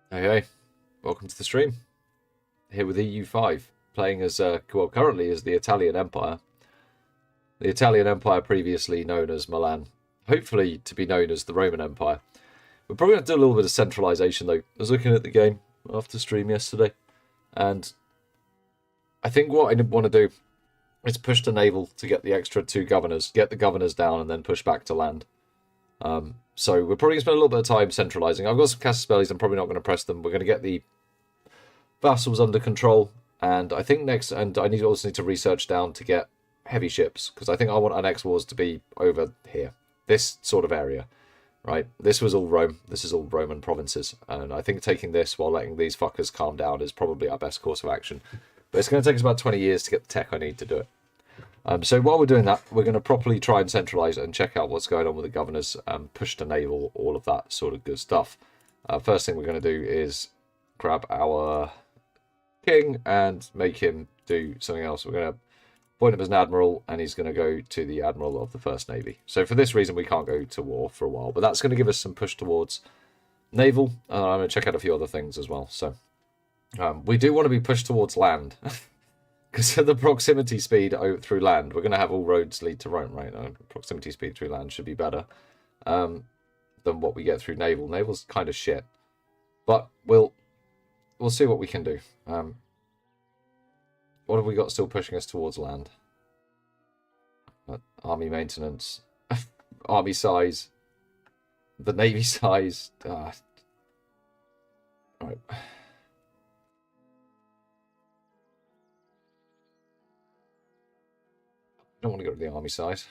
Hey, welcome to the stream. Here with EU5, playing as, well, currently as the Italian Empire. The Italian Empire previously known as Milan. Hopefully to be known as the Roman Empire. We're probably going to do a little bit of centralisation, though. I was looking at the game after stream yesterday, and I think what I want to do is push to naval to get the extra 2 governors, get the governors down, and then push back to land. So we're probably going to spend a little bit of time centralising. I've got some Casus I'm probably not going to press them. We're going to get the vassals under control, and I think next, and I also need to research down to get heavy ships, because I think I want our next wars to be over here, this sort of area, right? This was all Rome, this is all Roman provinces, and I think taking this while letting these fuckers calm down is probably our best course of action. But it's going to take us about 20 years to get the tech I need to do it. So while we're doing that, we're going to properly try and centralise and check out what's going on with the governors, push to naval, all of that sort of good stuff. First thing we're going to do is grab our king and make him do something else. We're going to appoint him as an admiral, and he's going to go to the admiral of the First Navy. So for this reason, we can't go to war for a while, but that's going to give us some push towards naval. I'm going to check out a few other things as well. So we do want to be pushed towards land. Because of the proximity speed through land, we're going to have all roads lead to Rome, right? Proximity speed through land should be better than what we get through naval. Naval's kind of shit, but we'll see what we can do. What have we got still pushing us towards land? Army maintenance, army size, the navy size. Right. Don't want to go to the army size.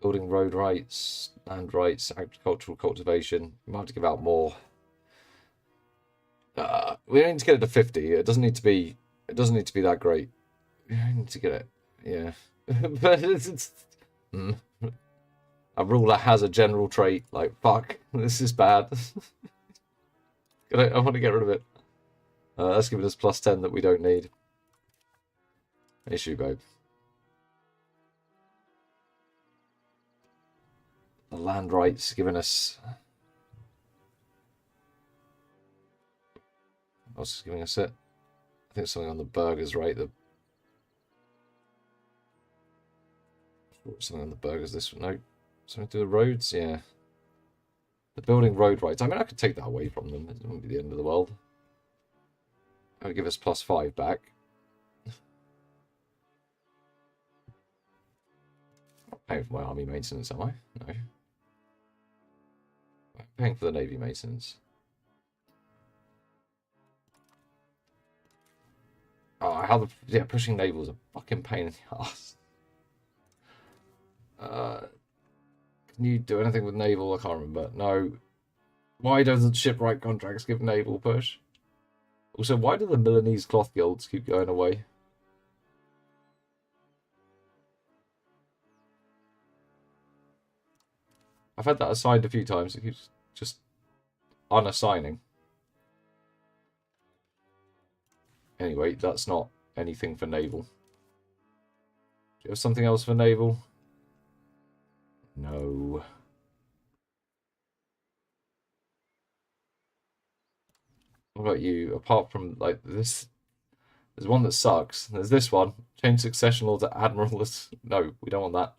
Building road rights, land rights, agricultural cultivation. We might have to give out more. We need to get it to 50. It doesn't need to be. It doesn't need to be that great. We need to get it. Yeah, but it's a ruler has a general trait like fuck. This is bad. I want to get rid of it. That's giving us +10 that we don't need. Issue, babe. The land rights giving us. What's giving us it? I think something on the burgers, right? Something on the burgers. This no, something to the roads. Yeah, the building road rights. I mean, I could take that away from them. It wouldn't be the end of the world. That would give us +5 back. I'm paying for my army maintenance, am I? No. I'm paying for the navy maintenance. Oh, pushing naval is a fucking pain in the ass. Can you do anything with naval? I can't remember. No. Why doesn't shipwright contracts give naval push? Also, why do the Milanese cloth guilds keep going away? I've had that assigned a few times. It keeps just unassigning. Anyway, that's not anything for naval. Do you have something else for naval? No. What about you? Apart from, like, this... There's one that sucks. There's this one. Change succession order to admiral. No, we don't want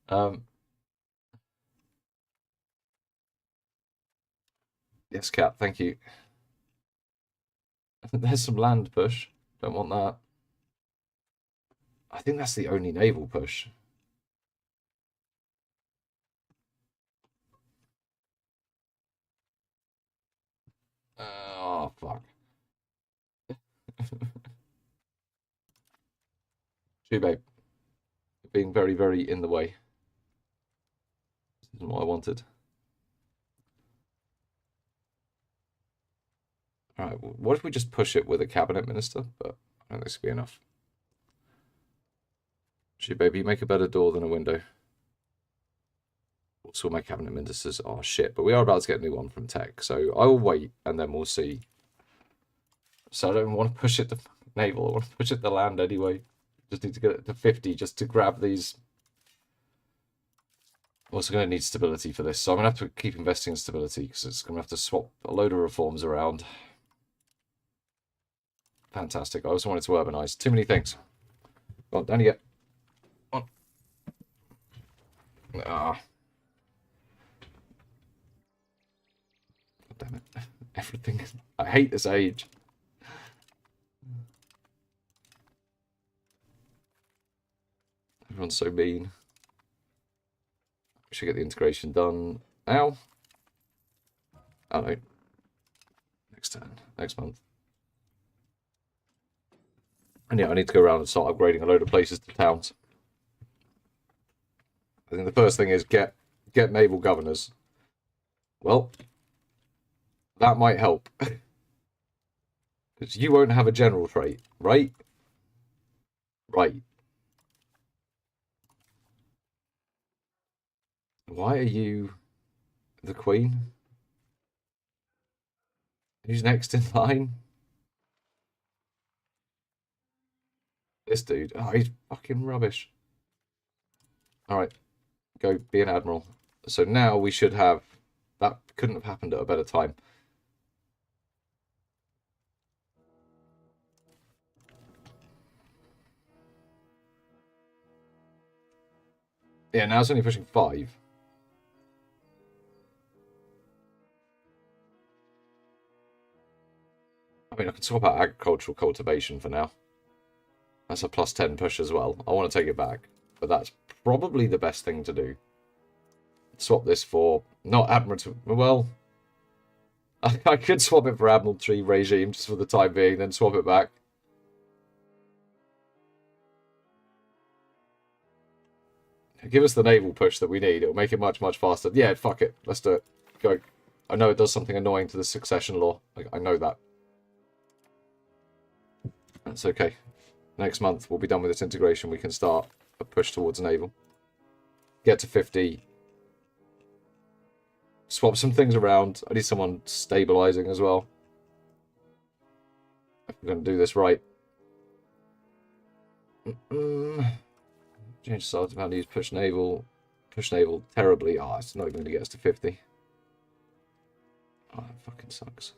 that. Yes, Cat, thank you. There's some land push. Don't want that. I think that's the only naval push. Oh, fuck. Too babe. Being very, very in the way. This isn't what I wanted. Alright, what if we just push it with a cabinet minister? But I don't think this will be enough. Should baby make a better door than a window? Also, my cabinet ministers are shit, but we are about to get a new one from tech, so I will wait and then we'll see. So I don't want to push it to naval, I want to push it to land anyway. Just need to get it to 50 just to grab these Also going to need stability for this, so I'm going to have to keep investing in stability, because it's going to have to swap a load of reforms around. Fantastic. I also wanted to urbanize. Too many things. Go on, down you get. On. Ah. God damn it. Everything. I hate this age. Everyone's so mean. We should get the integration done now. Oh no. Next turn. Next month. And yeah, I need to go around and start upgrading a load of places to towns. I think the first thing is get naval governors. Well, that might help. Because you won't have a general trait, right? Right. Why are you the queen? Who's next in line? This dude. Oh, he's fucking rubbish. Alright. Go be an admiral. So now we should have... That couldn't have happened at a better time. Yeah, now it's only pushing 5. I mean, I can swap out agricultural cultivation for now. That's a +10 push as well. I want to take it back. But that's probably the best thing to do. Swap this for... Not admiralty... Well... I could swap it for admiralty regime just for the time being, then swap it back. Give us the naval push that we need. It'll make it much, much faster. Yeah, fuck it. Let's do it. Go. I know it does something annoying to the succession law. I know that. That's okay. Next month, we'll be done with this integration. We can start a push towards naval. Get to 50. Swap some things around. I need someone stabilizing as well. If we're going to do this right. Change starting values, push naval terribly. Oh, it's not even going to get us to 50. Oh, that fucking sucks.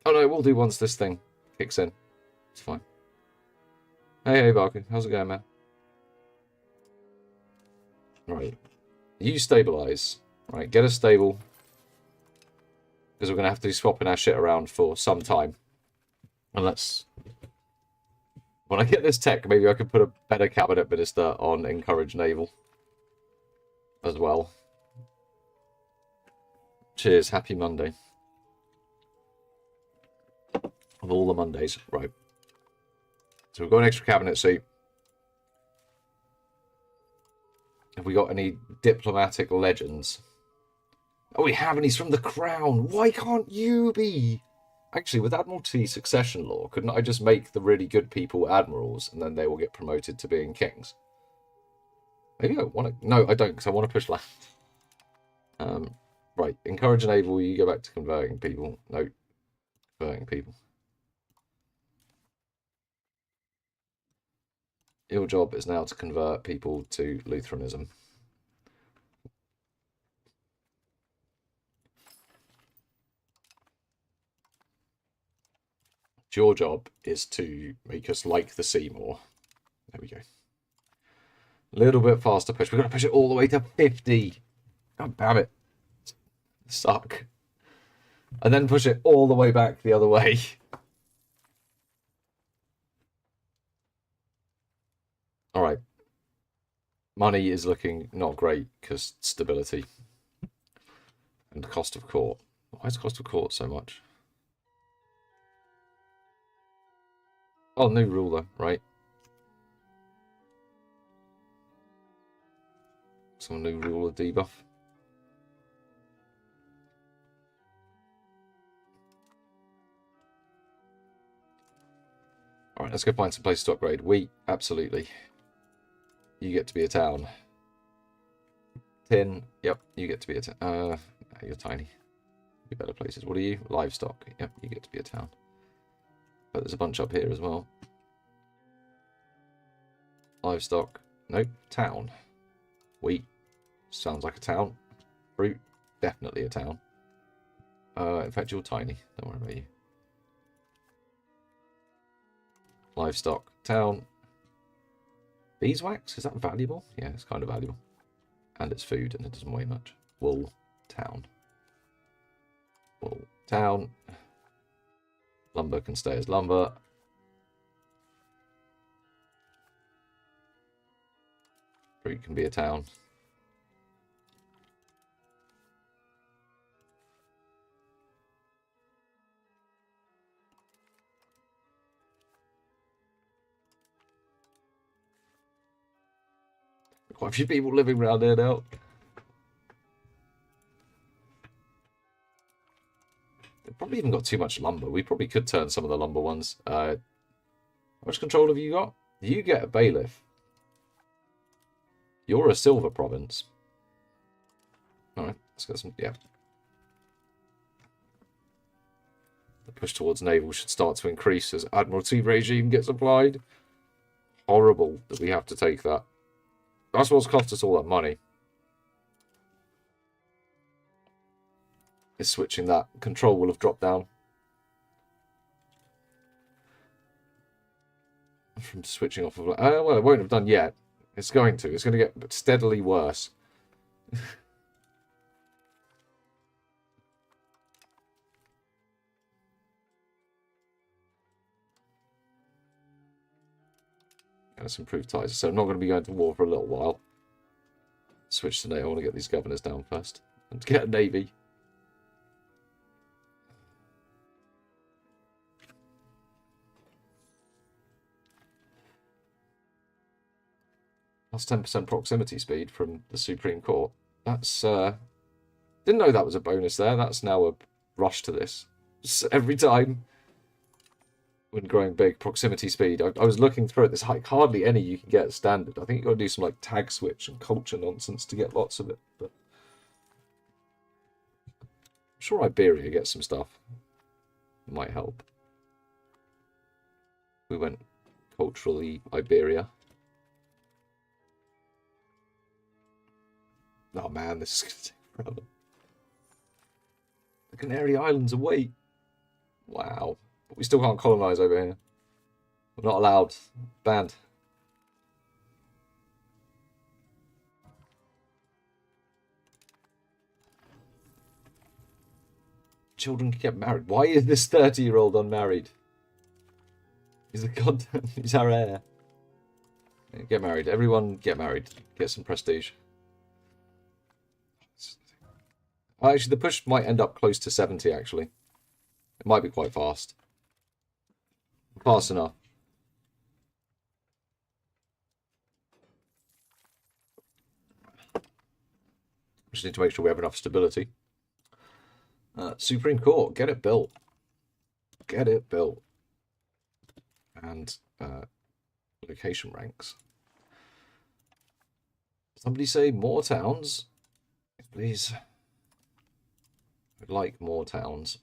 Oh no, we'll do once this thing kicks in. It's fine. Hey, Barker. How's it going, man? Right. You stabilize. Right, get us stable. Because we're going to have to be swapping our shit around for some time. And let's... When I get this tech, maybe I could put a better cabinet minister on encourage naval. As well. Cheers, happy Monday. Of all the Mondays. Right. So we've got an extra cabinet seat. Have we got any diplomatic legends? Oh, we have, and he's from the crown. Why can't you be? Actually, with Admiralty succession law, couldn't I just make the really good people admirals, and then they will get promoted to being kings? Maybe I want to... No, I don't, because I want to push land. Right, encourage naval. You go back to converting people. No, converting people. Your job is now to convert people to Lutheranism. Your job is to make us like the sea more. There we go. A little bit faster push. We're going to push it all the way to 50. God damn it. Suck. And then push it all the way back the other way. Alright. Money is looking not great because stability. And cost of court. Why is cost of court so much? Oh, new ruler, right. Some new ruler debuff. Alright, let's go find some places to upgrade. Wheat, absolutely. You get to be a town. Tin, yep, you get to be a town. You're tiny. You're better places. What are you? Livestock, yep, you get to be a town. But there's a bunch up here as well. Livestock. Nope. Town. Wheat. Sounds like a town. Fruit. Definitely a town. In fact, you're tiny. Don't worry about you. Livestock. Town. Beeswax? Is that valuable? Yeah, it's kind of valuable. And it's food, and it doesn't weigh much. Wool. Town. Wool. Town. Lumber can stay as lumber. Fruit can be a town. Quite a few people living around here now. They've probably even got too much lumber. We probably could turn some of the lumber ones. How much control have you got? You get a bailiff. You're a silver province. Alright, let's get some... Yeah. The push towards naval should start to increase as Admiralty regime gets applied. Horrible that we have to take that. That's what's cost us all that money. Is switching that. Control will have dropped down. From switching off of... well, it won't have done yet. It's going to. It's going to get steadily worse. Let's improve ties. So I'm not going to be going to war for a little while. Switch to NATO. I want to get these governors down first. And get a navy. Plus 10% proximity speed from the Supreme Court. That's... didn't know that was a bonus there. That's now a rush to this. Every time... when growing big, proximity speed. I was looking through it. There's like hardly any you can get standard. I think you've got to do some like tag switch and culture nonsense to get lots of it. But I'm sure Iberia gets some stuff. It might help. We went culturally Iberia. Oh man, this is going to take forever. The Canary Islands away. Wow. But we still can't colonise over here. We're not allowed. Banned. Children can get married. Why is this 30-year-old unmarried? He's a goddamn... He's our heir. Get married. Everyone get married. Get some prestige. Actually, the push might end up close to 70, actually. It might be quite fast. Fast enough. Just need to make sure we have enough stability. Supreme Court, get it built. Get it built. And location ranks. Somebody say more towns. Please. I'd like more towns.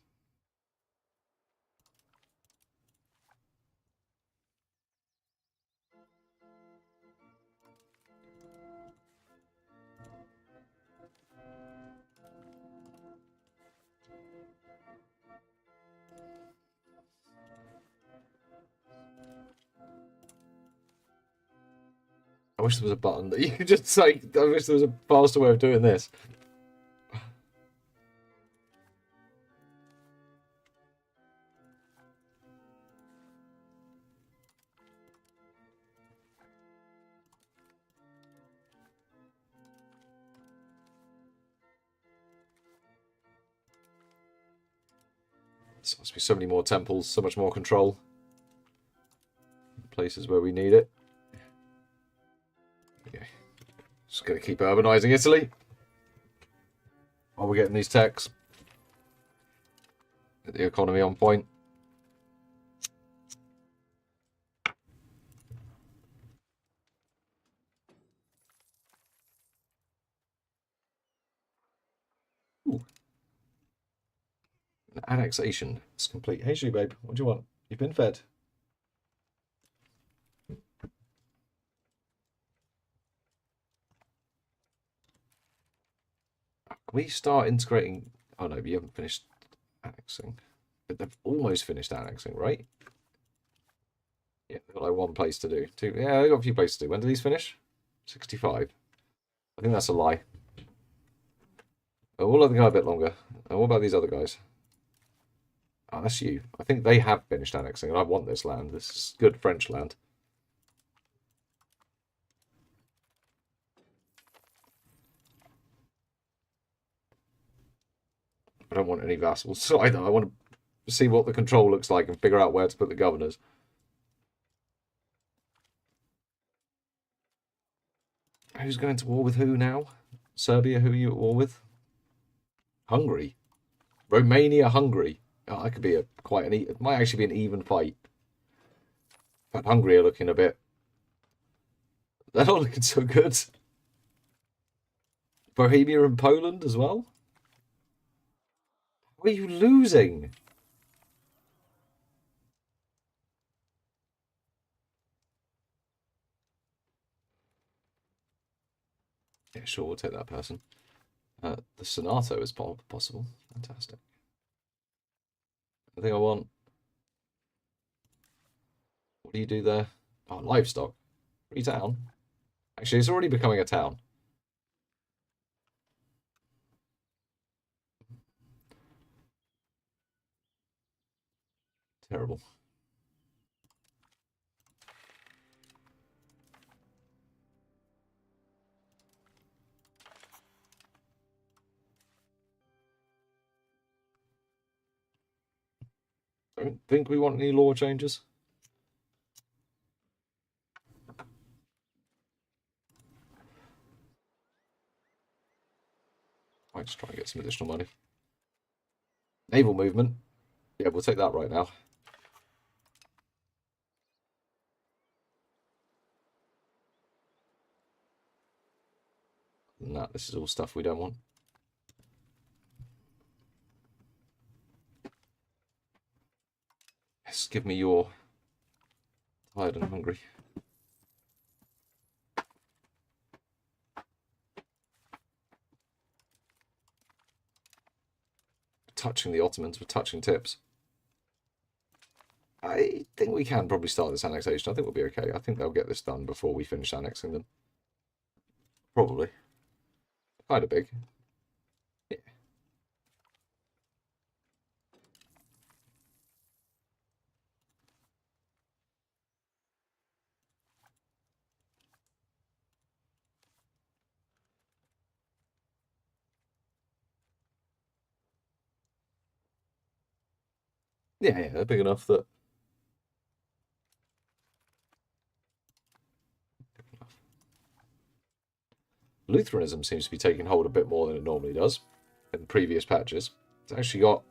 I wish there was a button that you could just like. I wish there was a faster way of doing this. There must be so many more temples, so much more control. Places where we need it. Okay. Just going to keep urbanizing Italy. While we're getting these techs. Get the economy on point. Ooh. An annexation. It's complete. Hey, babe. What do you want? You've been fed. we start integrating... Oh, no, you haven't finished annexing. But they've almost finished annexing, right? Yeah, they've got like one place to do. Two. Yeah, they've got a few places to do. When do these finish? 65. I think that's a lie. Oh, we'll let them go a bit longer. What about these other guys? Oh, that's you. I think they have finished annexing, and I want this land. This is good French land. I don't want any vassals either. I want to see what the control looks like and figure out where to put the governors. Who's going to war with who now? Serbia, who are you at war with? Hungary. Romania, Hungary. Oh, that could be quite an... It might actually be an even fight. In fact, Hungary are looking a bit... They're not looking so good. Bohemia and Poland as well? What are you losing? Yeah, sure, we'll take that person. The Senato is possible. Fantastic. I think I want... What do you do there? Oh, livestock. Free town. Actually, it's already becoming a town. Terrible. Don't think we want any law changes. Might just try and get some additional money. Naval movement. Yeah, we'll take that right now. Nah, this is all stuff we don't want. Yes, give me your tired and hungry. Touching the Ottomans with touching tips. I think we can probably start this annexation. I think we'll be okay. I think they'll get this done before we finish annexing them. Probably. Kind of big. Yeah. Yeah, they're big enough that... Lutheranism seems to be taking hold a bit more than it normally does in previous patches. It's actually got...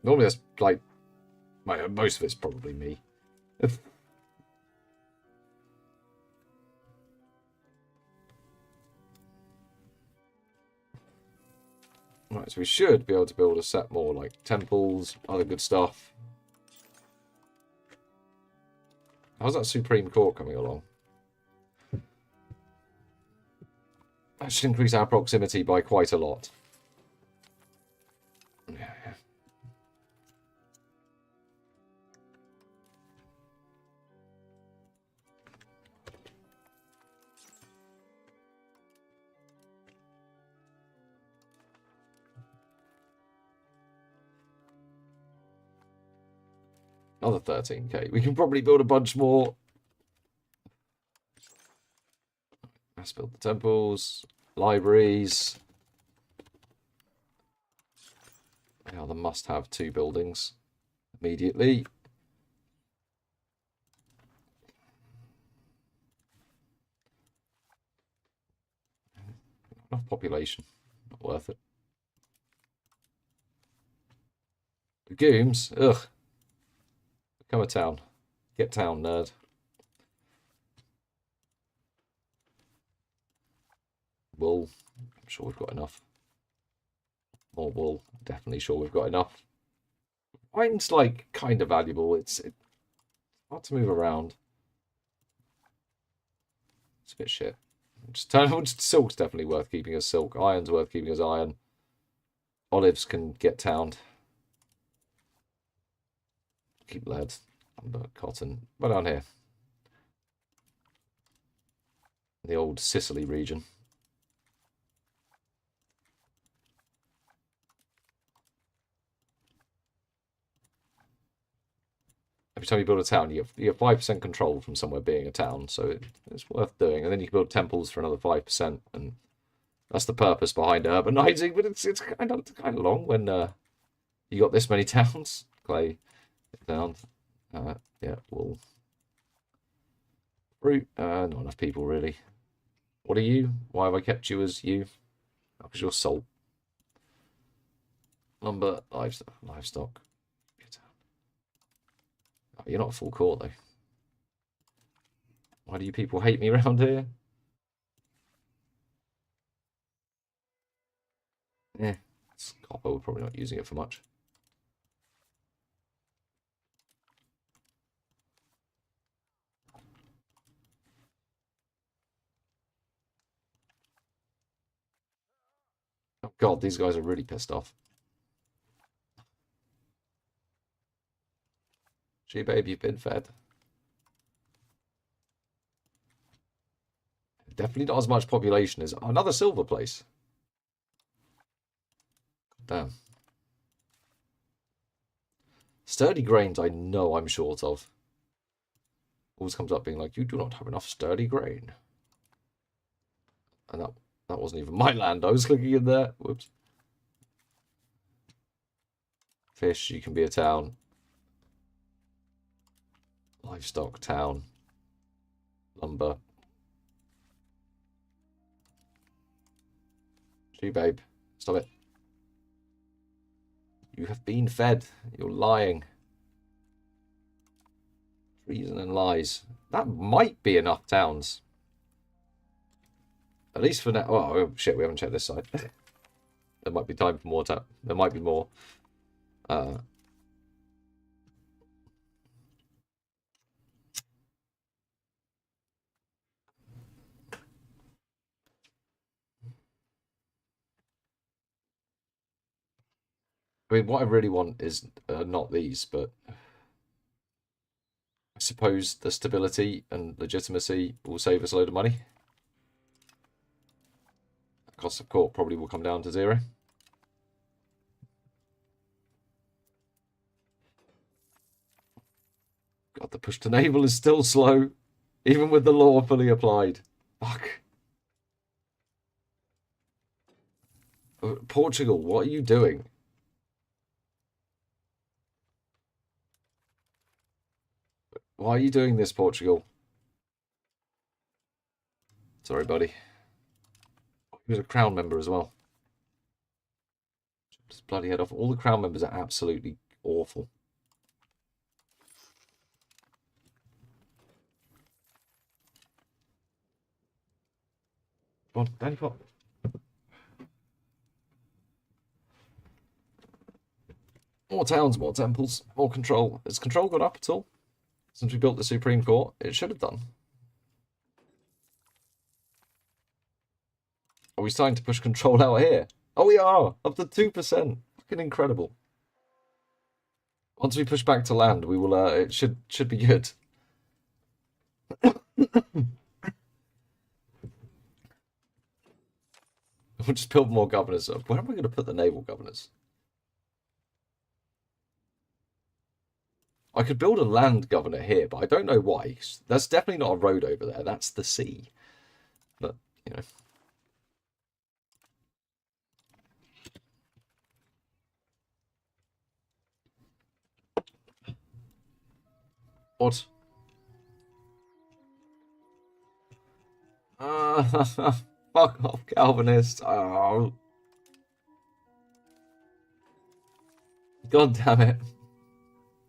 Normally that's like... Most of it's probably me. Right, so we should be able to build a set more like temples, other good stuff. How's that Supreme Court coming along? That should increase our proximity by quite a lot. Yeah. Another 13k. We can probably build a bunch more. Let's build the temples, libraries. Yeah, the must-have 2 buildings immediately. Enough population. Not worth it. Legumes? Ugh. Become a town. Get town, nerd. Wool. I'm sure we've got enough. More wool. Definitely sure we've got enough. Mine's like kind of valuable. It's hard to move around. It's a bit shit. Silk's definitely worth keeping as silk. Iron's worth keeping as iron. Olives can get towned. Keep lead. Under cotton. Right down here. The old Sicily region. Every time you build a town, you get 5% control from somewhere being a town, so it's worth doing. And then you can build temples for another 5%, and that's the purpose behind urbanizing. But it's kind of long when you got this many towns. Clay, down, yeah, wool, fruit. Not enough people really. What are you? Why have I kept you as you? Because you're salt. Lumber, livestock. Oh, you're not a full court though. Why do you people hate me around here? Yeah, it's copper. We're probably not using it for much. Oh god, these guys are really pissed off. Gee, babe, you've been fed. Definitely not as much population as another silver place. Damn. Sturdy grains I know I'm short of. Always comes up being like, you do not have enough sturdy grain. And that wasn't even my land I was clicking in there. Whoops. Fish, you can be a town. Livestock, town. Lumber. Gee, babe. Stop it. You have been fed. You're lying. Treason and lies. That might be enough towns. At least for now. Oh, shit, we haven't checked this side. There might be time for more time. There might be more. I mean, what I really want is not these, but I suppose the stability and legitimacy will save us a load of money. The cost of court probably will come down to 0. God, the push to naval is still slow, even with the law fully applied. Fuck. Portugal, what are you doing? Why are you doing this, Portugal? Sorry, buddy. He was a crown member as well. Just bloody head off. All the crown members are absolutely awful. Come on, Danny Pop. More towns, more temples, more control. Has control gone up at all? Since we built the Supreme Court? It should have done. Are we starting to push control out here? Oh, we are! Up to 2%. Fucking incredible. Once we push back to land, we will, it should be good. We'll just build more governors up. Where am I going to put the naval governors? I could build a land governor here, but I don't know why. That's definitely not a road over there. That's the sea. But, you know. What? Fuck off, Calvinist. Oh. God damn it.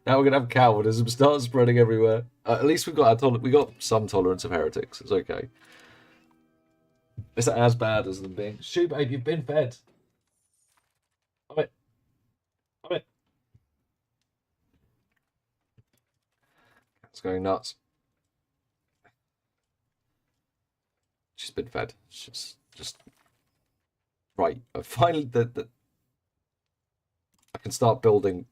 Now we're gonna have Calvinism start spreading everywhere. At least we got some tolerance of heretics. It's okay. It's as bad as them being. Shoot, babe, you've been fed. Stop it. Stop it. It's going nuts. She's been fed. She's just right. Finally, can start building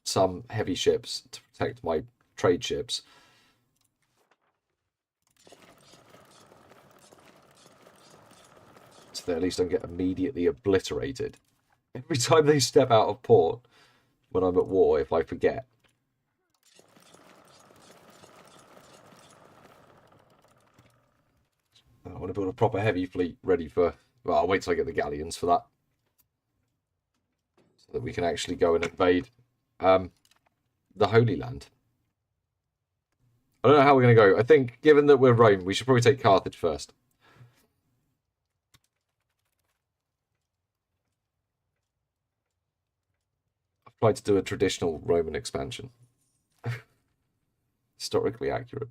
some heavy ships to protect my trade ships. So they at least don't get immediately obliterated. Every time they step out of port when I'm at war, if I forget. I want to build a proper heavy fleet ready for... Well, I'll wait till I get the galleons for that. So that we can actually go and invade the Holy Land. I don't know how we're going to go. I think, given that we're Rome, we should probably take Carthage first. I've tried to do a traditional Roman expansion. Historically accurate.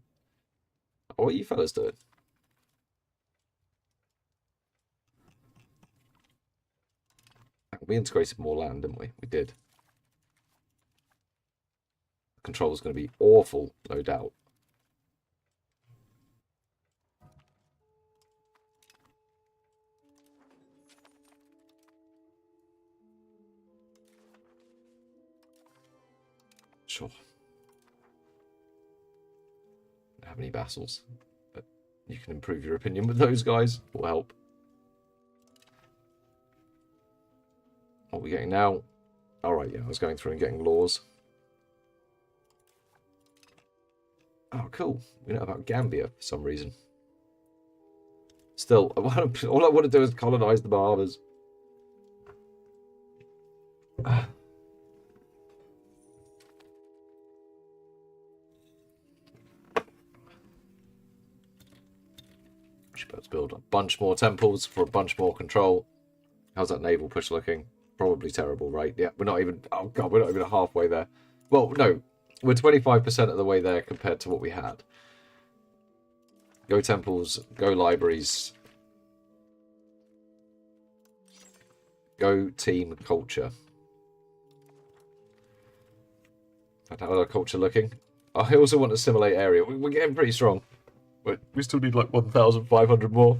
What are you fellas doing? We integrated more land, didn't we? We did. Control is going to be awful, no doubt. Sure. Don't have any vassals, but you can improve your opinion with those guys. It will help. What are we getting now? Alright, yeah, I was going through and getting laws. Oh, cool. We know about Gambia for some reason. Still, all I want to do is colonize the Bahamas. Let's build a bunch more temples for a bunch more control. How's that naval push looking? Probably terrible, right? Yeah, we're not even... Oh, God, we're not even halfway there. Well, no. We're 25% of the way there compared to what we had. Go temples. Go libraries. Go team culture. How's our culture looking? I also want to assimilate area. We're getting pretty strong. But we still need like 1,500 more.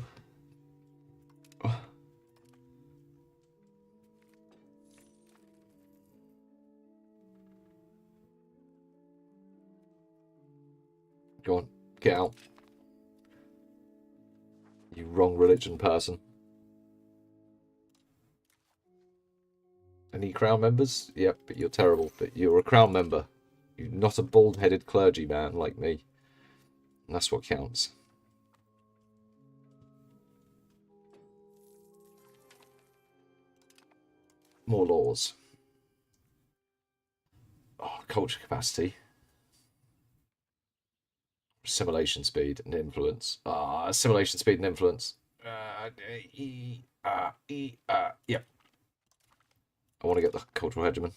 Go on, get out. You wrong religion person. Any crown members? Yep, but you're terrible. But you're a crown member. You're not a bald-headed clergyman like me. And that's what counts. More laws. Oh, culture capacity. Assimilation speed and influence. Assimilation speed and influence. Yep. I want to get the cultural hegemon.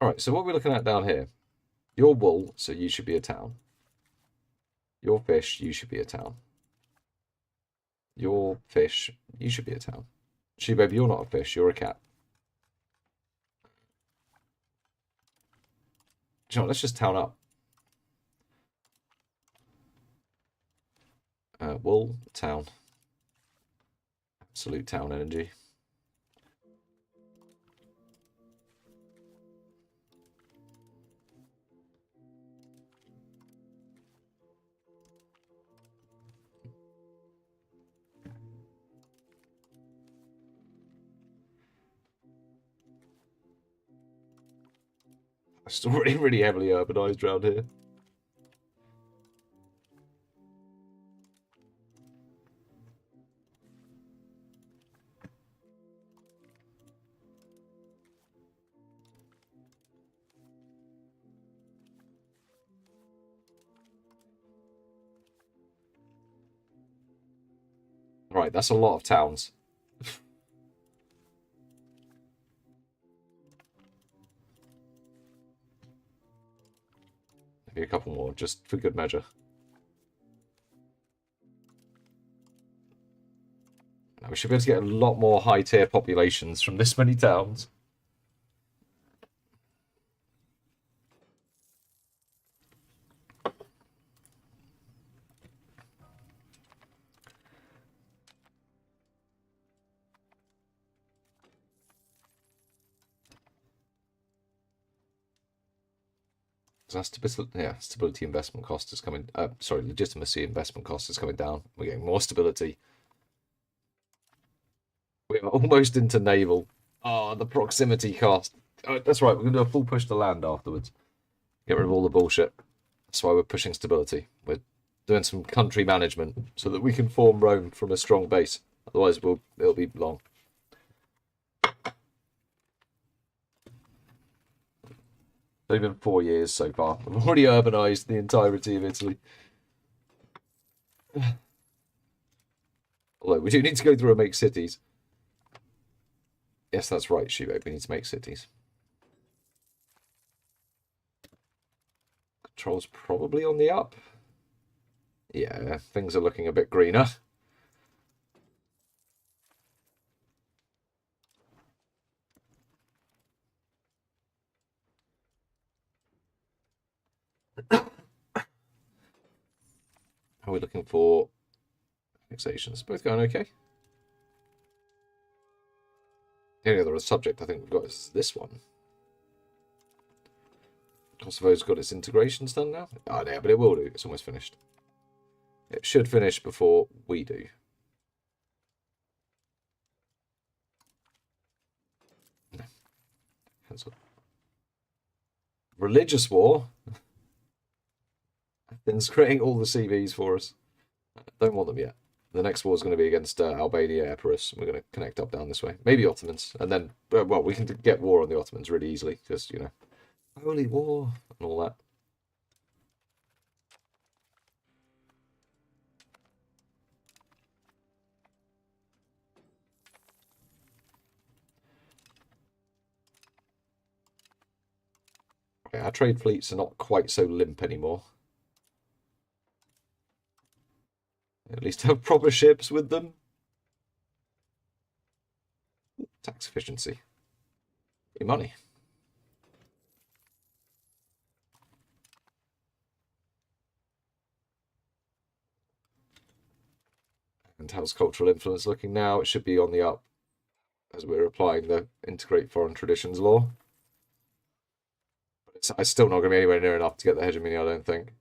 Alright, so what are we looking at down here? You're wool, so you should be a town. You're fish, you should be a town. You're fish, you should be a town. She baby, you're not a fish, you're a cat. You know, let's just town up. Wool, town. Absolute town energy. It's already really heavily urbanized around here. Right, that's a lot of towns. Maybe a couple more, just for good measure. Now, we should be able to get a lot more high-tier populations from this many towns. Because our stability investment cost is coming. Legitimacy investment cost is coming down. We're getting more stability. We're almost into naval. Oh, the proximity cost. Oh, that's right. We're going to do a full push to land afterwards. Get rid of all the bullshit. That's why we're pushing stability. We're doing some country management so that we can form Rome from a strong base. Otherwise, it'll be long. It's only been 4 years so far. We've already urbanised the entirety of Italy. Although we do need to go through and make cities. Yes, that's right, Shubek. We need to make cities. Control's probably on the up. Yeah, things are looking a bit greener. How are we looking for annexations? Both going okay? The only other subject I think we've got is this one. Kosovo's got its integrations done now. Oh, yeah, but it will do. It's almost finished. It should finish before we do. No. Cancel. Religious war. Athens creating all the CVs for us. Don't want them yet. The next war is going to be against Albania, Epirus. We're going to connect up down this way. Maybe Ottomans. And then, well, we can get war on the Ottomans really easily. Because, you know, holy war and all that. Okay, our trade fleets are not quite so limp anymore. At least have proper ships with them. Tax efficiency. Your money. And how's cultural influence looking now? It should be on the up as we're applying the Integrate Foreign Traditions law. But it's still not going to be anywhere near enough to get the hegemony, I don't think.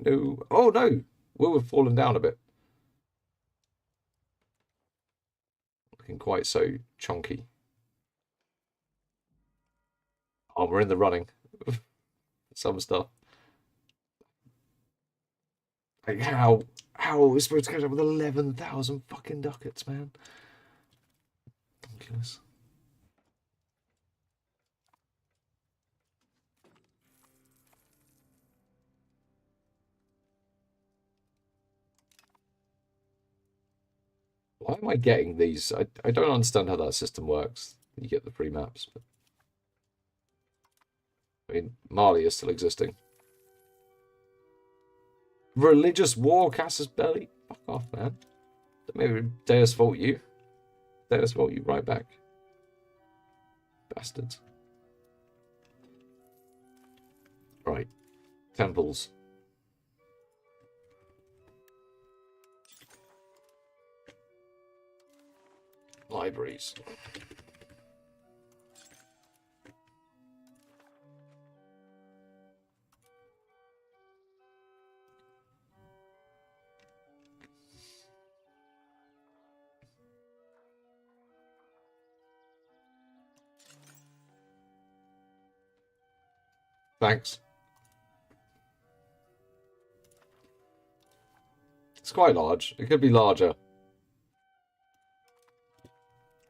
No. Oh, no. We've fallen down a bit. Looking quite so chunky. Oh, we're in the running. Some stuff. Like, how are we supposed to catch up with 11,000 fucking ducats, man? Ridiculous. Why am I getting these? I don't understand how that system works. You get the free maps. But... I mean, Mali is still existing. Religious war, Casus Belli. Fuck off, man. Maybe Deus fault you. Deus fault you right back. Bastards. Right. Temples. Libraries. Thanks. It's quite large. It could be larger.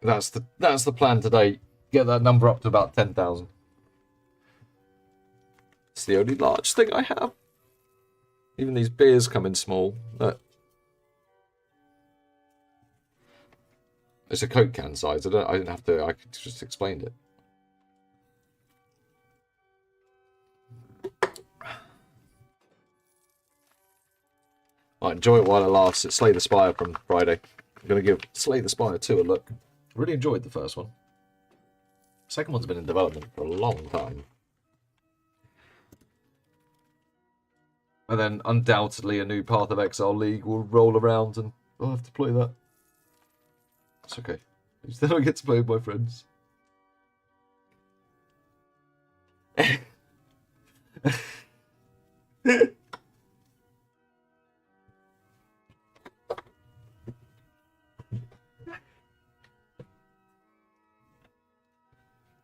That's the plan today. Get that number up to about 10,000. It's the only large thing I have. Even these beers come in small. Look. It's a Coke can size. I didn't have to. I could just explained it. Right, enjoy it while it lasts. It's Slay the Spire from Friday. I'm going to give Slay the Spire 2 a look. Really enjoyed the first one. The second one's been in development for a long time. And then undoubtedly a new Path of Exile League will roll around and I'll have to play that. It's okay. At least then I get to play with my friends.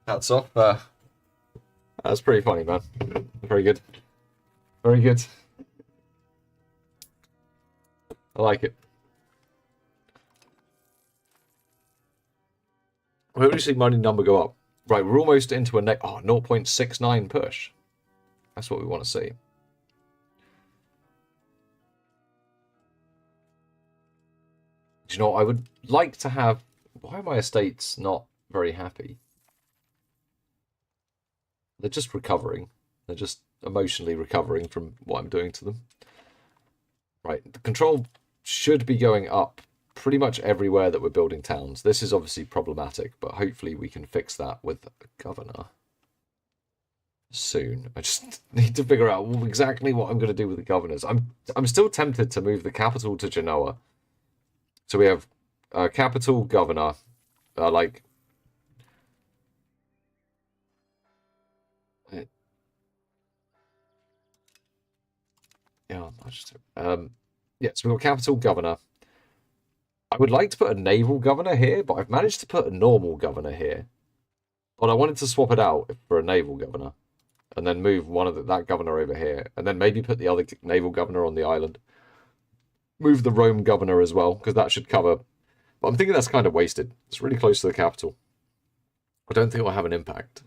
Hats off. That's pretty funny, man. Very good. Very good. I like it. Where would you see money number go up? Right, we're almost into a 0.69 push. That's what we want to see. Do you know what? I would like to have... Why are my estates not very happy? They're just recovering. They're just emotionally recovering from what I'm doing to them. Right, the control should be going up pretty much everywhere that we're building towns. This is obviously problematic, but hopefully we can fix that with a governor soon. I just need to figure out exactly what I'm going to do with the governors. I'm still tempted to move the capital to Genoa. So we have capital, governor, like... Yeah, I just... yeah, so we've got capital, governor. I would like to put a naval governor here, but I've managed to put a normal governor here. But I wanted to swap it out for a naval governor. And then move one of that governor over here. And then maybe put the other naval governor on the island. Move the Rome governor as well, because that should cover... But I'm thinking that's kind of wasted. It's really close to the capital. I don't think it will have an impact.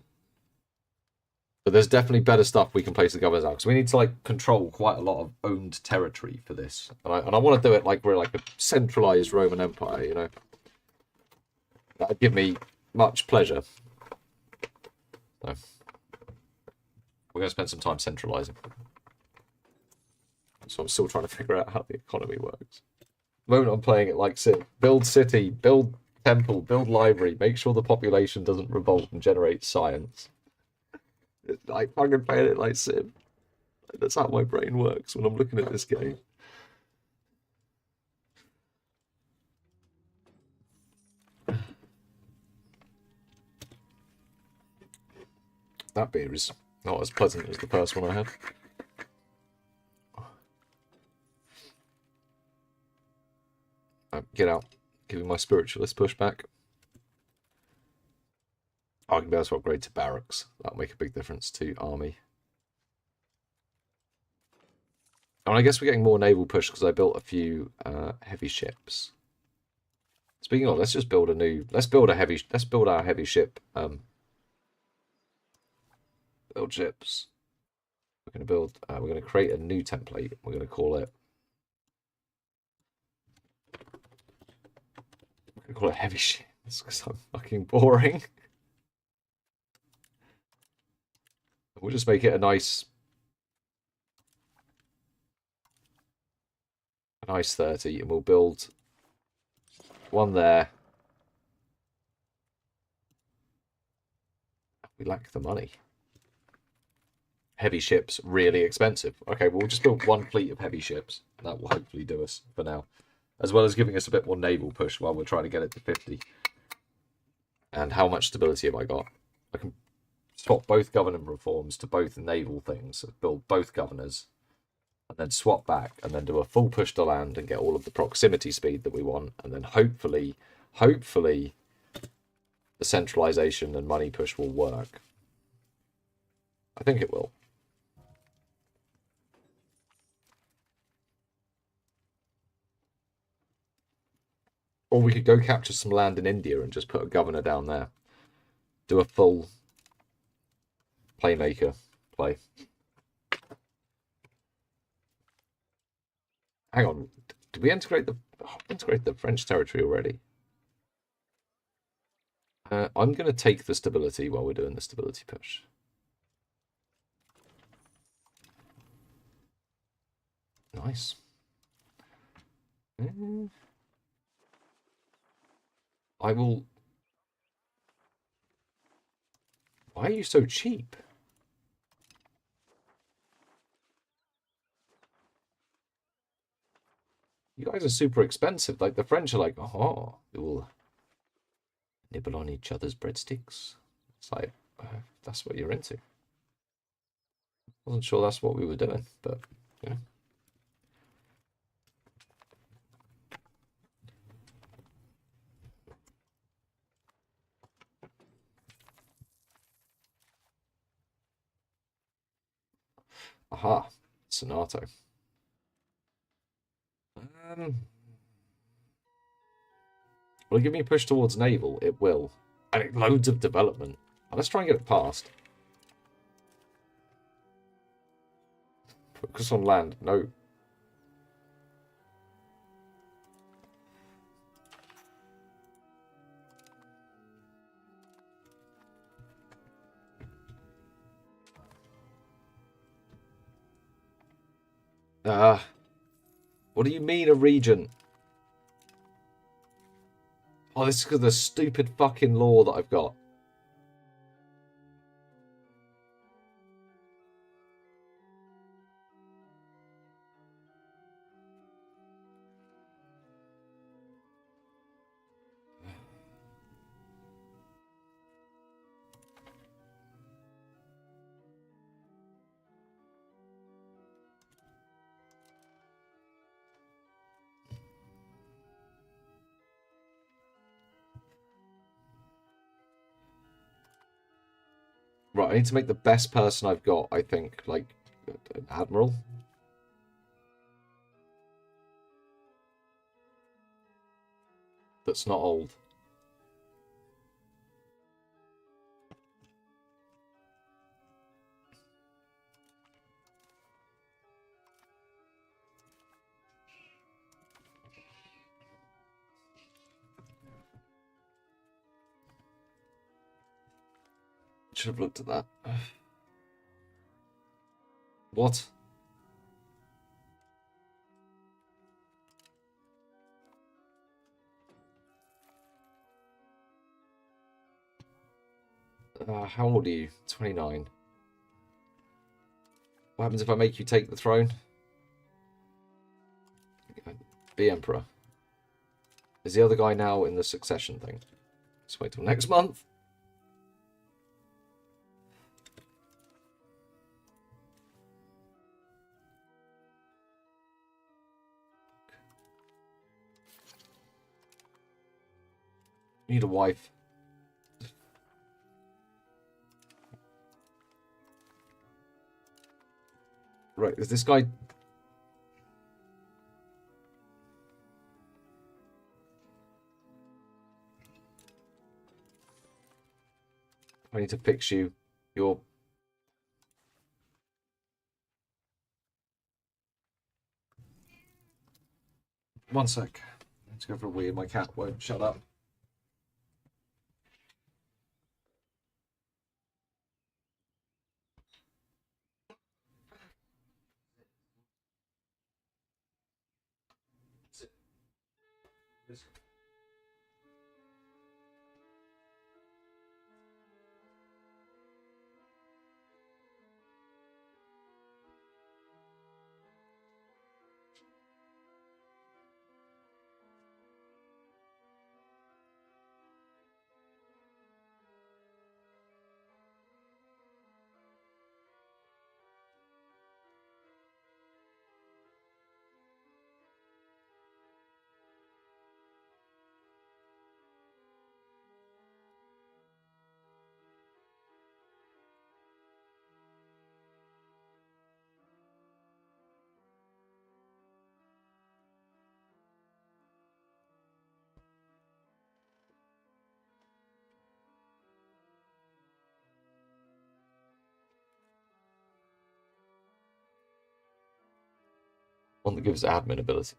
But there's definitely better stuff we can place the governors out. Because we need to like control quite a lot of owned territory for this. And I want to do it like we're like a centralized Roman Empire, you know. That'd give me much pleasure. So, we're going to spend some time centralizing. So I'm still trying to figure out how the economy works. The moment I'm playing it like build city, build temple, build library, make sure the population doesn't revolt and generate science. It's like fucking playing it like Civ. That's how my brain works when I'm looking at this game. That beer is not as pleasant as the first one I had. Get out. Giving my spiritualist pushback. I can be able to upgrade to barracks. That'll make a big difference to army. And I guess we're getting more naval push because I built a few heavy ships. Speaking of, let's just build a new... Let's build our heavy ship. Build ships. We're going to create a new template. We're going to call it... We're going to call it heavy ships because I'm fucking boring. We'll just make it a nice 30, and we'll build one there. We lack the money. Heavy ships, really expensive. Okay, we'll just build one fleet of heavy ships. That will hopefully do us for now. As well as giving us a bit more naval push while we're trying to get it to 50. And how much stability have I got? I can swap both government reforms to both naval things, build both governors, and then swap back, and then do a full push to land and get all of the proximity speed that we want, and then hopefully, the centralization and money push will work. I think it will. Or we could go capture some land in India and just put a governor down there. Do a full playmaker play. Hang on, did we integrate the French territory already? I'm going to take the stability while we're doing the stability push. Nice. I will... Why are you so cheap? You guys are super expensive. Like, the French are like, oh, we'll nibble on each other's breadsticks. It's like, that's what you're into. Wasn't sure that's what we were doing, but yeah. Aha, Sonato. Will it give me a push towards naval? It will. And loads of development. Let's try and get it past. Focus on land. No. What do you mean a regent? Oh, this is because of the stupid fucking law that I've got. Right, I need to make the best person I've got, I think, like, an admiral. That's not old. Should have looked at that. What? How old are you? 29. What happens if I make you take the throne? Be emperor. Is the other guy now in the succession thing? Let's wait till next month. Need a wife. Right, is this guy... I need to fix you. You're... One sec. Let's go for a wee. My cat won't shut up. One that gives admin ability.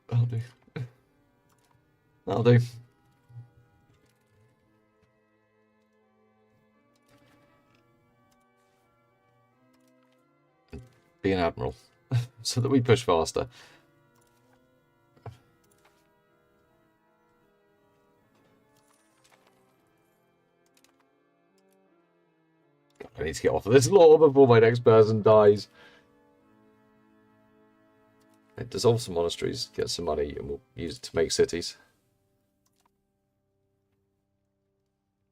That'll do. That'll do. Be an admiral. So that we push faster. God, I need to get off of this law before my next person dies. Dissolve some monasteries, get some money, and we'll use it to make cities.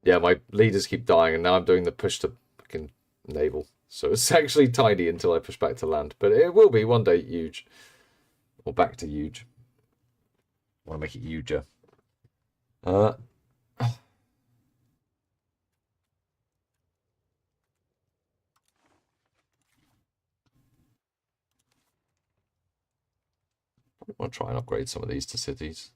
Yeah, my leaders keep dying, and now I'm doing the push to fucking naval. So it's actually tiny until I push back to land. But it will be one day huge. Or back to huge. I want to make it huger. I want to try and upgrade some of these to cities.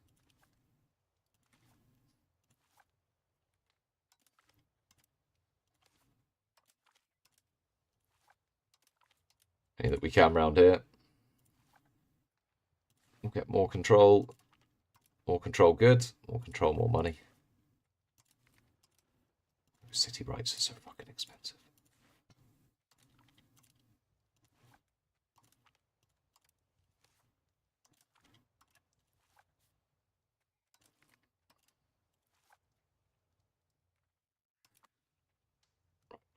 Any that we can around here. We'll get more control. More control good. More control, more money. City rights are so fucking expensive.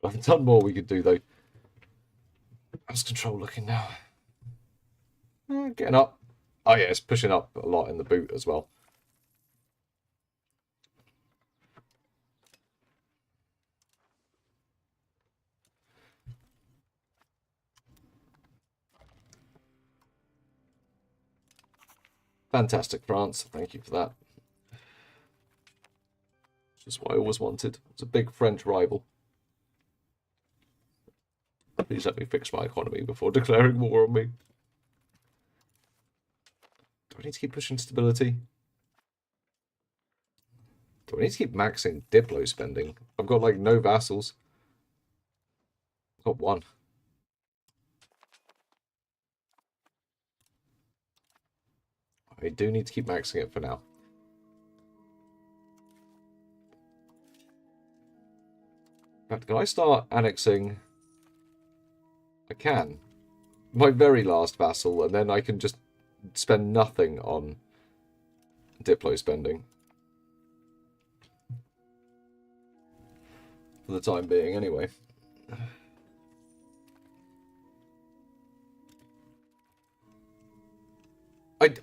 I've done more we could do though. How's control looking now? Getting up. Oh yeah, it's pushing up a lot in the boot as well. Fantastic, France. Thank you for that. Just what I always wanted. It's a big French rival. Please let me fix my economy before declaring war on me. Do I need to keep pushing stability? Do I need to keep maxing Diplo spending? I've got like no vassals. I've got one. I do need to keep maxing it for now. In fact, can I start annexing? I can. My very last vassal, and then I can just spend nothing on Diplo spending. For the time being, anyway.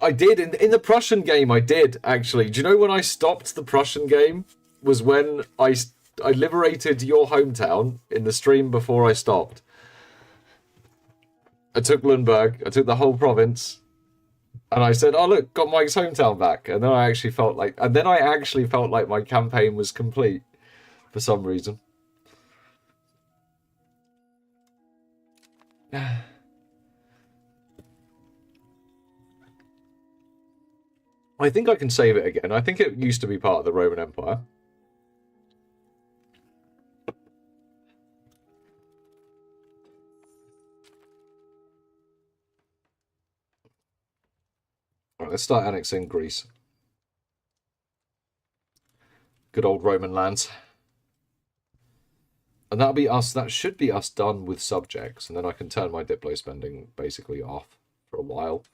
I did, in the Prussian game, I did, actually. Do you know when I stopped the Prussian game? Was when I liberated your hometown in the stream before I stopped. I took Lundberg, I took the whole province, and I said, oh look, got Mike's hometown back. And then I actually felt like my campaign was complete for some reason. I think I can save it again. I think it used to be part of the Roman Empire. Alright, let's start annexing Greece. Good old Roman lands. And that'll be us. That should be us done with subjects. And then I can turn my Diplo spending basically off for a while.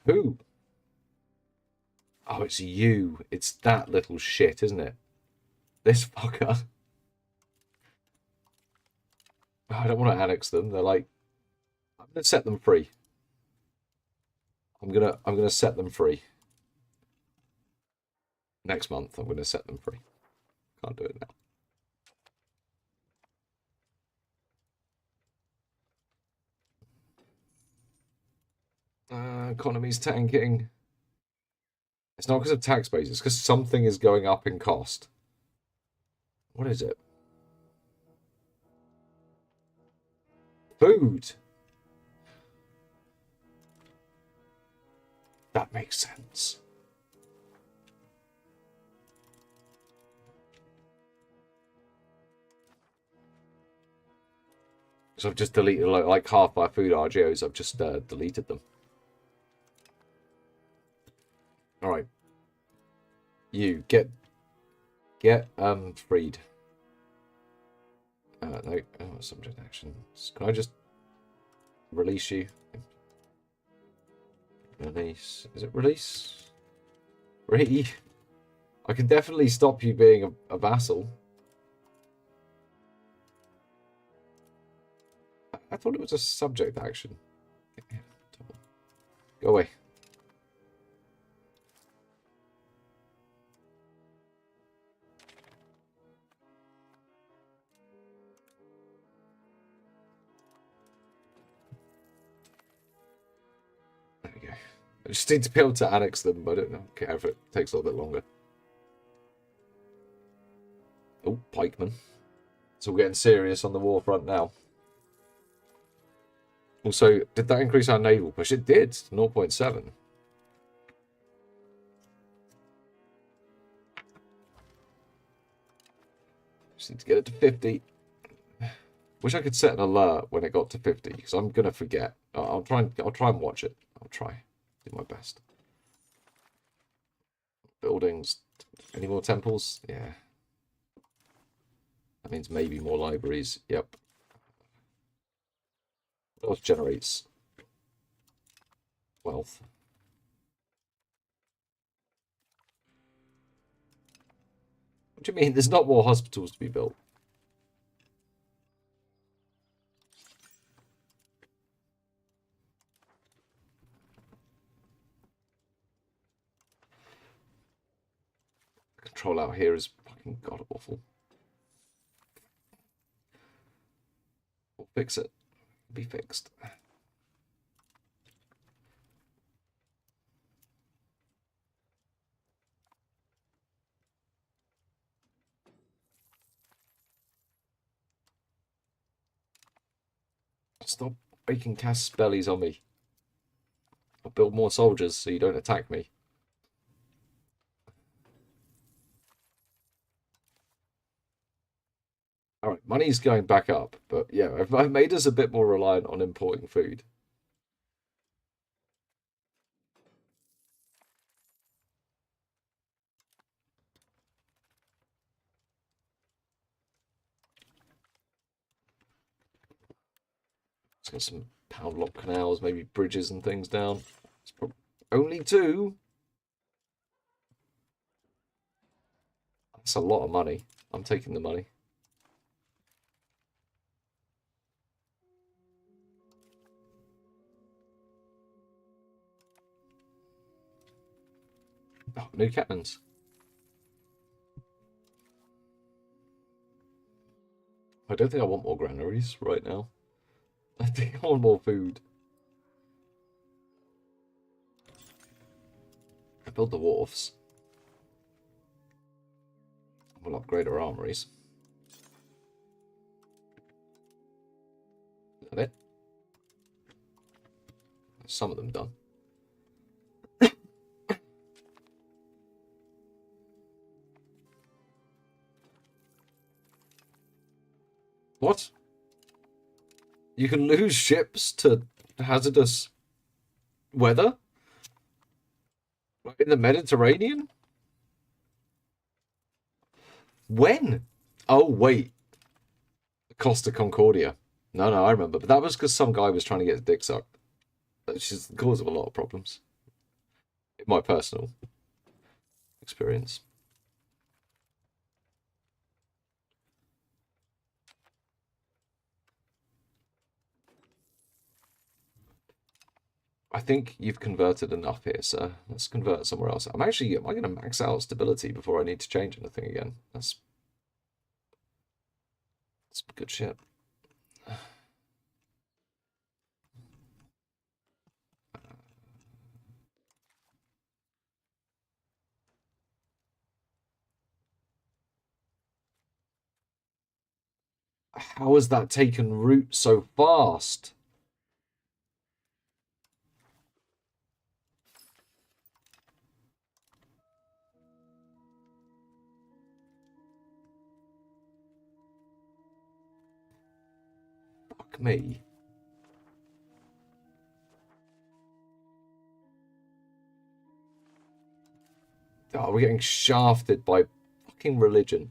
Who? Oh, it's you. It's that little shit, isn't it? This fucker. Oh, I don't want to annex them. They're like, I'm gonna set them free. I'm gonna set them free. Next month, I'm gonna set them free. Can't do it now. Economy's tanking. It's not because of tax base, it's because something is going up in cost. What is it? Food. That makes sense. So I've just deleted like half my food RGOs. I've just deleted them. All right. You get freed. No, subject actions. Can I just release you? Release. Is it release? I can definitely stop you being a vassal. I thought it was a subject action. Go away. I just need to be able to annex them. I don't care if it takes a little bit longer. Oh, pikemen. So we're getting serious on the war front now. Also, did that increase our naval push? It did. 0.7. Just need to get it to 50. Wish I could set an alert when it got to 50, because I'm gonna forget. I'll try and watch it. I'll try. Do my best. Buildings. Any more temples? Yeah. That means maybe more libraries. Yep. What else generates wealth? What do you mean? There's not more hospitals to be built. Control out here is fucking god awful. We'll fix it. It'll be fixed. Stop making cast bellies on me. I'll build more soldiers so you don't attack me. Alright, money's going back up, but yeah, I've made us a bit more reliant on importing food. Let's get some pound lock canals, maybe bridges and things down. Only 2? That's a lot of money. I'm taking the money. Oh, new cannons. I don't think I want more granaries right now. I think I want more food. I build the wharfs. We'll upgrade our armories. Is that it? Some of them done. What? You can lose ships to hazardous weather? In the Mediterranean? When? Oh, wait. Costa Concordia. No, I remember. But that was because some guy was trying to get his dick sucked. Which is the cause of a lot of problems. In my personal experience. I think you've converted enough here, sir. Let's convert somewhere else. Am I going to max out stability before I need to change anything again? That's good shit. How has that taken root so fast? Fuck me. Oh, we're getting shafted by fucking religion.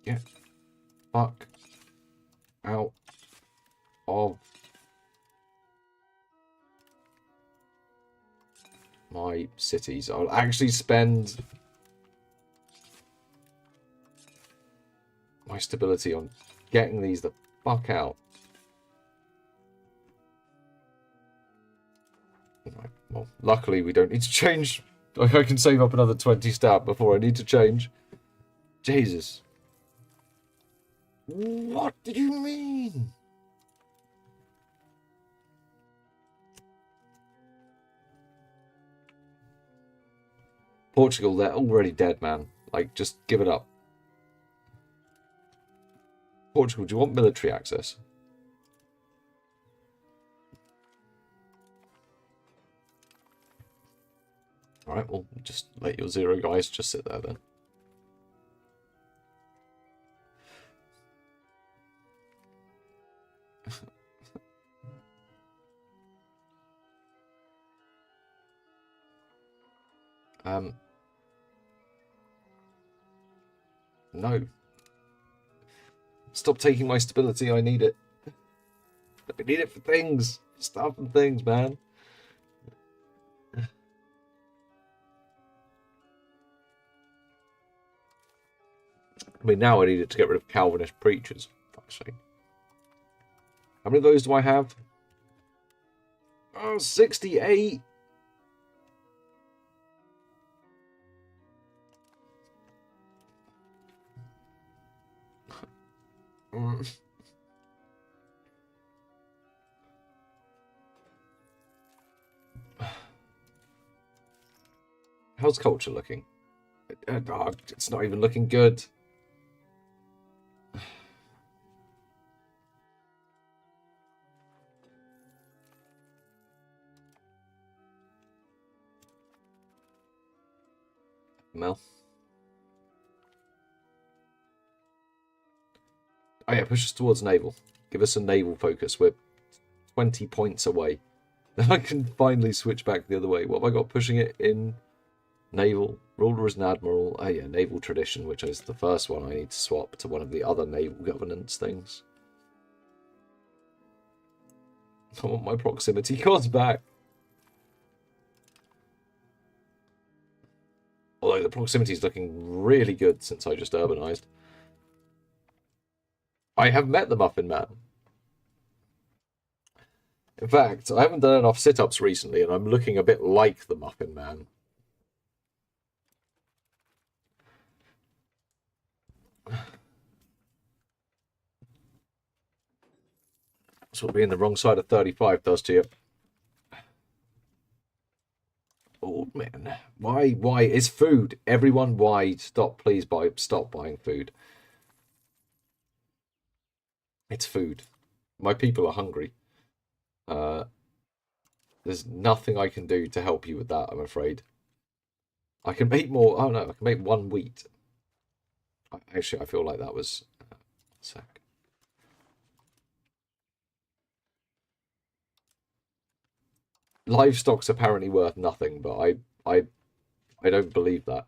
Get fuck out of my cities. I'll actually spend my stability on getting these the fuck out. Right, well, luckily we don't need to change Like, I can save up another 20 stab before I need to change. Jesus. What did you mean? Portugal, they're already dead, man. Like, just give it up. Portugal, do you want military access? Alright, well, just let your 0 guys just sit there then. No. Stop taking my stability, I need it. I need it for things. Stuff and things, man. I mean, now I need it to get rid of Calvinist preachers. Fuck's sake. How many of those do I have? Oh, 68. How's culture looking? It's not even looking good. Mel. Oh yeah, push us towards naval. Give us a naval focus. We're 20 points away. Then I can finally switch back the other way. What have I got pushing it in? Naval. Ruler is an admiral. Oh yeah, naval tradition, which is the first one I need to swap to one of the other naval governance things. I want my proximity cards back. Although the proximity is looking really good since I just urbanized. I have met the Muffin Man. In fact, I haven't done enough sit-ups recently, and I'm looking a bit like the Muffin Man. That's what being the wrong side of 35 does to you. Oh, man. Why? It's food. Everyone, why? Stop, please, stop buying food. It's food. My people are hungry. There's nothing I can do to help you with that, I'm afraid. I can make more. Oh, no, I can make 1 wheat. Actually, I feel like that was... sec. Livestock's apparently worth nothing, but I don't believe that.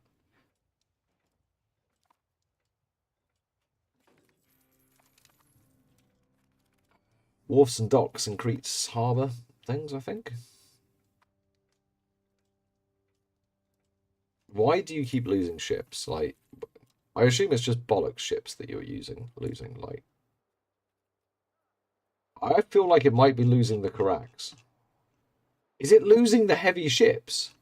Wharfs and docks increase harbour things, I think. Why do you keep losing ships? Like, I assume it's just bollocks ships that you're losing. Like, I feel like it might be losing the Carracks. Is it losing the heavy ships?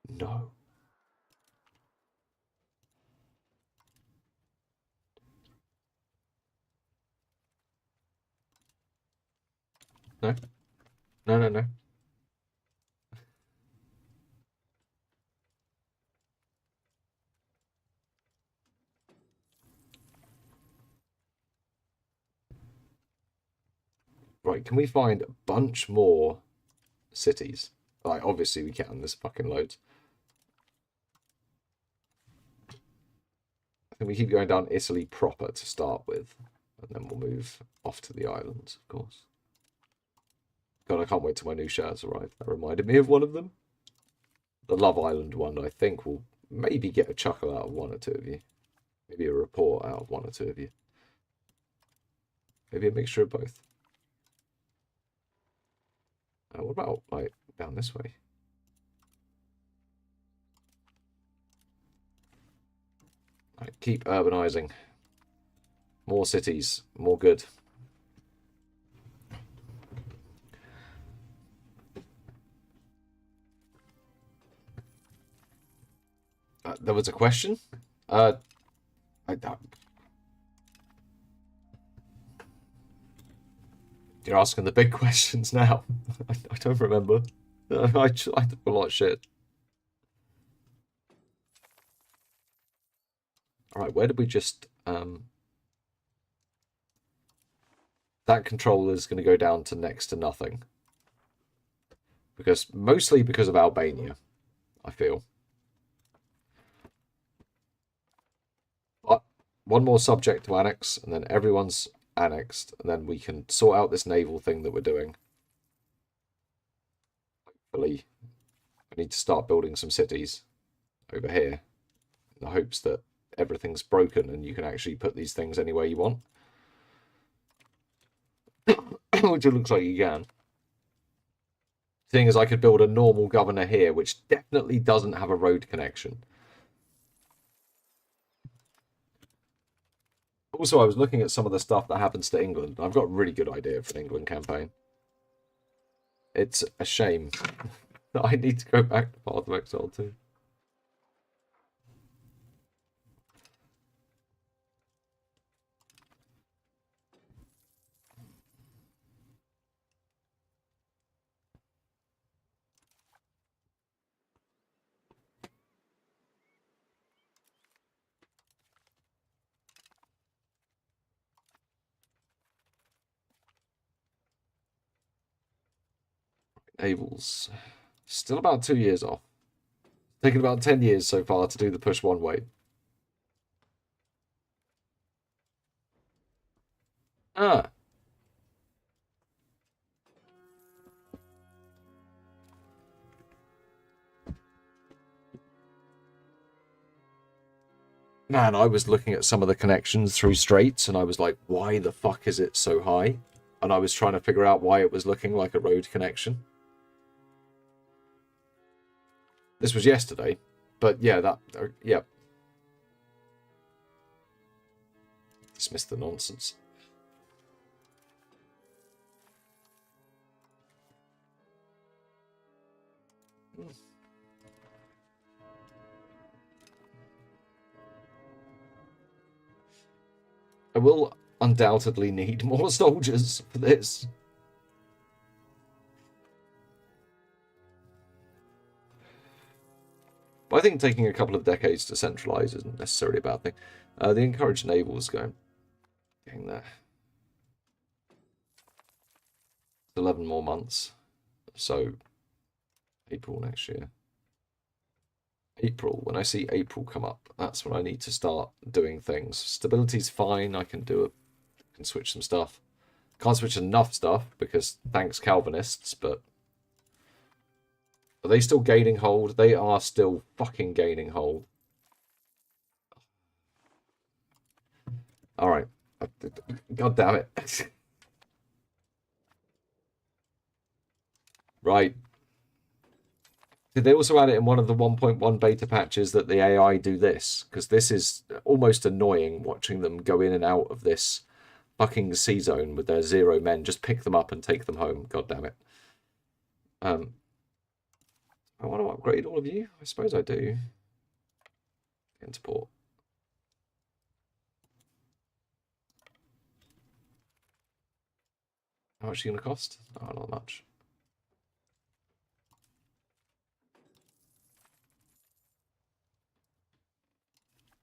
No. No. No. Right, can we find a bunch more cities? Like, obviously we can. There's fucking loads. I think we keep going down Italy proper to start with. And then we'll move off to the islands, of course. God, I can't wait till my new shirts arrive. That reminded me of one of them. The Love Island one, I think, will maybe get a chuckle out of 1 or 2 of you. Maybe a report out of 1 or 2 of you. Maybe a mixture of both. What about, like, down this way? Right, keep urbanizing. More cities, more good. There was a question? I, you're asking the big questions now. I don't remember. I do a lot of shit. Alright, where did we just... that controller is going to go down to next to nothing. Mostly because of Albania, I feel. But one more subject to annex, and then everyone's annexed, and then we can sort out this naval thing that we're doing. Hopefully, I need to start building some cities over here in the hopes that everything's broken and you can actually put these things anywhere you want. Which it looks like you can. Seeing as I could build a normal governor here, which definitely doesn't have a road connection. Also, I was looking at some of the stuff that happens to England. I've got a really good idea for an England campaign. It's a shame that I need to go back to Path of Exile too. Navals. Still about 2 years off. Taken about 10 years so far to do the push one way. Ah. Man, I was looking at some of the connections through Straits and I was like, why the fuck is it so high? And I was trying to figure out why it was looking like a road connection. This was yesterday, but yeah, yeah. Dismiss the nonsense. I will undoubtedly need more soldiers for this. But I think taking a couple of decades to centralise isn't necessarily a bad thing. The encouraged naval is getting there. 11 more months. So, April next year. April, when I see April come up, that's when I need to start doing things. Stability's fine, I can switch some stuff. Can't switch enough stuff, because thanks Calvinists, but... Are they still gaining hold? They are still fucking gaining hold. Alright. God damn it. Right. Did they also add it in one of the 1.1 beta patches that the AI do this? Because this is almost annoying watching them go in and out of this fucking C zone with their 0 men. Just pick them up and take them home. God damn it. I want to upgrade all of you. I suppose I do. Into port. How much are you going to cost? Oh, not much.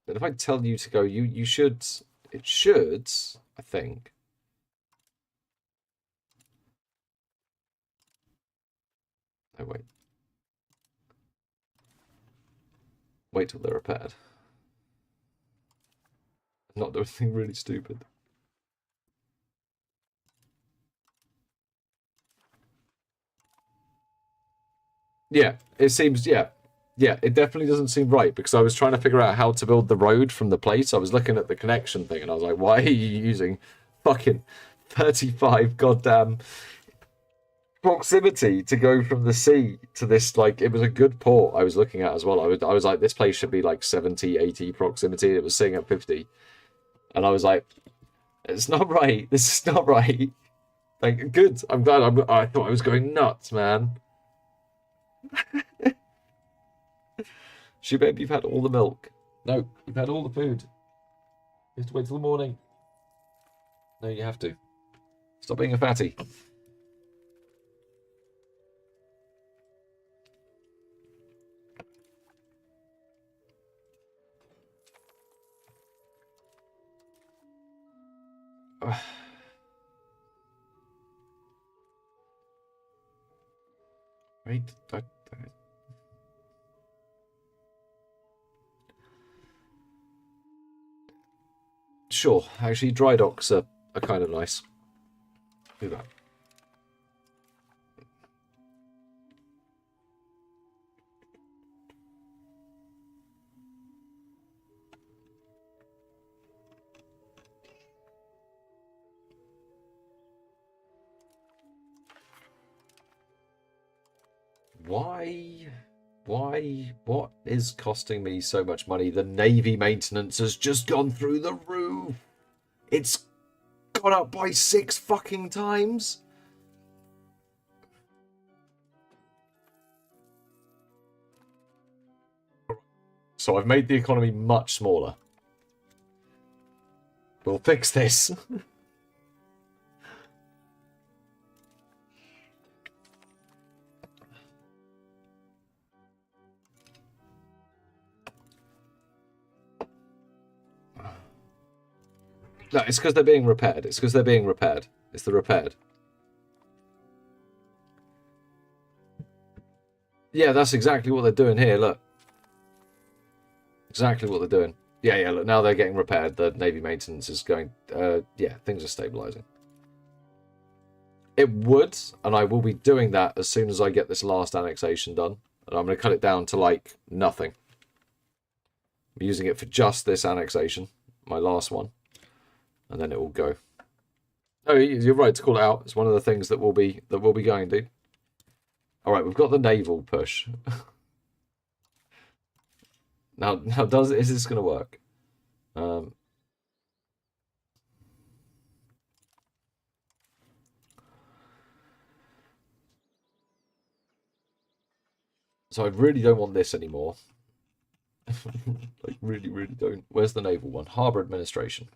But if I tell you to go, you should... It should, I think. Oh, wait. Wait till they're repaired. Not do anything really stupid. Yeah, it seems, yeah. Yeah, it definitely doesn't seem right, because I was trying to figure out how to build the road from the place. I was looking at the connection thing, and I was like, why are you using fucking 35 goddamn proximity to go from the sea to this? Like, it was a good port I was looking at as well. I was like, this place should be like 70, 80 proximity. It was sitting at 50. And I was like, it's not right. This is not right. Like, good. I'm glad. I thought I was going nuts, man. Shoe babe, you've had all the milk. No, you've had all the food. You have to wait till the morning. No, you have to. Stop being a fatty. Wait, sure, actually, dry docks are kind of nice. Do that. Why? What is costing me so much money? The Navy maintenance has just gone through the roof. It's gone up by 6 fucking times. So I've made the economy much smaller. We'll fix this. No, it's because they're being repaired. It's because they're being repaired. It's the repaired. Yeah, that's exactly what they're doing here, look. Exactly what they're doing. Yeah, look, now they're getting repaired. The Navy maintenance is going... yeah, things are stabilising. It would, and I will be doing that as soon as I get this last annexation done. And I'm going to cut it down to, like, nothing. I'm using it for just this annexation, my last one. And then it will go. Oh, you're right to call it out. It's one of the things that we'll be going, dude. All right, we've got the naval push. now, is this going to work? So I really don't want this anymore. Like, really don't. Where's the naval one? Harbour administration.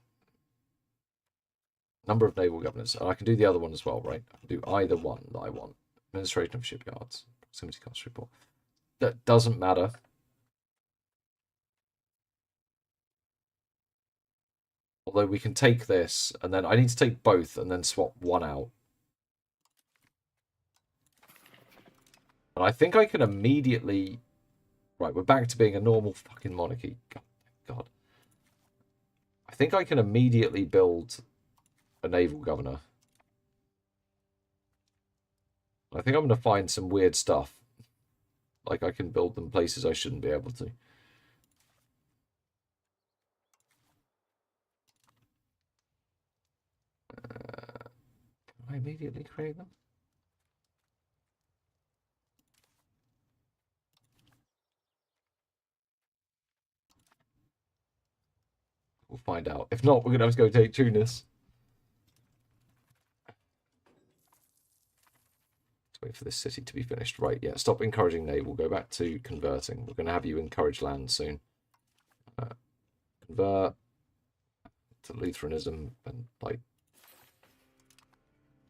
Number of naval governors. And I can do the other one as well, right? I can do either one that I want. Administration of shipyards. Proximity cost report. That doesn't matter. Although we can take this, and then I need to take both and then swap one out. And I think I can immediately... Right, we're back to being a normal fucking monarchy. God. I think I can immediately build a naval governor. I think I'm going to find some weird stuff. Like I can build them places I shouldn't be able to. Can I immediately create them? We'll find out. If not, we're going to have to go take Tunis. Let's wait for this city to be finished. Right, yeah, stop encouraging naval. Go back to converting. We're going to have you encourage land soon. Convert to Lutheranism and, like,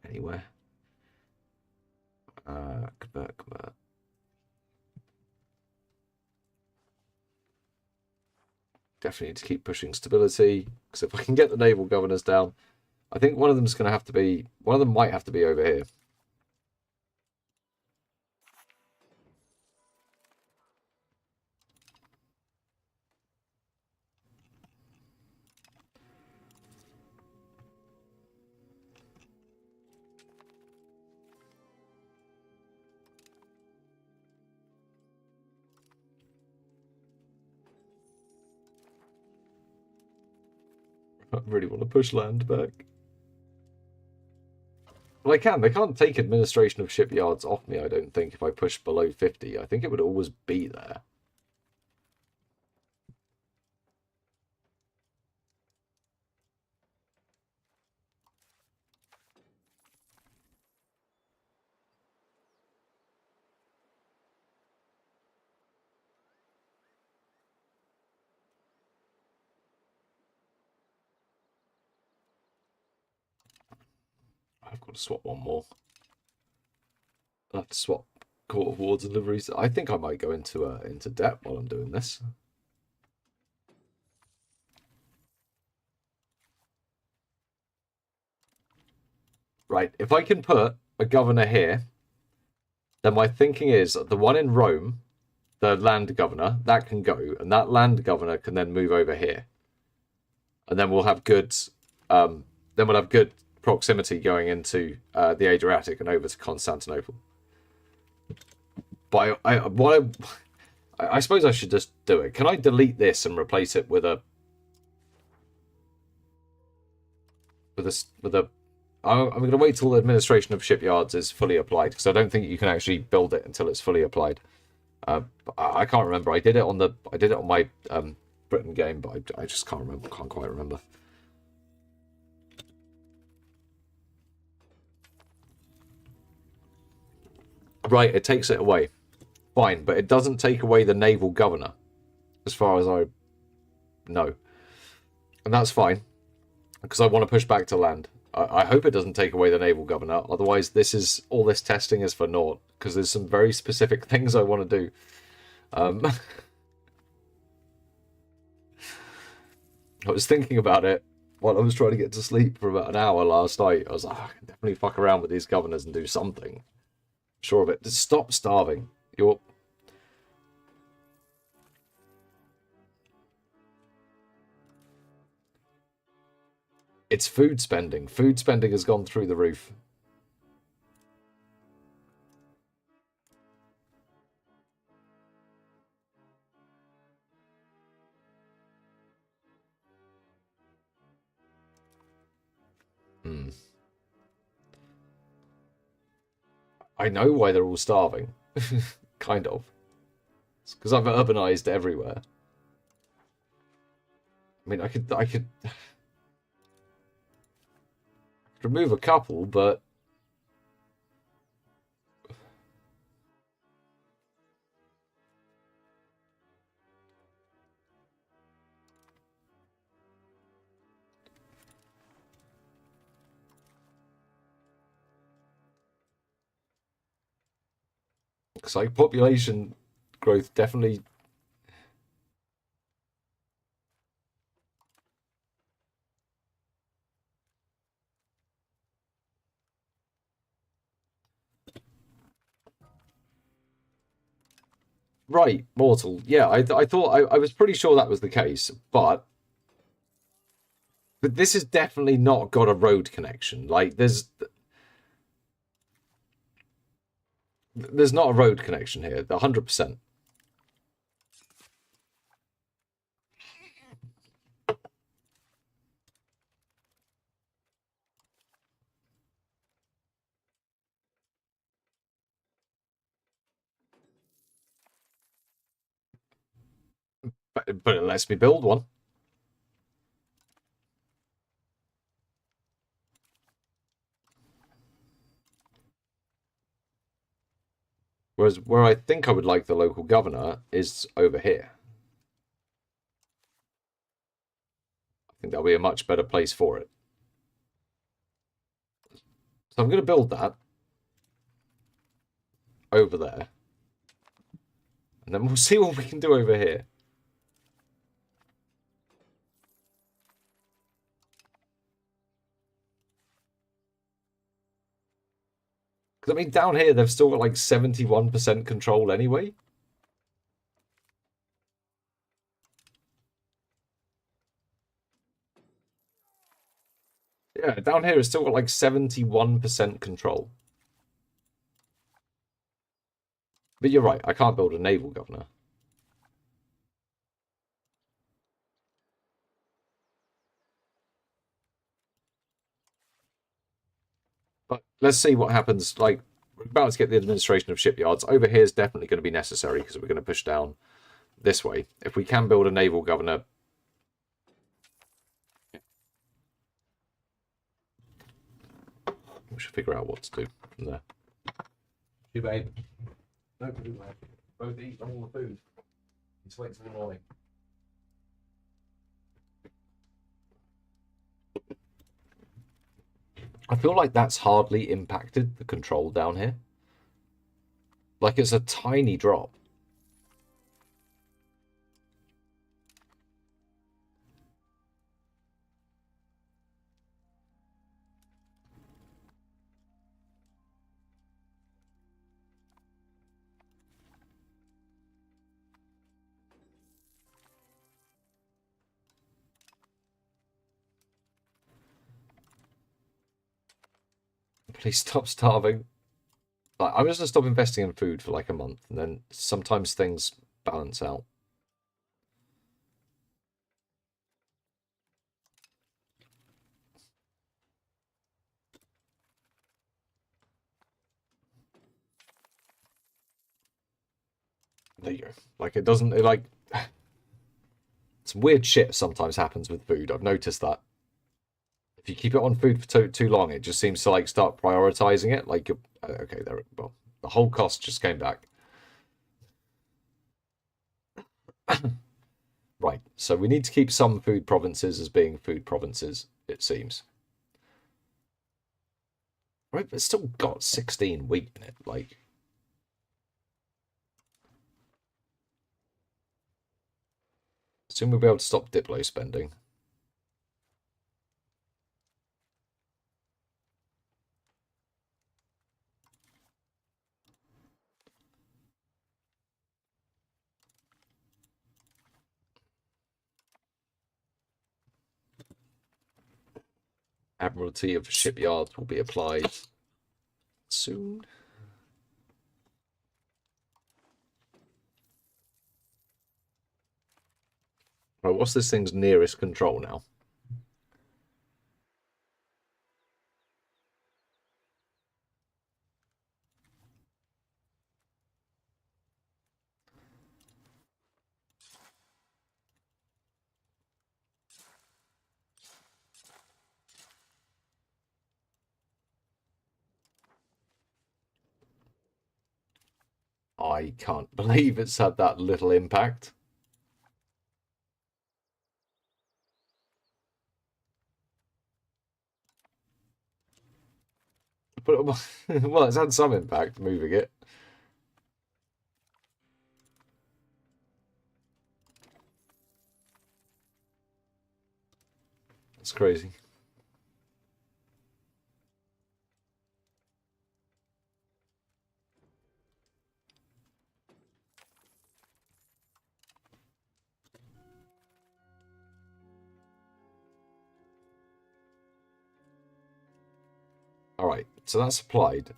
anywhere. Convert. Definitely need to keep pushing stability, because if I can get the naval governors down, I think one of them's going to have to be... One of them might have to be over here. I really want to push land back. Well, I can. They can't take administration of shipyards off me, I don't think, if I push below 50. I think it would always be there. swap one more. I'll have to swap Court of War deliveries. I think I might go into debt while I'm doing this. Right, if I can put a governor here, then my thinking is the one in Rome, the land governor, that can go, and that land governor can then move over here. And then we'll have good proximity going into the Adriatic and over to Constantinople. But I suppose I should just do it. Can I delete this and replace it with a I'm going to wait till the administration of shipyards is fully applied, because I don't think you can actually build it until it's fully applied. I can't remember. I did it on my Britain game, but I just can't remember. Can't quite remember. Right, it takes it away. Fine, but it doesn't take away the naval governor, as far as I know. And that's fine, because I want to push back to land. I hope it doesn't take away the naval governor, otherwise all this testing is for naught, because there's some very specific things I want to do. I was thinking about it while I was trying to get to sleep for about an hour last night. I was like, I can definitely fuck around with these governors and do something. Sure of it. Just stop starving. It's food spending. Food spending has gone through the roof. I know why they're all starving. Kind of. It's because I've urbanized everywhere. I mean, I could remove a couple, but it's like population growth definitely. Right, mortal. Yeah, I thought I was pretty sure that was the case, but this has definitely not got a road connection. Like there's not a road connection here. 100%. But it lets me build one. Whereas where I think I would like the local governor is over here. I think that'll be a much better place for it. So I'm going to build that over there. And then we'll see what we can do over here. Because, I mean, down here, they've still got like 71% control anyway. Yeah, down here, it's still got like 71% control. But you're right, I can't build a naval governor. But let's see what happens. Like, we're about to get the administration of shipyards. Over here is definitely going to be necessary because we're going to push down this way. If we can build a naval governor. We should figure out what to do from there. You babe. No food, man. Both eat all the food. Just wait till the morning. I feel like that's hardly impacted the control down here. Like it's a tiny drop. Please stop starving. Like, I'm just gonna stop investing in food for like a month, and then sometimes things balance out. There you go. Like it doesn't. Like some weird shit sometimes happens with food. I've noticed that. If you keep it on food for too long, it just seems to like start prioritizing it. Like you're okay. There. Well, the whole cost just came back. Right. So we need to keep some food provinces as being food provinces. It seems. Right, but it's still got 16 wheat in it. Like. Soon we'll be able to stop Diplo spending. Admiralty of shipyards will be applied soon. Right, what's this thing's nearest control now? I can't believe it's had that little impact. But well, it's had some impact moving it. It's crazy. All right, so that's applied.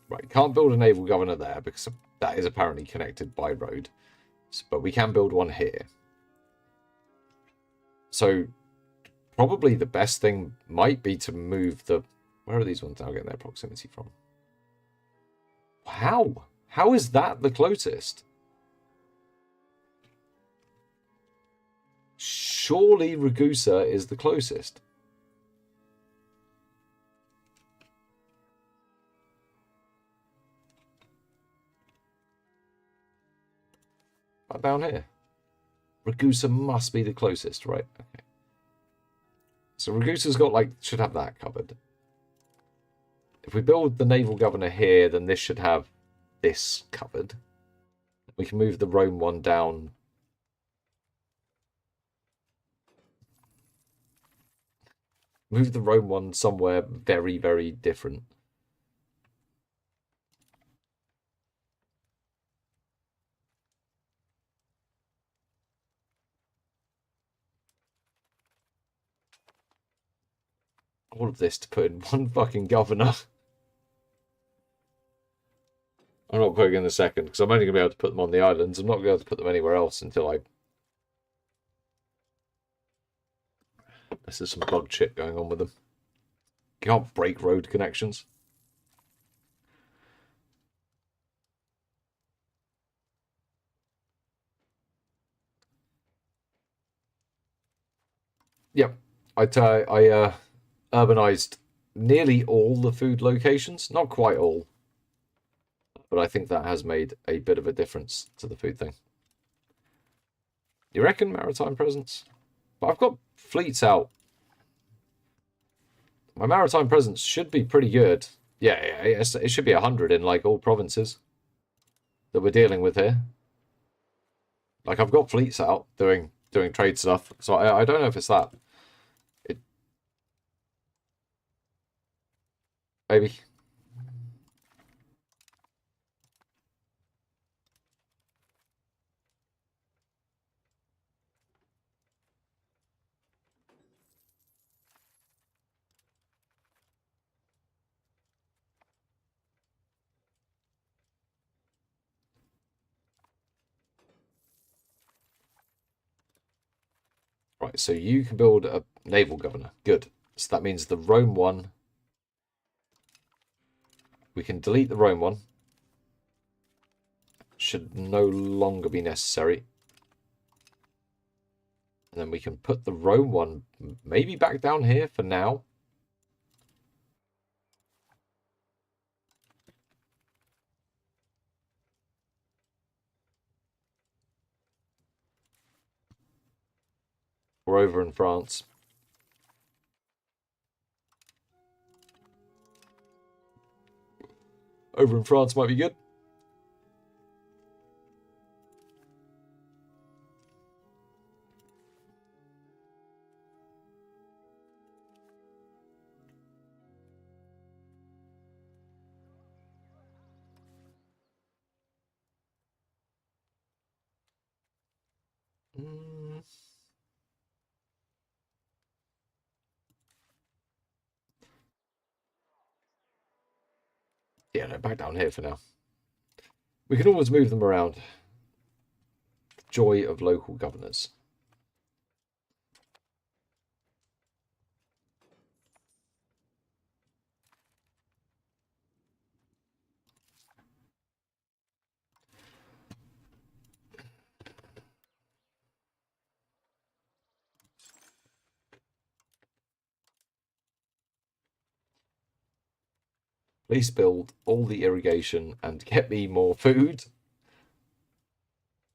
Right, can't build a naval governor there because that is apparently connected by road. But we can build one here. So probably the best thing might be to move the... Where are these ones now getting their proximity from? How? How is that the closest? Surely Ragusa is the closest. Down here. Ragusa must be the closest, right? Okay. So Ragusa's got like should have that covered. If we build the naval governor here, then this should have this covered. We can move the Rome one down. Move the Rome one somewhere very, very different. All of this to put in one fucking governor. I'm not putting in the second because I'm only going to be able to put them on the islands. I'm not going to be able to put them anywhere else until I... This is some bug shit going on with them. You can't break road connections. Yep. I urbanized nearly all the food locations. Not quite all. But I think that has made a bit of a difference to the food thing. You reckon maritime presence? But I've got fleets out My maritime presence should be pretty good. Yeah, it should be 100 in like all provinces that we're dealing with here. Like I've got fleets out doing trade stuff, so I don't know if it's that. It maybe. Right, so you can build a naval governor. Good. So that means the Rome one. We can delete the Rome one. Should no longer be necessary. And then we can put the Rome one maybe back down here for now. We're over in France. Over in France might be good. Yeah, no, back down here for now. We can always move them around. Joy of local governors. Please build all the irrigation and get me more food.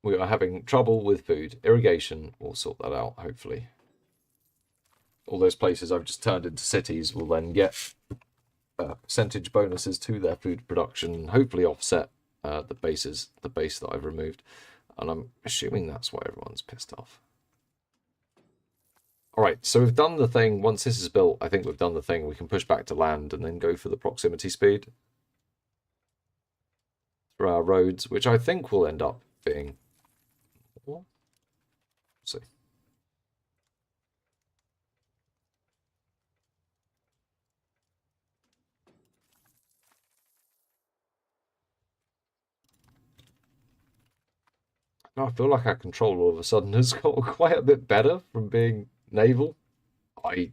We are having trouble with food. Irrigation will sort that out, hopefully. All those places I've just turned into cities will then get percentage bonuses to their food production, hopefully offset the base that I've removed. And I'm assuming that's why everyone's pissed off. All right, so we've done the thing. Once this is built, I think we've done the thing. We can push back to land and then go for the proximity speed for our roads, which I think will end up being... Let's see. I feel like our control all of a sudden has got quite a bit better from being naval. If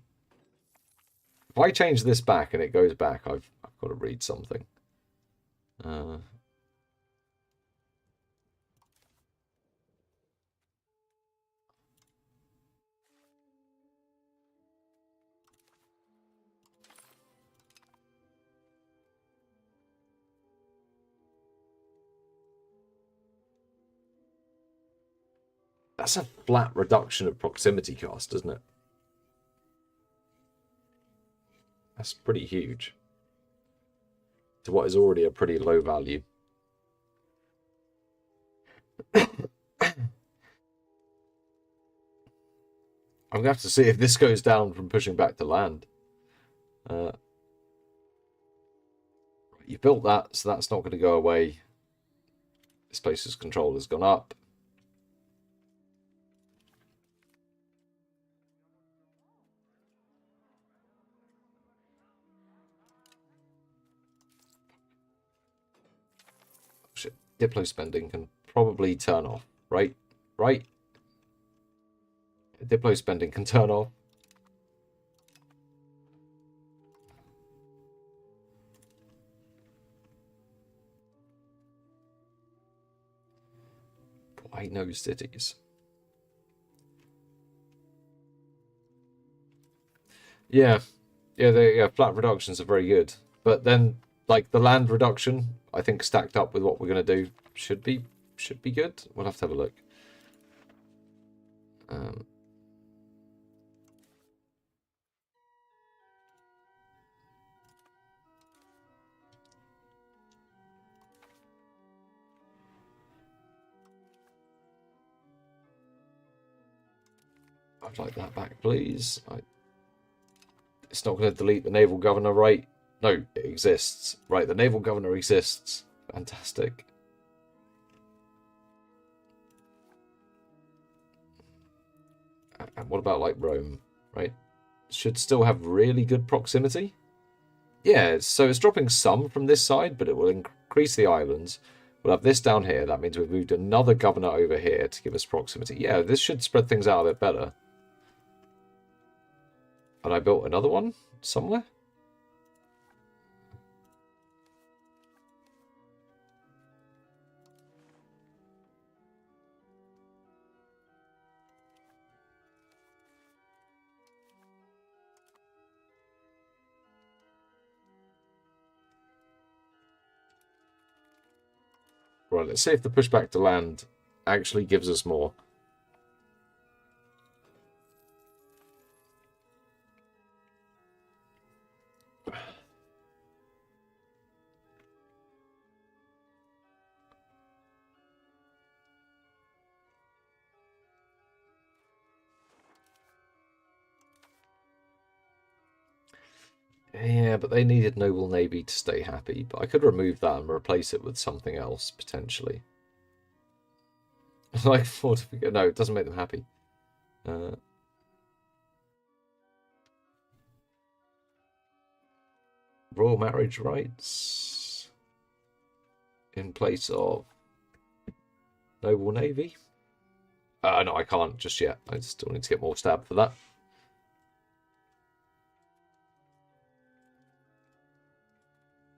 I change this back and it goes back, I've got to read something. That's a flat reduction of proximity cost, isn't it? That's pretty huge to what is already a pretty low value. I'm going to have to see if this goes down from pushing back to land. You built that, so that's not going to go away. This place's control has gone up. Oh, shit. Diplo spending can probably turn off, right? Right? Diplo spending can turn off. Why no cities? Yeah. Yeah, flat reductions are very good. But then, like, the land reduction, I think stacked up with what we're going to do should be good. We'll have to have a look. I'd like that back, please. It's not going to delete the naval governor, right? No, it exists. Right, the naval governor exists. Fantastic. And what about, like, Rome, right? Should still have really good proximity. Yeah, so it's dropping some from this side, but it will increase the islands. We'll have this down here. That means we've moved another governor over here to give us proximity. Yeah, this should spread things out a bit better. And I built another one somewhere? Right, let's see if the pushback to land actually gives us more. Yeah, but they needed Noble Navy to stay happy. But I could remove that and replace it with something else, potentially. Like, fortificate. No, it doesn't make them happy. Royal marriage rights in place of Noble Navy. No, I can't just yet. I still need to get more stab for that.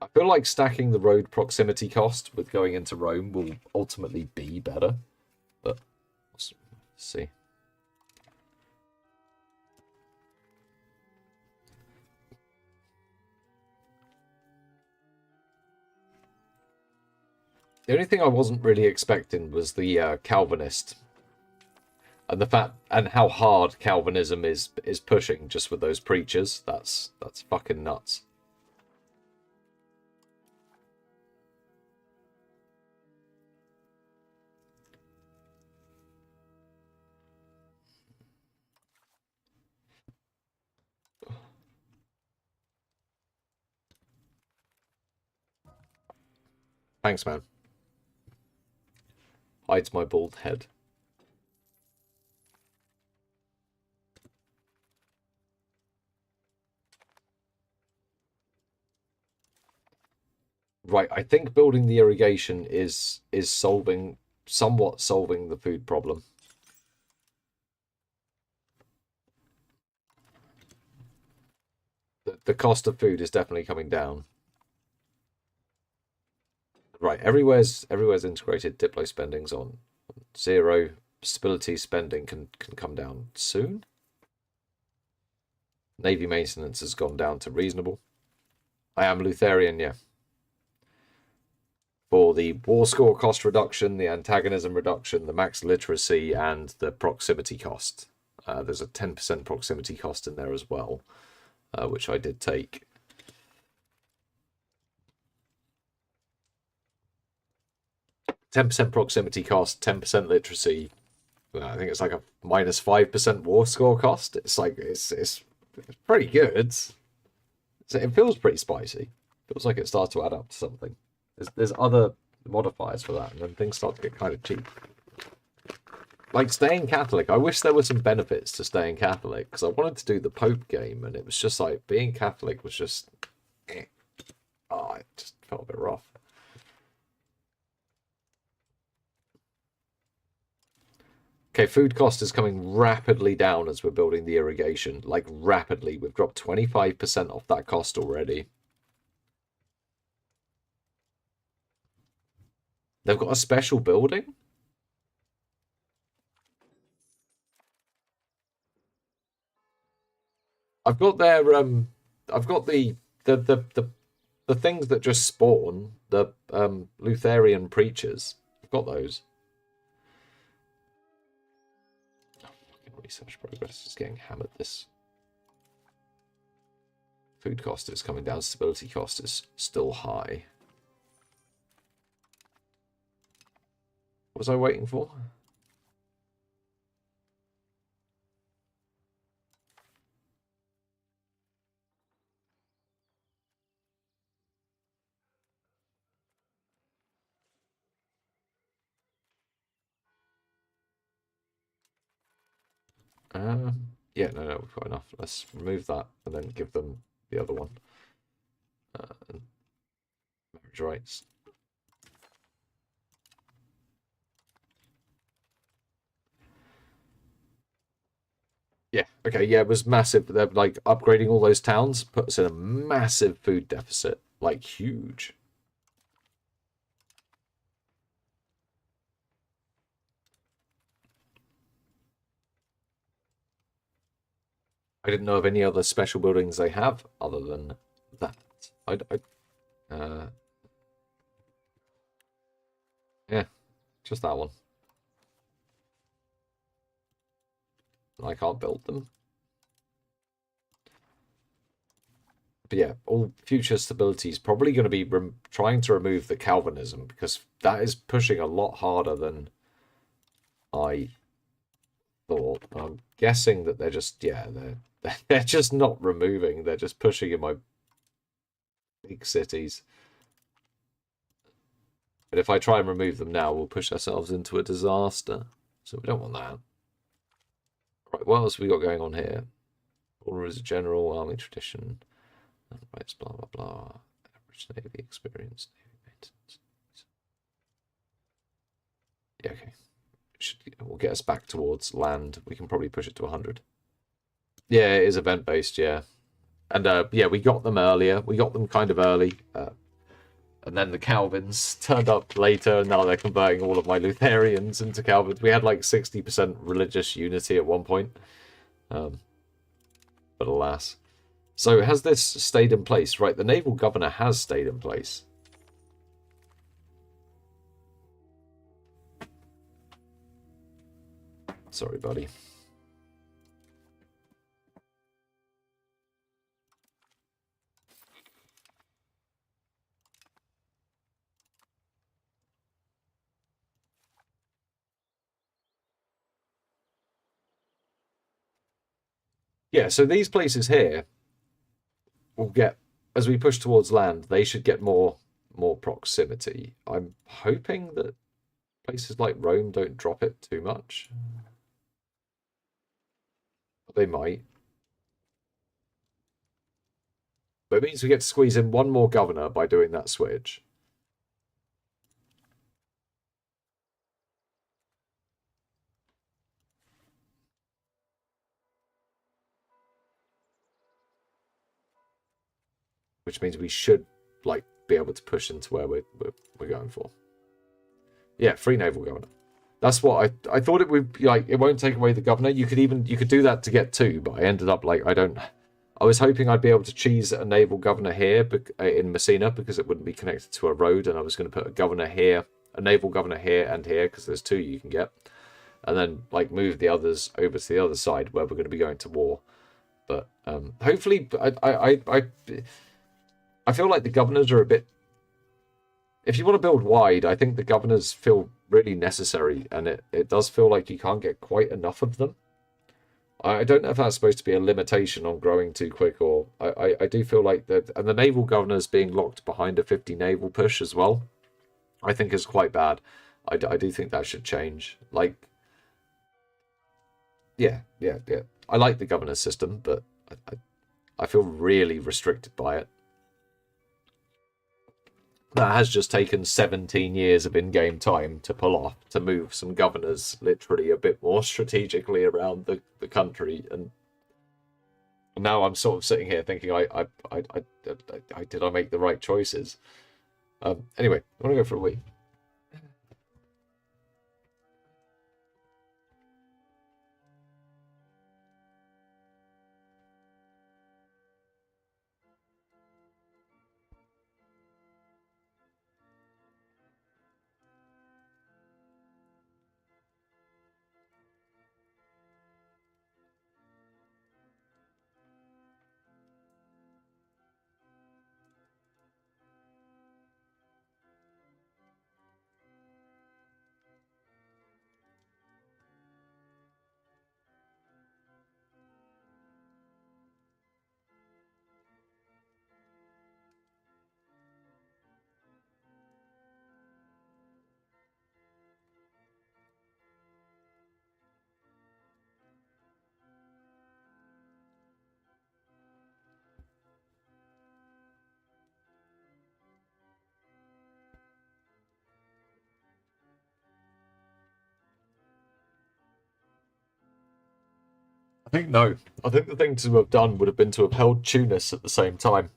I feel like stacking the road proximity cost with going into Rome will ultimately be better. But let's see. The only thing I wasn't really expecting was the Calvinist. And the fact and how hard Calvinism is pushing just with those preachers. That's fucking nuts. Thanks, man. Hides my bald head. Right, I think building the irrigation is somewhat solving the food problem. The cost of food is definitely coming down. Right, everywhere's integrated. Diplo spending's on 0. Stability spending can come down soon. Navy maintenance has gone down to reasonable. I am Lutherian, yeah. For the war score cost reduction, the antagonism reduction, the max literacy, and the proximity cost. There's a 10% proximity cost in there as well, which I did take. %10 proximity cost, 10% literacy. I think it's like a -5% war score cost. It's like it's pretty good. It feels pretty spicy. Feels like it starts to add up to something. There's other modifiers for that, and then things start to get kind of cheap. Like staying Catholic, I wish there were some benefits to staying Catholic, because I wanted to do the Pope game, and it was just like being Catholic was just, oh, it just felt a bit rough. Okay, food cost is coming rapidly down as we're building the irrigation. Like, rapidly. We've dropped 25% off that cost already. They've got a special building? I've got their I've got the things that just spawn, the Lutheran preachers. I've got those. Research progress is getting hammered. This food cost is coming down. Stability cost is still high. What was I waiting for? Yeah, no, we've got enough. Let's remove that and then give them the other one. Marriage rights. Yeah, okay, yeah, it was massive. They're like upgrading all those towns put us in a massive food deficit, like huge. I didn't know of any other special buildings they have other than that. Uh, yeah, just that one. I can't build them. But yeah, all future stability is probably going to be trying to remove the Calvinism because that is pushing a lot harder than I thought. I'm guessing that they're just they're just not removing. They're just pushing in my big cities. But if I try and remove them now, we'll push ourselves into a disaster. So we don't want that. Right, what else have we got going on here? Order is a general, army tradition, rights, blah, blah, blah. Average navy experience, navy maintenance. Yeah, okay. Will get us back towards land. We can probably push it to 100. Yeah, it is event-based, yeah. And yeah, we got them earlier. We got them kind of early. And then the Calvins turned up later, and now they're converting all of my Lutherans into Calvins. We had like 60% religious unity at one point. But alas. So has this stayed in place? Right, the naval governor has stayed in place. Sorry, buddy. Yeah, so these places here will get, as we push towards land, they should get more proximity. I'm hoping that places like Rome don't drop it too much. They might. But it means we get to squeeze in one more governor by doing that switch. Which means we should like be able to push into where we're going for. Yeah, free naval governor. That's what I thought it would be like. It won't take away the governor. You could do that to get two, but I ended up like I was hoping I'd be able to cheese a naval governor here in Messina because it wouldn't be connected to a road, and I was going to put a governor here, a naval governor here and here because there's two you can get, and then like move the others over to the other side where we're going to be going to war. But hopefully, I feel like the governors are a bit. If you want to build wide, I think the governors feel really necessary, and it does feel like you can't get quite enough of them. I don't know if that's supposed to be a limitation on growing too quick, or I do feel like that, and the naval governors being locked behind a 50 naval push as well, I think is quite bad. I do think that should change. Like, yeah. I like the governor system, but I feel really restricted by it. That has just taken 17 years of in-game time to pull off, to move some governors literally a bit more strategically around the country. And now I'm sort of sitting here thinking, did I make the right choices? Anyway, I want to go for a wee. I think no. I think the thing to have done would have been to have held Tunis at the same time,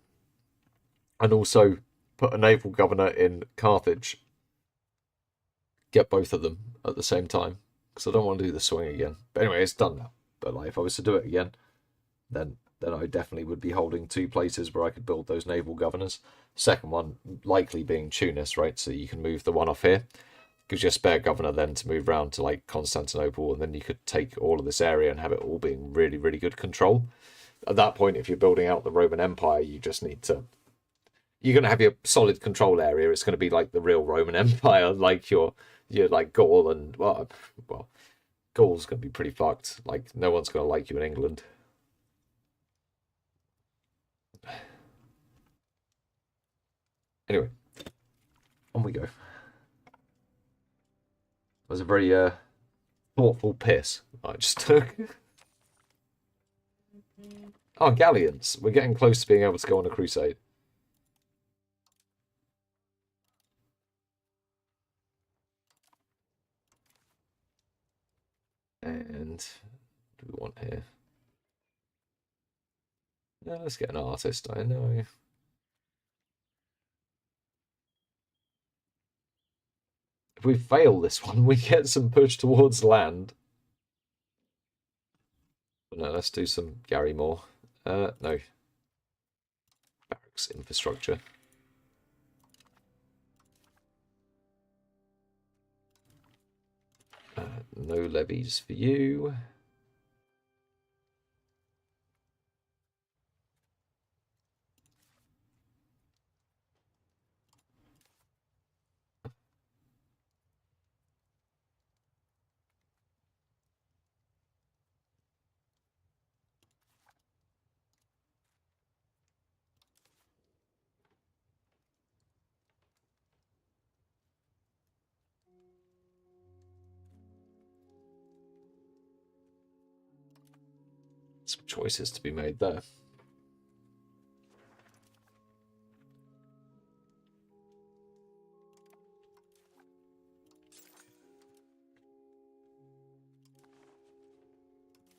and also put a naval governor in Carthage. Get both of them at the same time, because I don't want to do the swing again. But anyway, it's done now. But like, if I was to do it again, then I definitely would be holding two places where I could build those naval governors. Second one likely being Tunis, right? So you can move the one off here. Gives you a spare governor then to move around to like Constantinople, and then you could take all of this area and have it all being really, really good control. At that point, if you're building out the Roman Empire, you just need to... You're going to have your solid control area. It's going to be like the real Roman Empire, like your like Gaul and... Well, Gaul's going to be pretty fucked. Like, no one's going to like you in England. Anyway, on we go. That was a very thoughtful piss I just took. Oh, galleons. We're getting close to being able to go on a crusade. And what do we want here? Yeah, let's get an artist, I know. If we fail this one, we get some push towards land. But no, let's do some Gary Moore. No. Barracks infrastructure. No levies for you. Some choices to be made there.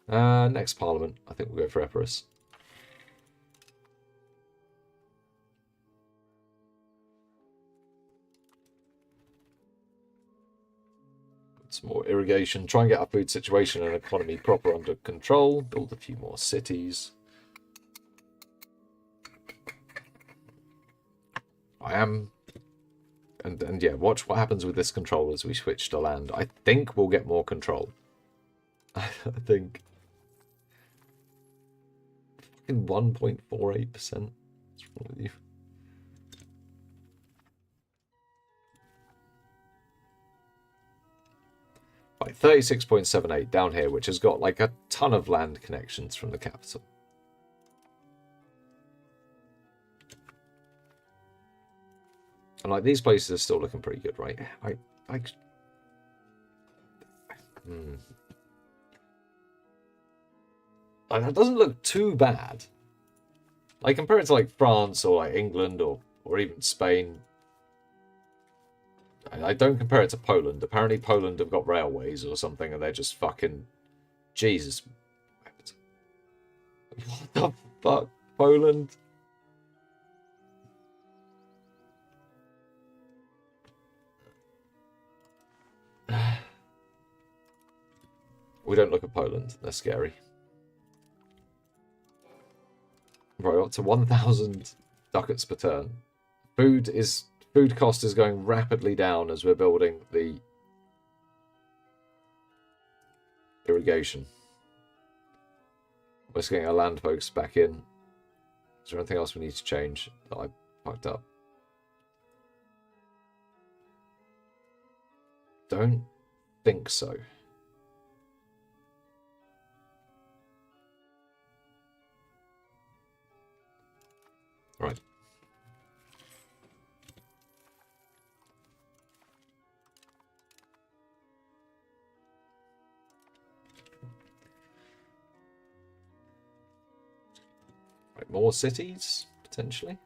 Next Parliament, I think we'll go for Epirus. Some more irrigation. Try and get our food situation and economy proper under control. Build a few more cities. I am... And yeah, watch what happens with this control as we switch to land. I think we'll get more control. I think... Fucking 1.48%. What's wrong with you? Right, 36.78 down here, which has got like a ton of land connections from the capital. And like these places are still looking pretty good, right? Like, that doesn't look too bad. Like compared to like France or like England or even Spain. I don't compare it to Poland. Apparently Poland have got railways or something and they're just fucking... Jesus. What the fuck? Poland? We don't look at Poland. They're scary. Right, up to 1,000 ducats per turn. Food cost is going rapidly down as we're building the irrigation. We're just getting our land folks back in. Is there anything else we need to change that I fucked up? Don't think so. Right. Right, more cities, potentially.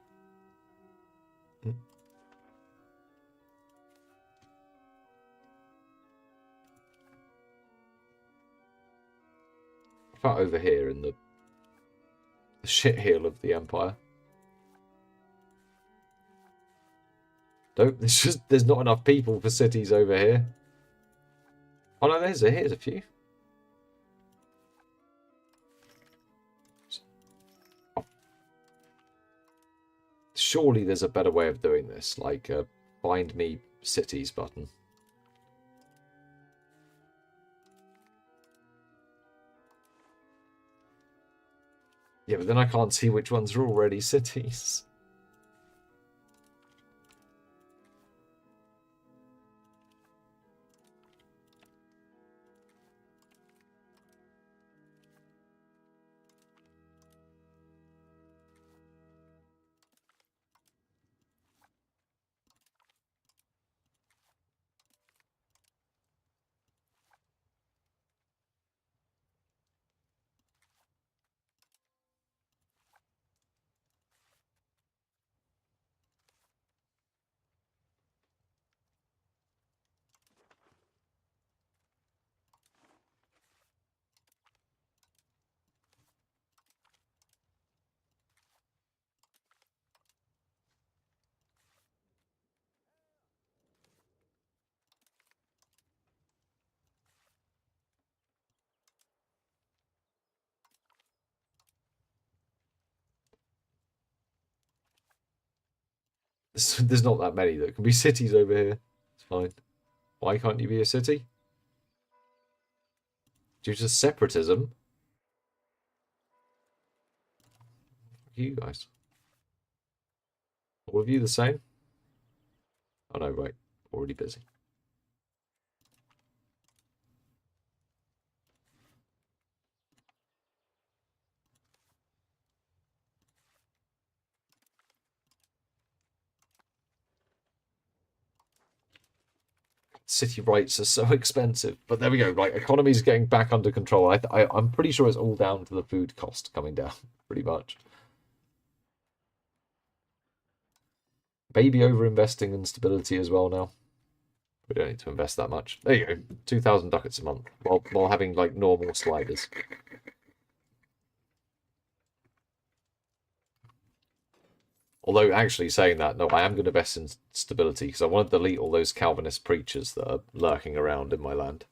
About over here in the shitheel of the Empire. Don't. There's not enough people for cities over here. Oh no, here's a few. Surely there's a better way of doing this, like a find me cities button. Yeah, but then I can't see which ones are already cities. There's not that many that can be cities over here. It's fine. Why can't you be a city? Due to separatism? You guys. All of you the same? Oh no, right. Already busy. City rights are so expensive. But there we go. Right, economy's getting back under control. I'm pretty sure it's all down to the food cost coming down, pretty much. Baby over-investing in stability as well now. We don't need to invest that much. There you go. 2,000 ducats a month while having like normal sliders. Although actually saying that, no, I am going to invest in stability because I want to delete all those Calvinist preachers that are lurking around in my land.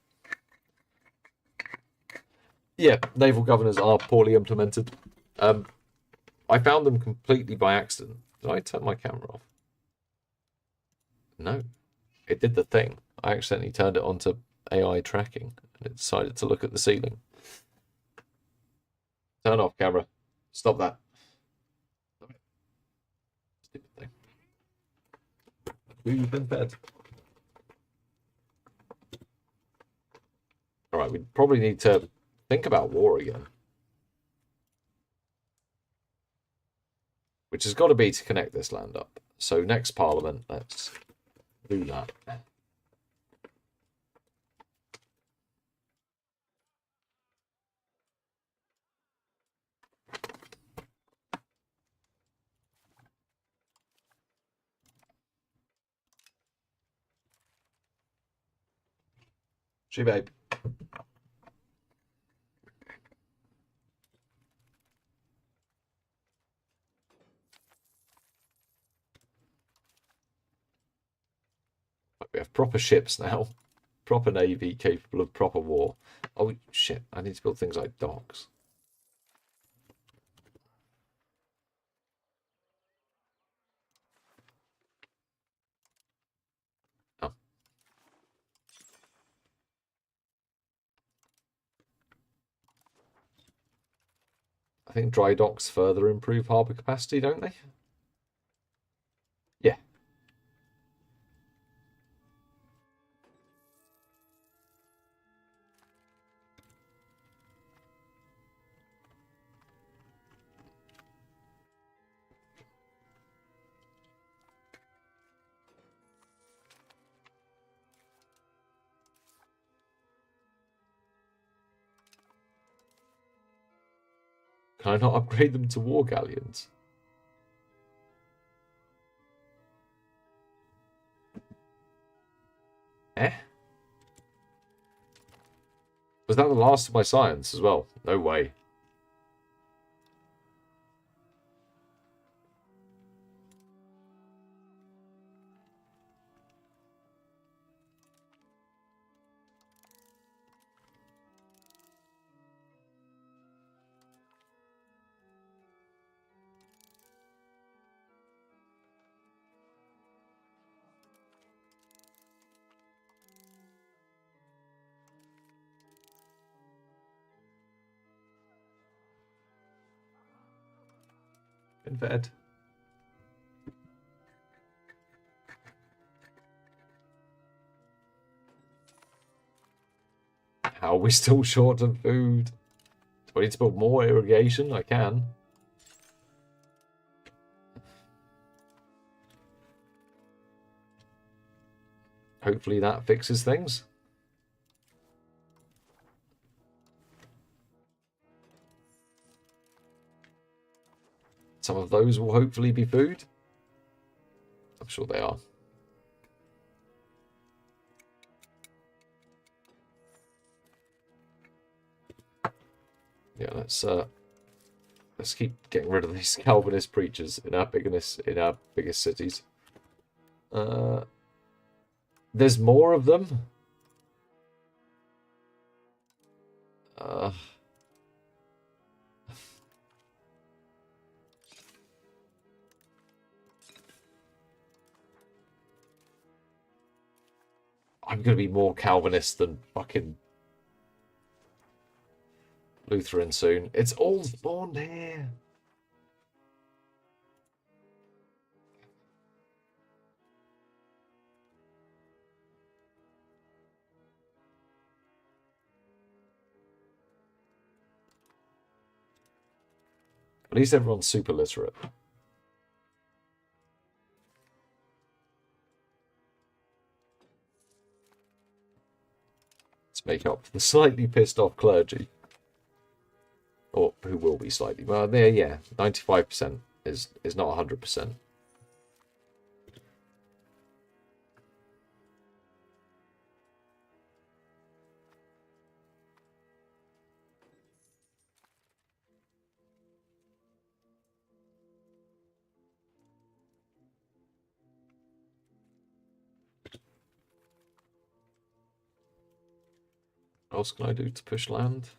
Yeah, naval governors are poorly implemented. I found them completely by accident. Did I turn my camera off? No. It did the thing. I accidentally turned it onto AI tracking and it decided to look at the ceiling. Turn off camera. Stop that. Stupid thing. Who's been fed? Alright, we probably need to think about war again. Which has got to be to connect this land up. So next Parliament, let's do that. She babe. We have proper ships now. Proper navy capable of proper war. Oh shit, I need to build things like docks. Oh. I think dry docks further improve harbour capacity, don't they? Yeah. Can I not upgrade them to war galleons? Eh? Was that the last of my science as well? No way. In bed. How are we still short of food? Do I need to build more irrigation? I can. Hopefully that fixes things. Some of those will hopefully be food. I'm sure they are. Yeah, let's keep getting rid of these Calvinist preachers in our biggest cities. There's more of them. I'm gonna be more Calvinist than fucking Lutheran soon. It's all spawned here. At least everyone's super literate. Let's make up for the slightly pissed off clergy. Or who will be slightly. Well, there, yeah, 95% is not 100%. What else can I do to push land?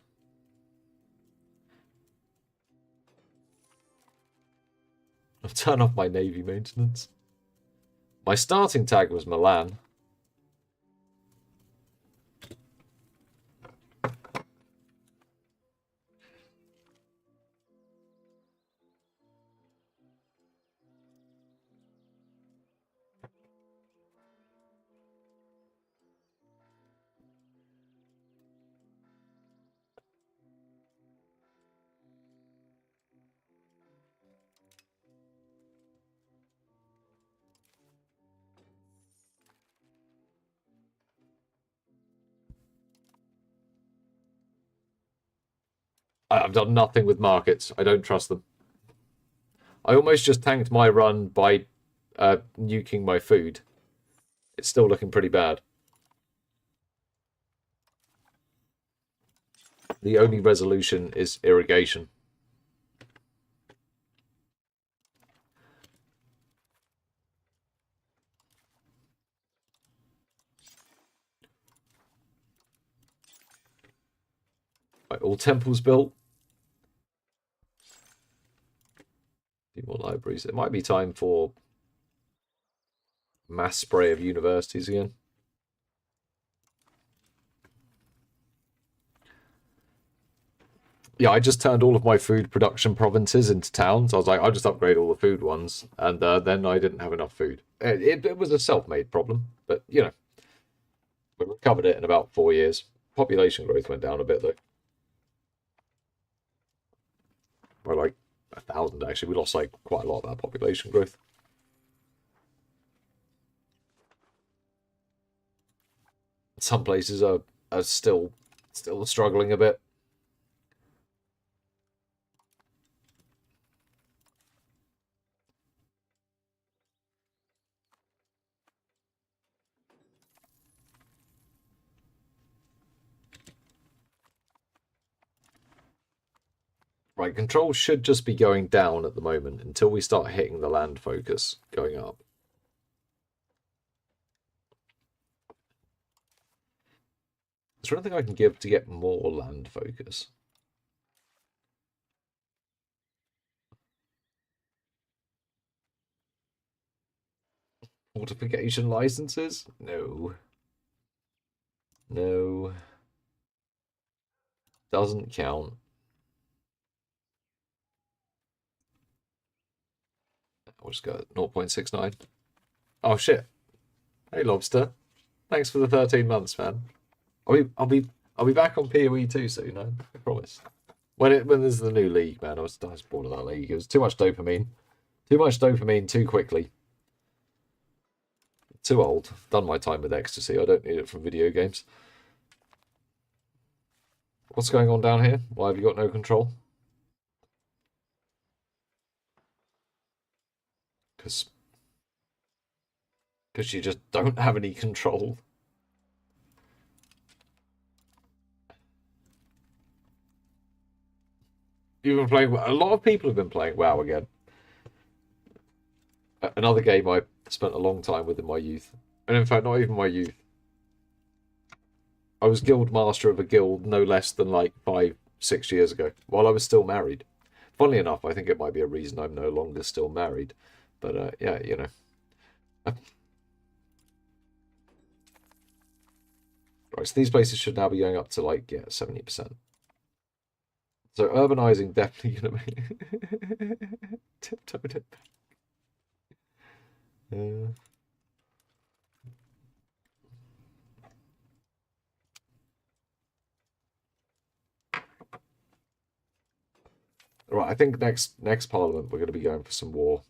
I'll turn off my navy maintenance. My starting tag was Milan. I've done nothing with markets. I don't trust them. I almost just tanked my run by nuking my food. It's still looking pretty bad. The only resolution is irrigation. Right, all temples built. A few more libraries. It might be time for mass spray of universities again. Yeah, I just turned all of my food production provinces into towns. I was like, I'll just upgrade all the food ones, and then I didn't have enough food. It was a self-made problem, but you know, we recovered it in about 4 years. Population growth went down a bit though, by like 1,000 actually. We lost like quite a lot of our population growth. Some places are still struggling a bit. Right, control should just be going down at the moment until we start hitting the land focus going up. Is there anything I can give to get more land focus? Fortification licenses? No. No. Doesn't count. I'll just go at 0.69. Oh shit. Hey Lobster. Thanks for the 13 months, man. I'll be back on PoE 2 soon, I promise. When there's the new league, man, I was bored of that league. It was too much dopamine. Too much dopamine too quickly. Too old. Done my time with ecstasy. I don't need it from video games. What's going on down here? Why have you got no control? Because you just don't have any control. You've been playing. A lot of people have been playing WoW again. Another game I spent a long time with in my youth, and in fact, not even my youth. I was guild master of a guild no less than like 5-6 years ago, while I was still married. Funnily enough, I think it might be a reason I'm no longer still married. But yeah, you know. Right, so these places should now be going up to like, yeah, 70%. So urbanizing definitely going to be tiptoed it back. Right, I think next Parliament we're going to be going for some war.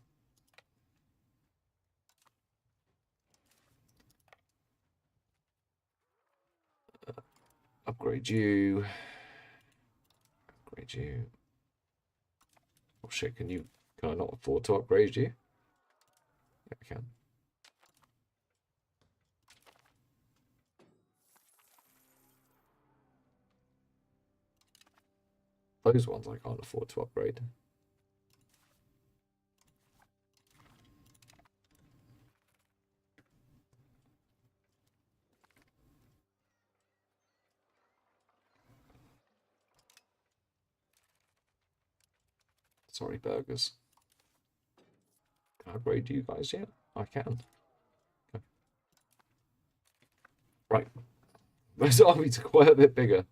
Upgrade you. Upgrade you. Oh shit, can I not afford to upgrade you? Yeah, I can. Those ones I can't afford to upgrade. Sorry, burgers. Can I upgrade you guys yet? I can. Okay. Right. Those armies are quite a bit bigger.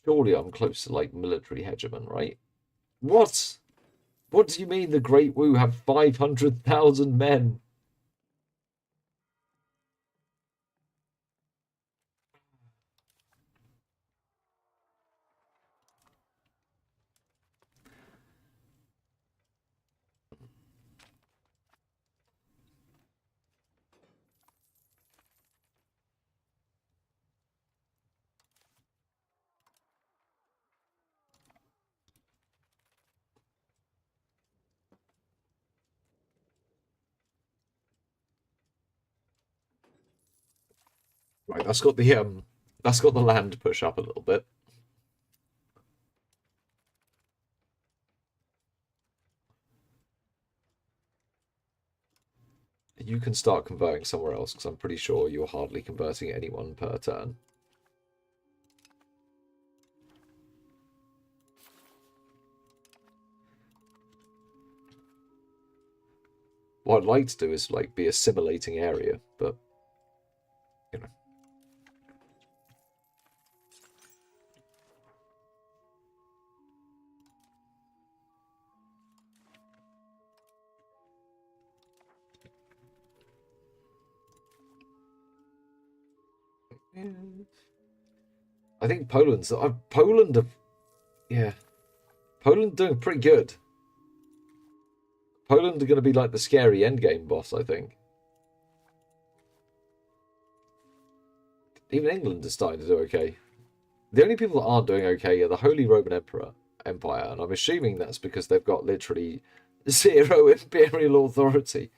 Surely I'm close to like military hegemon, right? What? What do you mean the Great Wu have 500,000 men? Right, that's got the land push up a little bit. You can start converting somewhere else because I'm pretty sure you're hardly converting anyone per turn. What I'd like to do is like be a simulating area, but you know. I think Poland's yeah, Poland doing pretty good. Poland are going to be like the scary endgame boss, I think. Even England is starting to do okay. The only people that aren't doing okay are the Holy Roman Empire, and I'm assuming that's because they've got literally 0 imperial authority.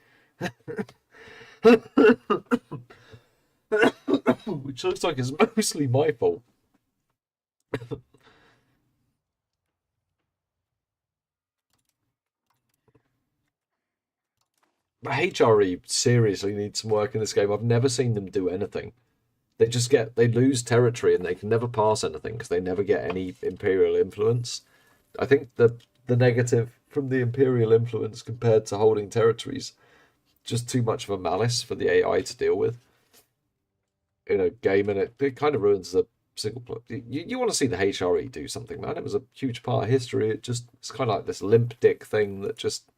Which looks like it's mostly my fault. But HRE seriously needs some work in this game. I've never seen them do anything. They lose territory and they can never pass anything because they never get any imperial influence. I think the negative from the imperial influence compared to holding territories, just too much of a malice for the AI to deal with in a game, and it kind of ruins the single player. You want to see the HRE do something, man. It was a huge part of history. It's kind of like this limp dick thing that just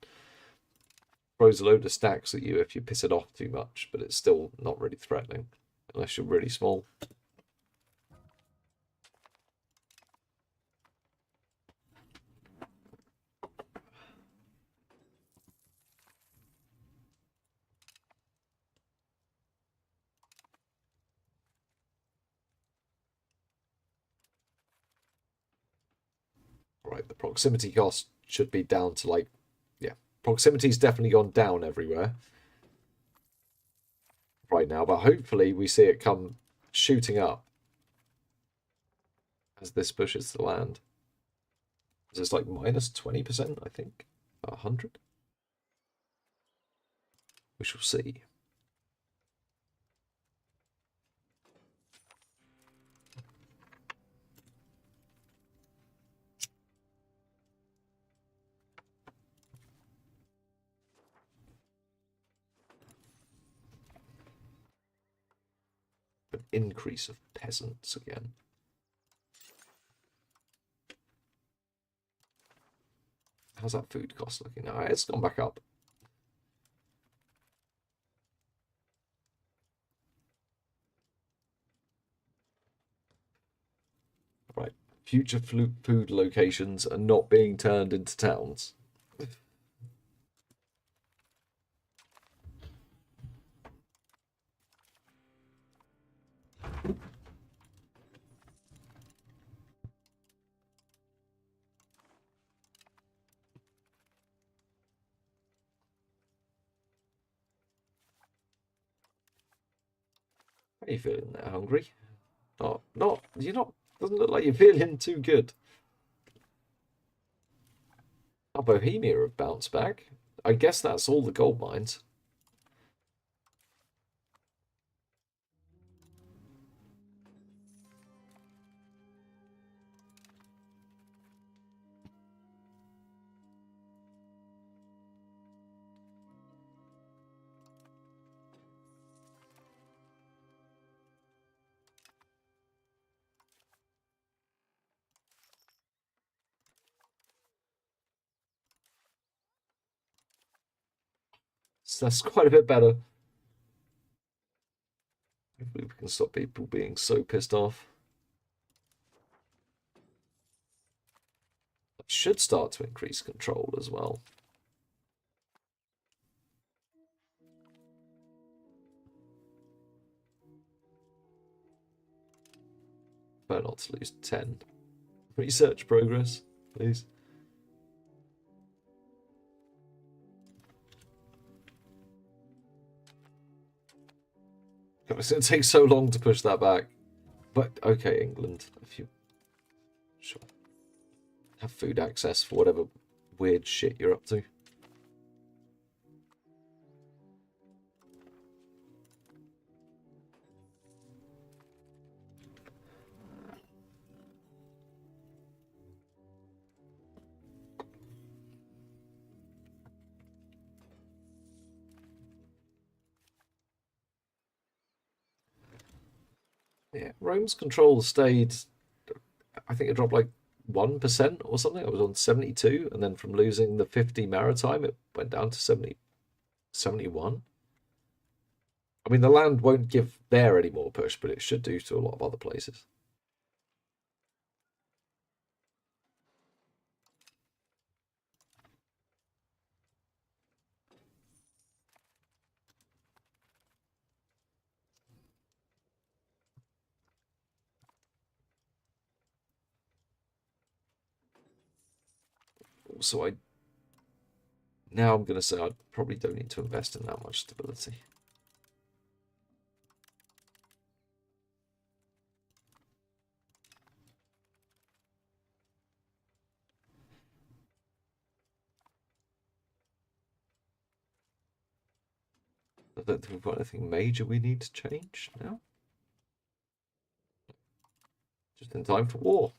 throws a load of stacks at you if you piss it off too much, but it's still not really threatening unless you're really small. Right, the proximity cost should be down to like, yeah, proximity's definitely gone down everywhere right now, but hopefully we see it come shooting up as this pushes the land. It's like minus 20%, I think, 100. We shall see. An increase of peasants again. How's that food cost looking? All right, it's gone back up. Right, future food locations are not being turned into towns. How are you feeling there, hungry? You're not, doesn't look like you're feeling too good. Oh, Bohemia have bounced back. I guess that's all the gold mines. So that's quite a bit better. Hopefully we can stop people being so pissed off. It should start to increase control as well. Better not to lose 10. Research progress, please. It's going to take so long to push that back. But, okay, England, if you... Sure. Have food access for whatever weird shit you're up to. Yeah, Rome's control stayed... I think it dropped like 1% or something. I was on 72, and then from losing the 50 maritime, it went down to 70, 71. I mean, the land won't give there any more push, but it should do to a lot of other places. Also, I Now I'm going to say I probably don't need to invest in that much stability. I don't think we've got anything major we need to change now. Just in time for war.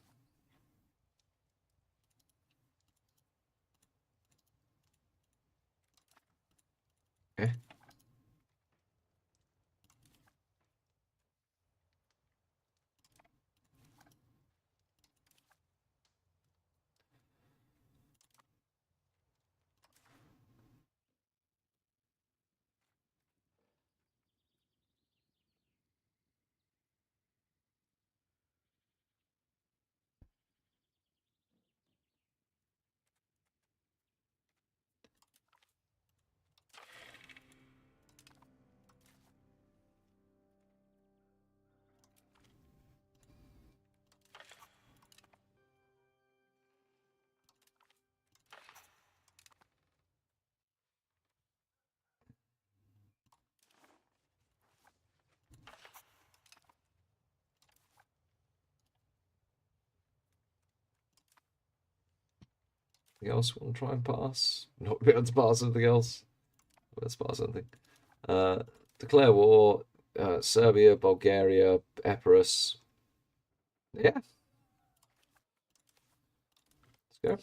Okay. Anything else we want to try and pass? Not be able to pass anything else. Let's pass anything. Declare war. Serbia, Bulgaria, Epirus. Yeah. Let's go.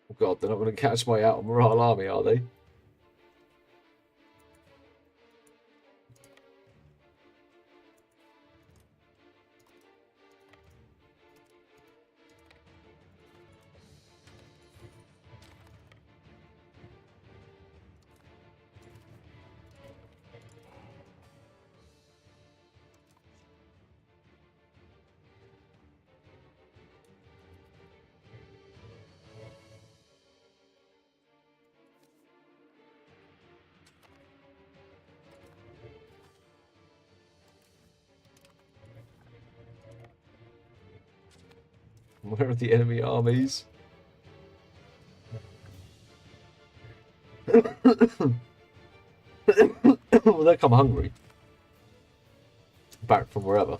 Oh God, they're not going to catch my out-of-morale army, are they? Where are the enemy armies? Well, they come hungry. Back from wherever.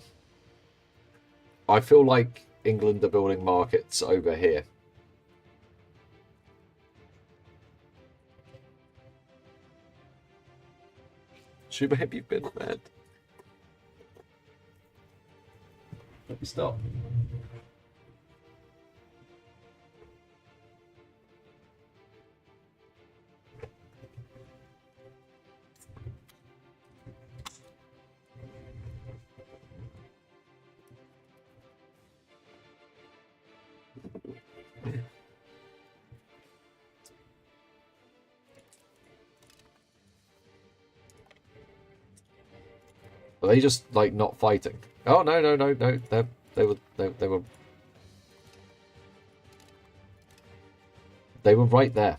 I feel like England are building markets over here. Shubaib, you've been mad. Let me stop. Are they just like not fighting? Oh no. They were right there.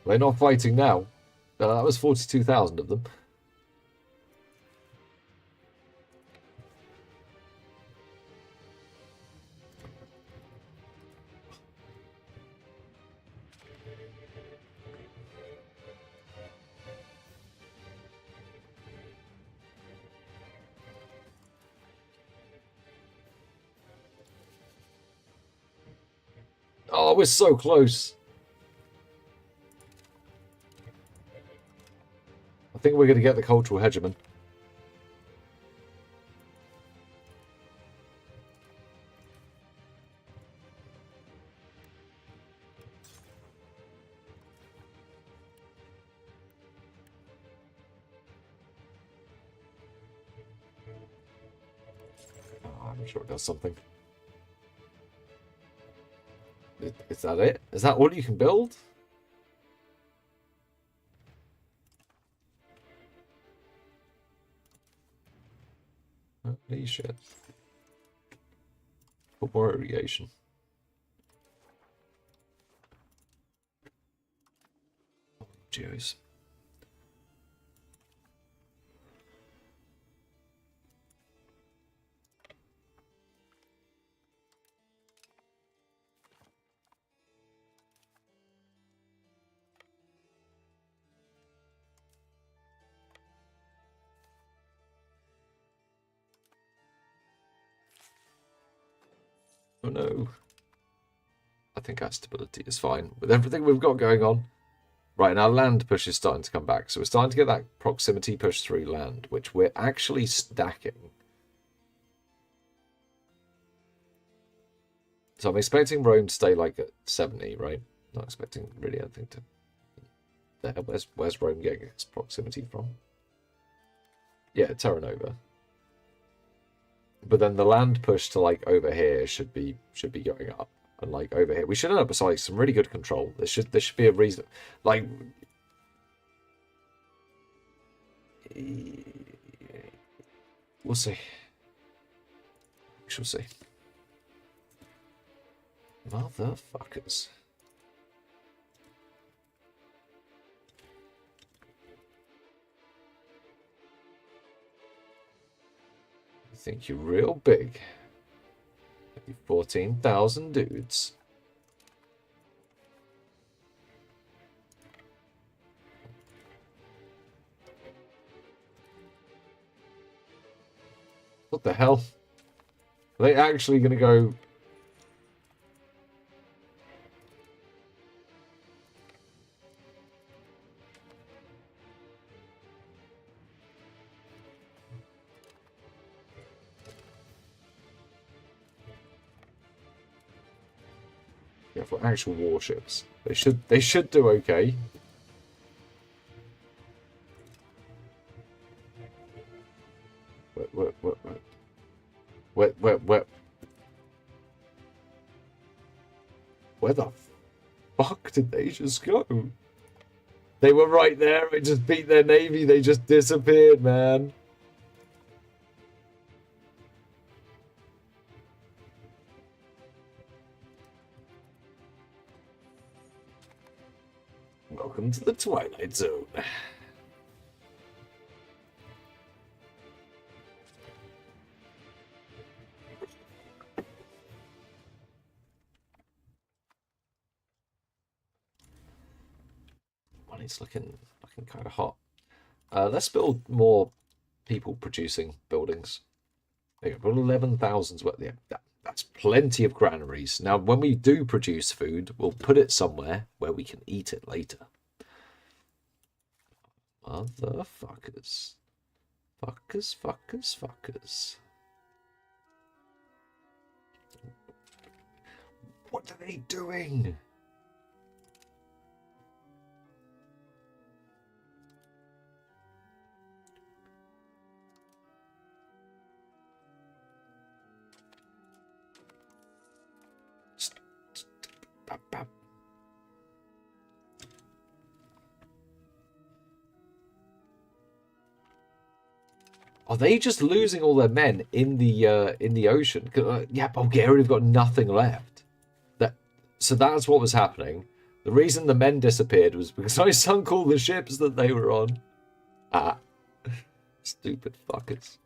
They're not fighting now. That was 42,000 of them. Oh, we're so close. I think we're going to get the cultural hegemon. I'm sure it does something. Is that it? Is that all you can build? Holy shit. Put more irrigation. Oh, jeez. Oh no. I think our stability is fine with everything we've got going on. Right, and our land push is starting to come back. So we're starting to get that proximity push through land, which we're actually stacking. So I'm expecting Rome to stay like at 70, right? Not expecting really anything to... There, where's Rome getting its proximity from? Yeah, Terranova. But then the land push to like over here should be going up. And like over here, we should end up with like some really good control. There should be a reason, like we'll see. We shall see. Motherfuckers. You think you're real big? 14,000 dudes. What the hell? Are they actually going to go... Yeah, for actual warships. They should do okay. Where the fuck did they just go? They were right there. It just beat their navy. They just disappeared, man. Welcome to the Twilight Zone. Money's looking kind of hot. Let's build more people producing buildings. There you go, 11,000's worth. Yeah, that's plenty of granaries. Now, when we do produce food, we'll put it somewhere where we can eat it later. Motherfuckers. Fuckers. What are they doing? Are they just losing all their men in the ocean? Yeah, Bulgaria have got nothing left. So that's what was happening. The reason the men disappeared was because I sunk all the ships that they were on. Ah, stupid fuckers.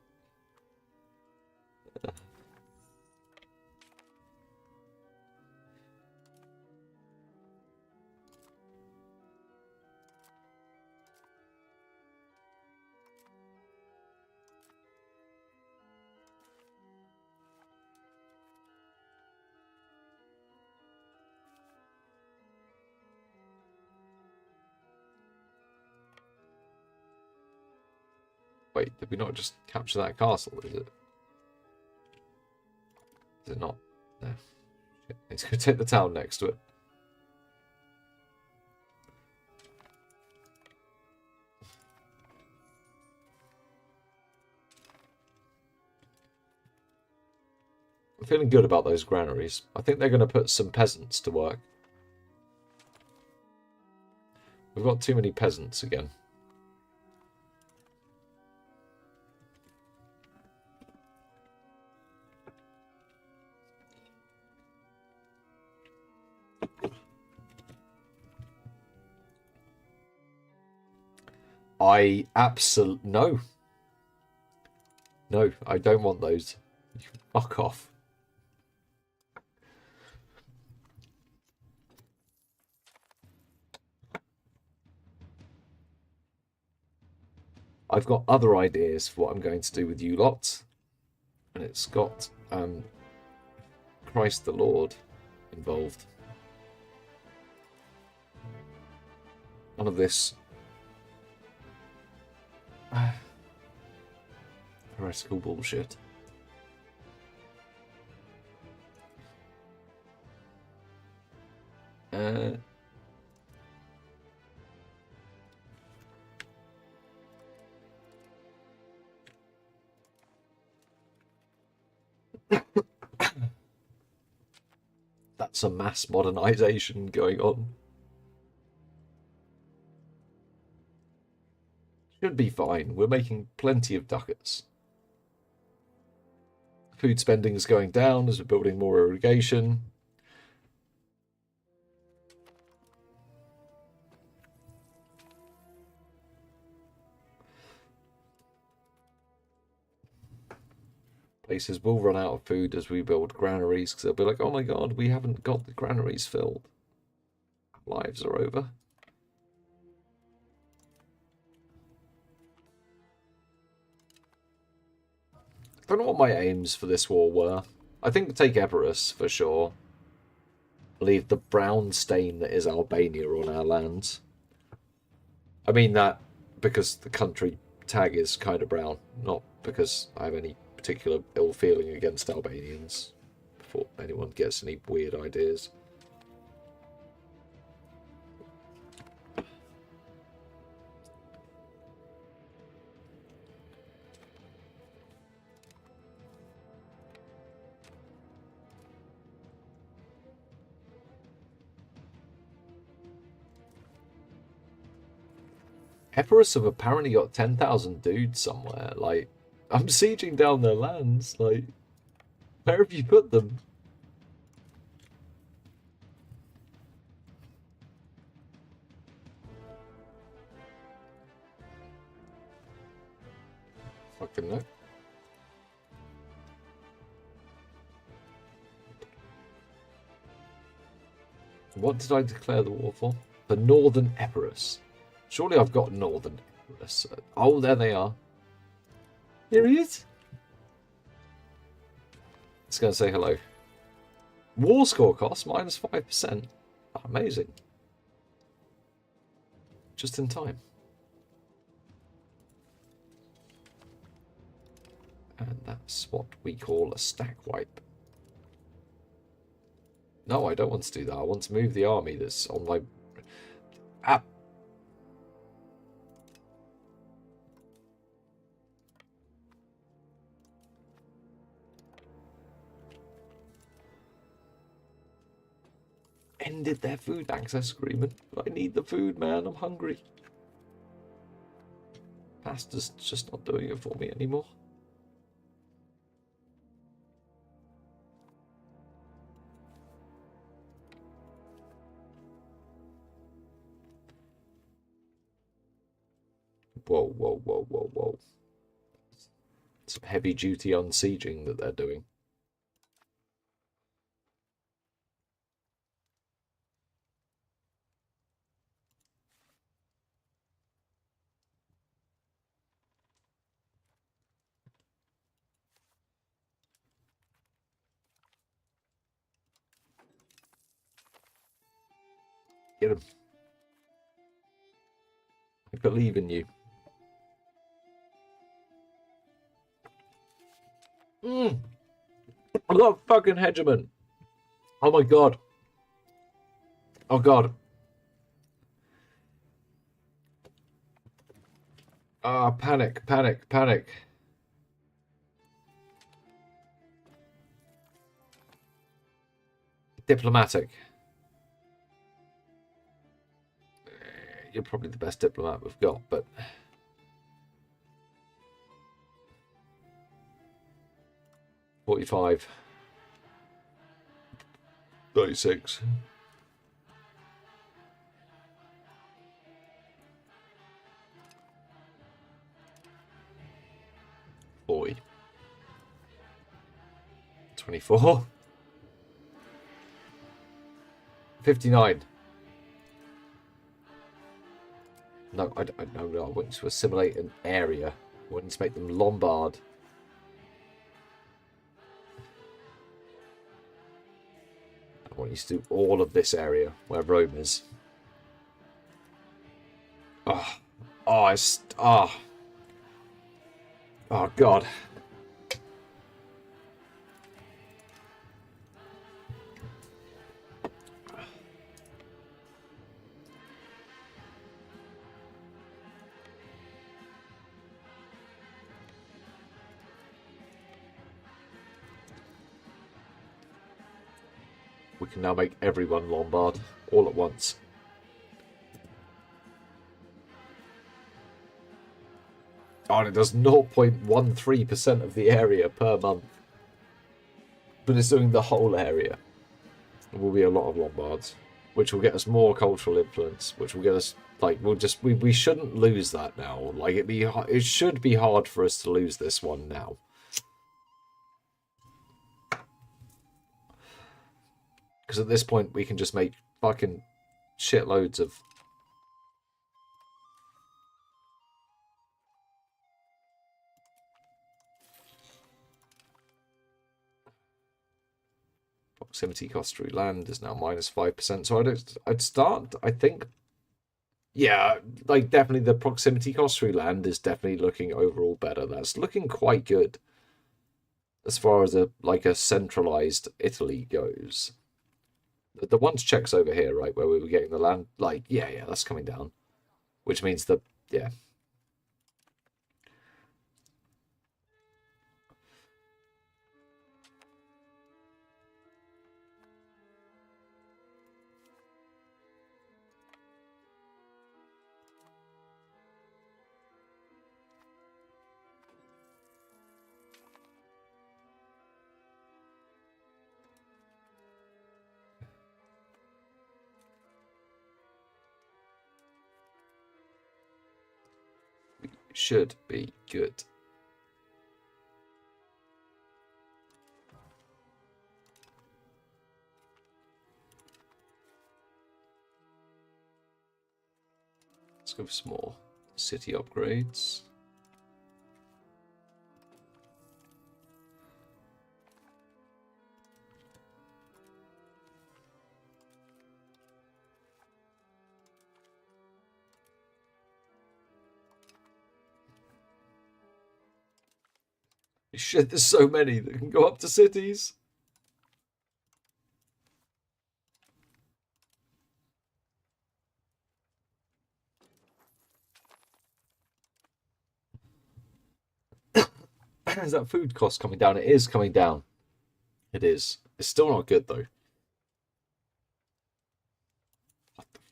Wait, did we not just capture that castle? Is it not? No. It's going to take the town next to it. I'm feeling good about those granaries. I think they're going to put some peasants to work. We've got too many peasants again. I absolutely... No. No, I don't want those. Fuck off. I've got other ideas for what I'm going to do with you lot. And it's got Christ the Lord involved. None of this heretical bullshit. That's a mass modernization going on. Should be fine. We're making plenty of ducats. Food spending is going down as we're building more irrigation. Places will run out of food as we build granaries because they'll be like, oh my god, we haven't got the granaries filled. Lives are over. I don't know what my aims for this war were. I think take Epirus for sure. Leave the brown stain that is Albania on our lands. I mean that because the country tag is kind of brown, not because I have any particular ill feeling against Albanians before anyone gets any weird ideas. Epirus have apparently got 10,000 dudes somewhere. Like, I'm sieging down their lands. Like, where have you put them? Fucking no. What did I declare the war for? The Northern Epirus. Surely I've got Northern Epirus. Oh, there they are. Here he is. Let's go and say hello. War score cost minus 5%. Amazing. Just in time. And that's what we call a stack wipe. No, I don't want to do that. I want to move the army that's on my... Ah. Ended their food access agreement. I need the food, man. I'm hungry. Pasta's just not doing it for me anymore. Whoa, whoa, whoa, whoa, whoa. Some heavy-duty unsieging that they're doing. Get him. I believe in you. I got a fucking hegemon. Oh my god. Oh god. Ah, panic, panic, panic. Diplomatic. You're probably the best diplomat we've got, but 45. 36. 40. 24. 59. No, I want you to assimilate an area. I want you to make them Lombard. I want you to do all of this area where Rome is. Oh, oh God. We can now make everyone Lombard all at once. Oh, and it does 0.13% of the area per month. But it's doing the whole area. There will be a lot of Lombards, which will get us more cultural influence, which will get us, like, we shouldn't lose that now. Like, it should be hard for us to lose this one now. Because at this point, we can just make fucking shitloads of... Proximity cost through land is now -5%. So I'd start, I think... Yeah, like, definitely the proximity cost through land is definitely looking overall better. That's looking quite good. As far as a centralized Italy goes. The ones checks over here, right, where we were getting the land, like, yeah, that's coming down. Which means that, yeah. Should be good. Let's go for some more city upgrades. Shit, there's so many that can go up to cities. Is that food cost coming down? It is coming down. It is. It's still not good, though. What the fuck?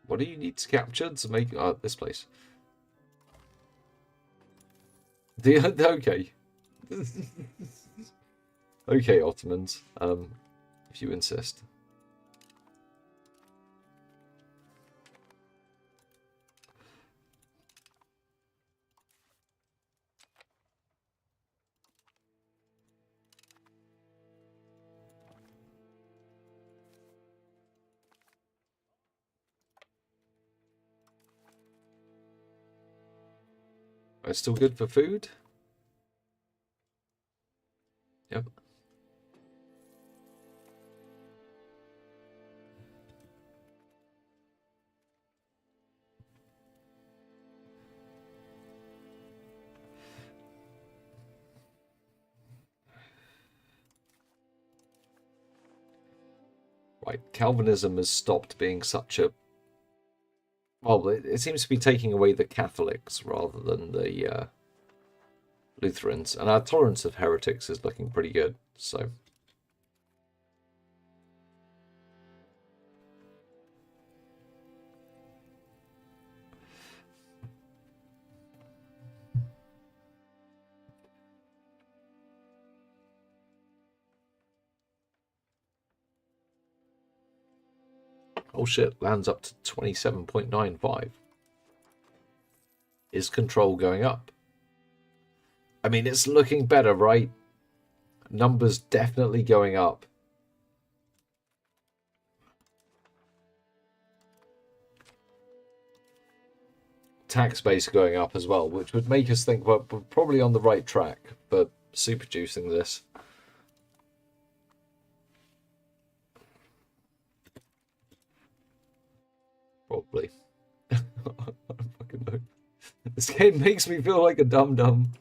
What do you need to capture to make this place? Okay. Okay, Ottomans. If you insist. It's still good for food? Yep. Right, Calvinism has stopped being such a Well, it seems to be taking away the Catholics rather than the Lutherans, and our tolerance of heretics is looking pretty good. So, oh shit, lands up to 27.95. Is control going up? I mean, it's looking better, right? Numbers definitely going up. Tax base going up as well, which would make us think we're probably on the right track for super juicing this. Probably. I don't fucking know. This game makes me feel like a dum-dum.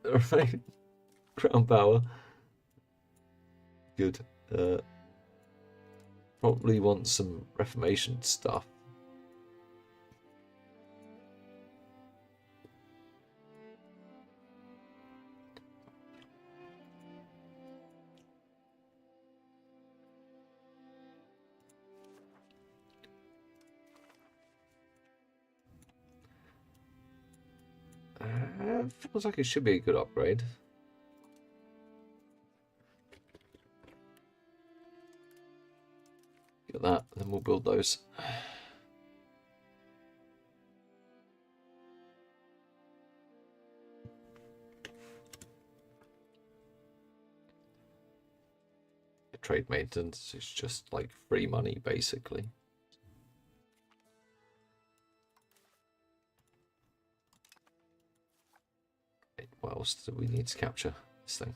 Alright. Crown power. Good. Probably want some Reformation stuff. Feels like it should be a good upgrade. Get that, then we'll build those. Trade maintenance is just like free money, basically. What else do we need to capture this thing?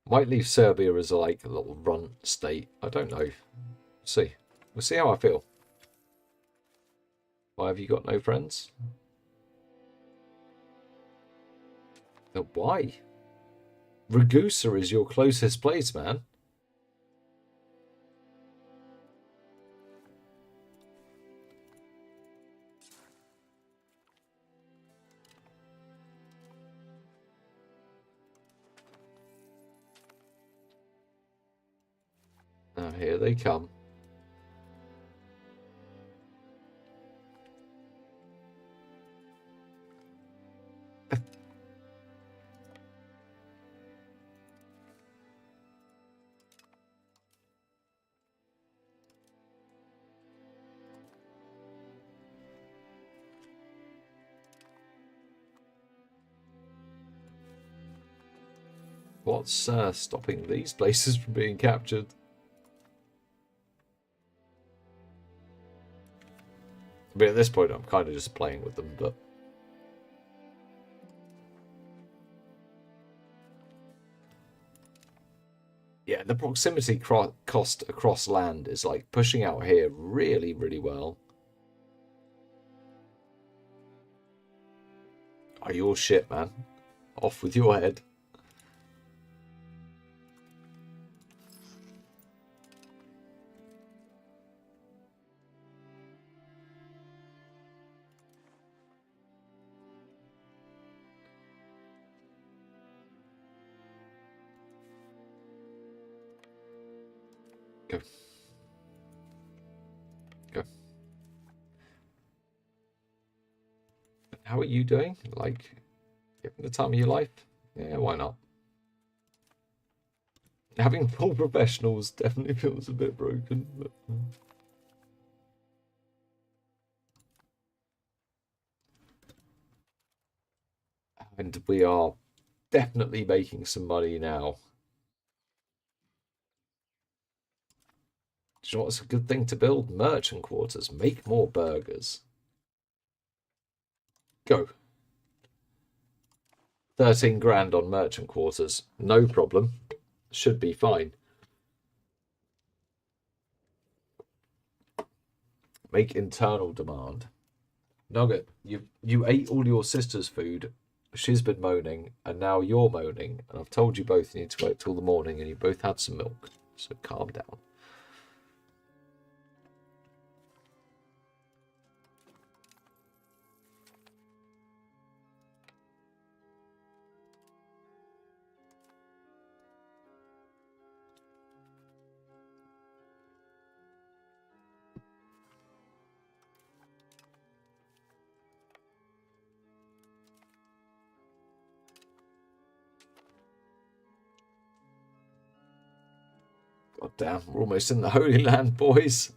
Might leave Serbia as like a little runt state. I don't know. See. We'll see how I feel. Why have you got no friends? Why? Ragusa is your closest place, man. Now here they come. What's stopping these places from being captured? But at this point, I'm kind of just playing with them, but... Yeah, the proximity cost across land is like pushing out here really, really well. Are you all shit, man? Off with your head. Go. Go. How are you doing? Like, given the time of your life? Yeah, why not? Having full professionals definitely feels a bit broken. But... And we are definitely making some money now. Do you know what's a good thing to build? Merchant quarters. Make more burgers. Go. 13 grand on merchant quarters. No problem. Should be fine. Make internal demand. Nugget, you ate all your sister's food She's been moaning, and now you're moaning, and I've told you both you need to wait till the morning, and you both had some milk, so calm down. God damn, we're almost in the Holy Land, boys.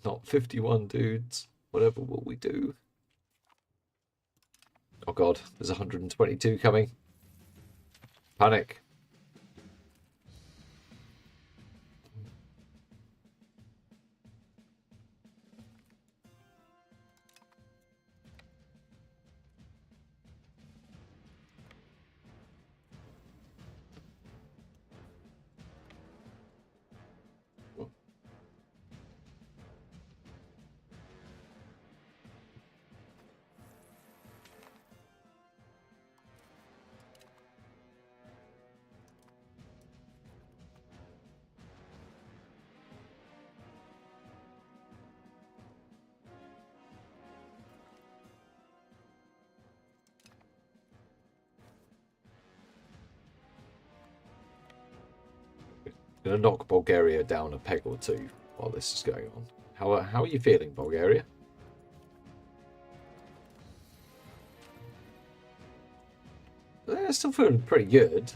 Not 51 dudes. Whatever will we do? Oh god, there's 122 coming. Panic. I'm going to knock Bulgaria down a peg or two while this is going on. How are you feeling, Bulgaria? They're still feeling pretty good.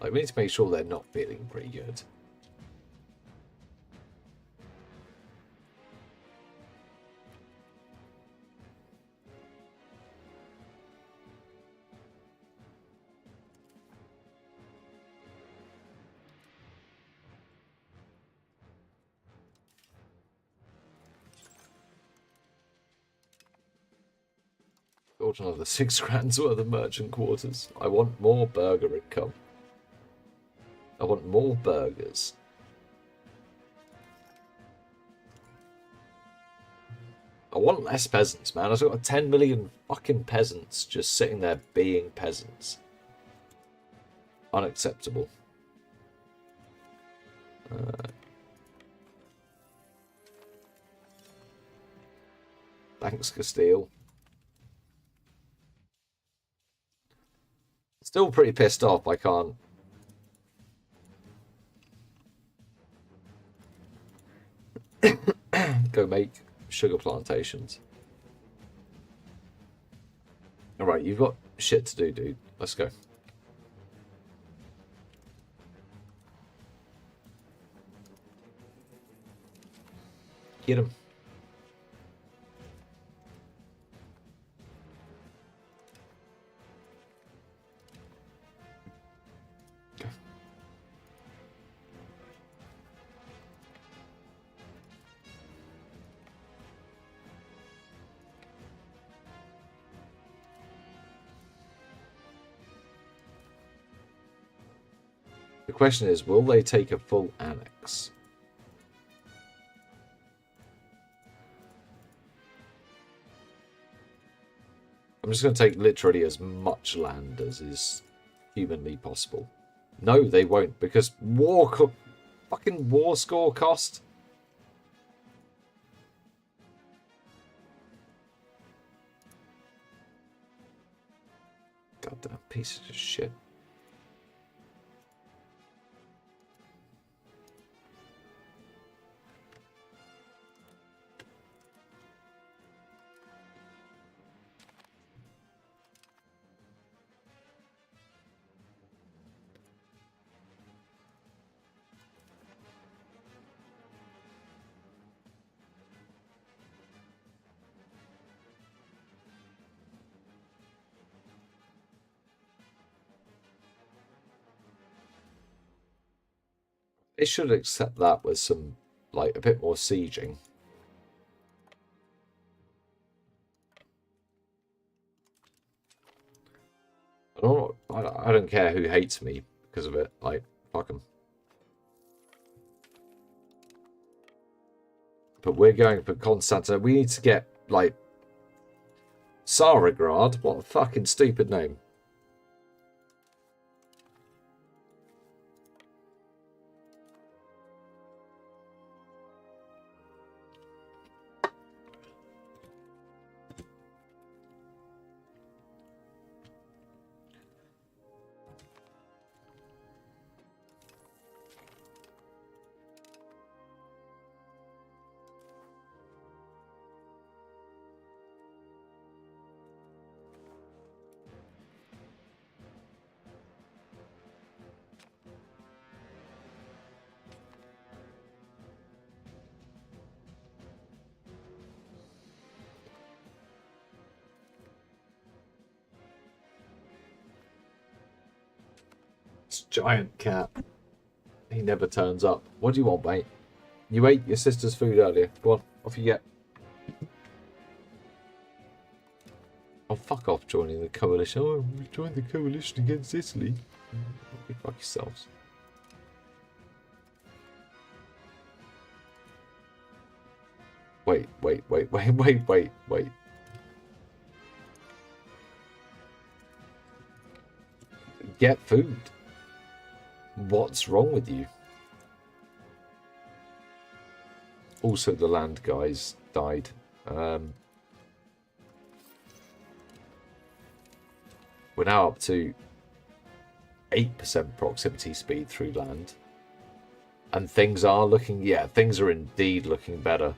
Like, we need to make sure they're not feeling pretty good. Got another 6 grand's worth of merchant quarters. I want more burger income. I want more burgers. I want less peasants, man. I've got 10 million fucking peasants just sitting there being peasants. Unacceptable. Thanks, Castile. Still pretty pissed off I can't. Go make sugar plantations. Alright, you've got shit to do, dude. Let's go. Get him. Go. The question is, will they take a full annex? I'm just going to take literally as much land as is humanly possible. No, they won't, because fucking war score cost. Goddamn piece of shit. It should accept that with some, like, a bit more sieging. I don't care who hates me because of it. Like, fuck them. But we're going for Constantinople. We need to get, like, Tsarograd. What a fucking stupid name. Giant cat. He never turns up. What do you want, mate? You ate your sister's food earlier. Go on, off you get. Oh, fuck off joining the coalition. Oh, we joined the coalition against Italy. You fuck yourselves. Wait. Get food. What's wrong with you? Also, the land guys died. We're now up to 8% proximity speed through land. And things are looking, yeah, things are indeed looking better.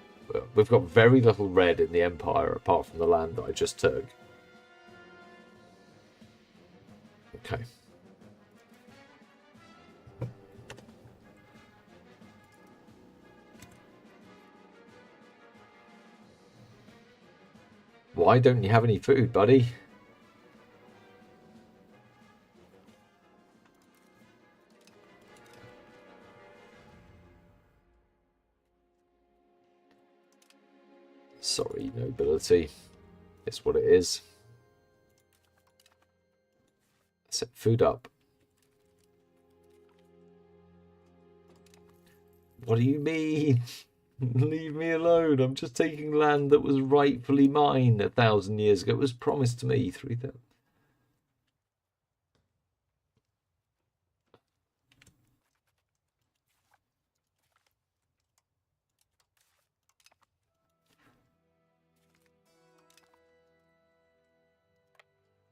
We've got very little red in the Empire apart from the land that I just took. Okay. Why don't you have any food, buddy? Sorry, nobility. It's what it is. Set food up. What do you mean? Leave me alone. I'm just taking land that was rightfully mine 1,000 years ago. It was promised to me 3,000.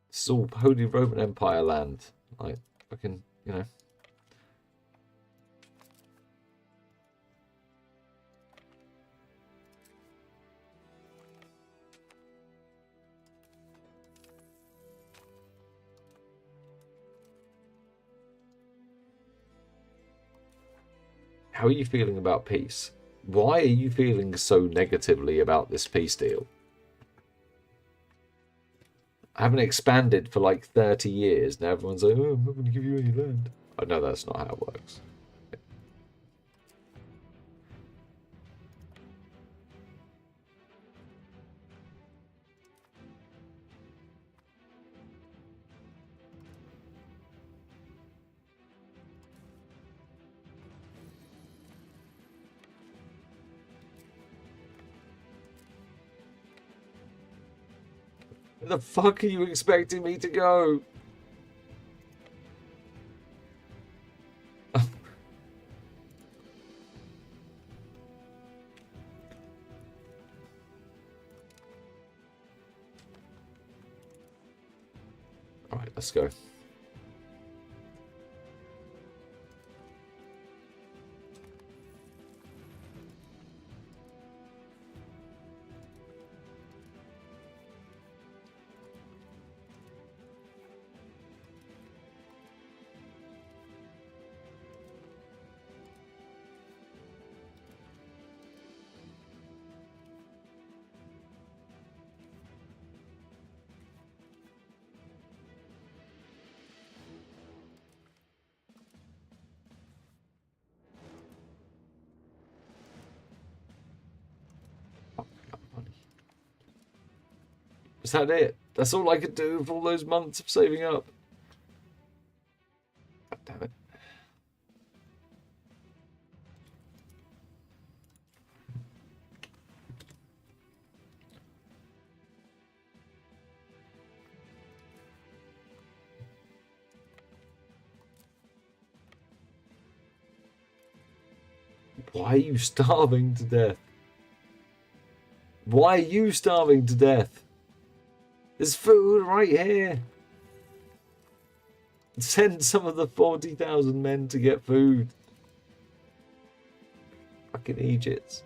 This is all Holy Roman Empire land. Like, fucking, you know. How are you feeling about peace? Why are you feeling so negatively about this peace deal? I haven't expanded for like 30 years. Now everyone's like, oh, I'm not going to give you any land. I know that's not how it works. Where the fuck are you expecting me to go? Alright, let's go. that it? That's all I could do for all those months of saving up. God damn it. Why are you starving to death? Why are you starving to death? There's food right here. Send some of the 40,000 men to get food. Fucking Egypt.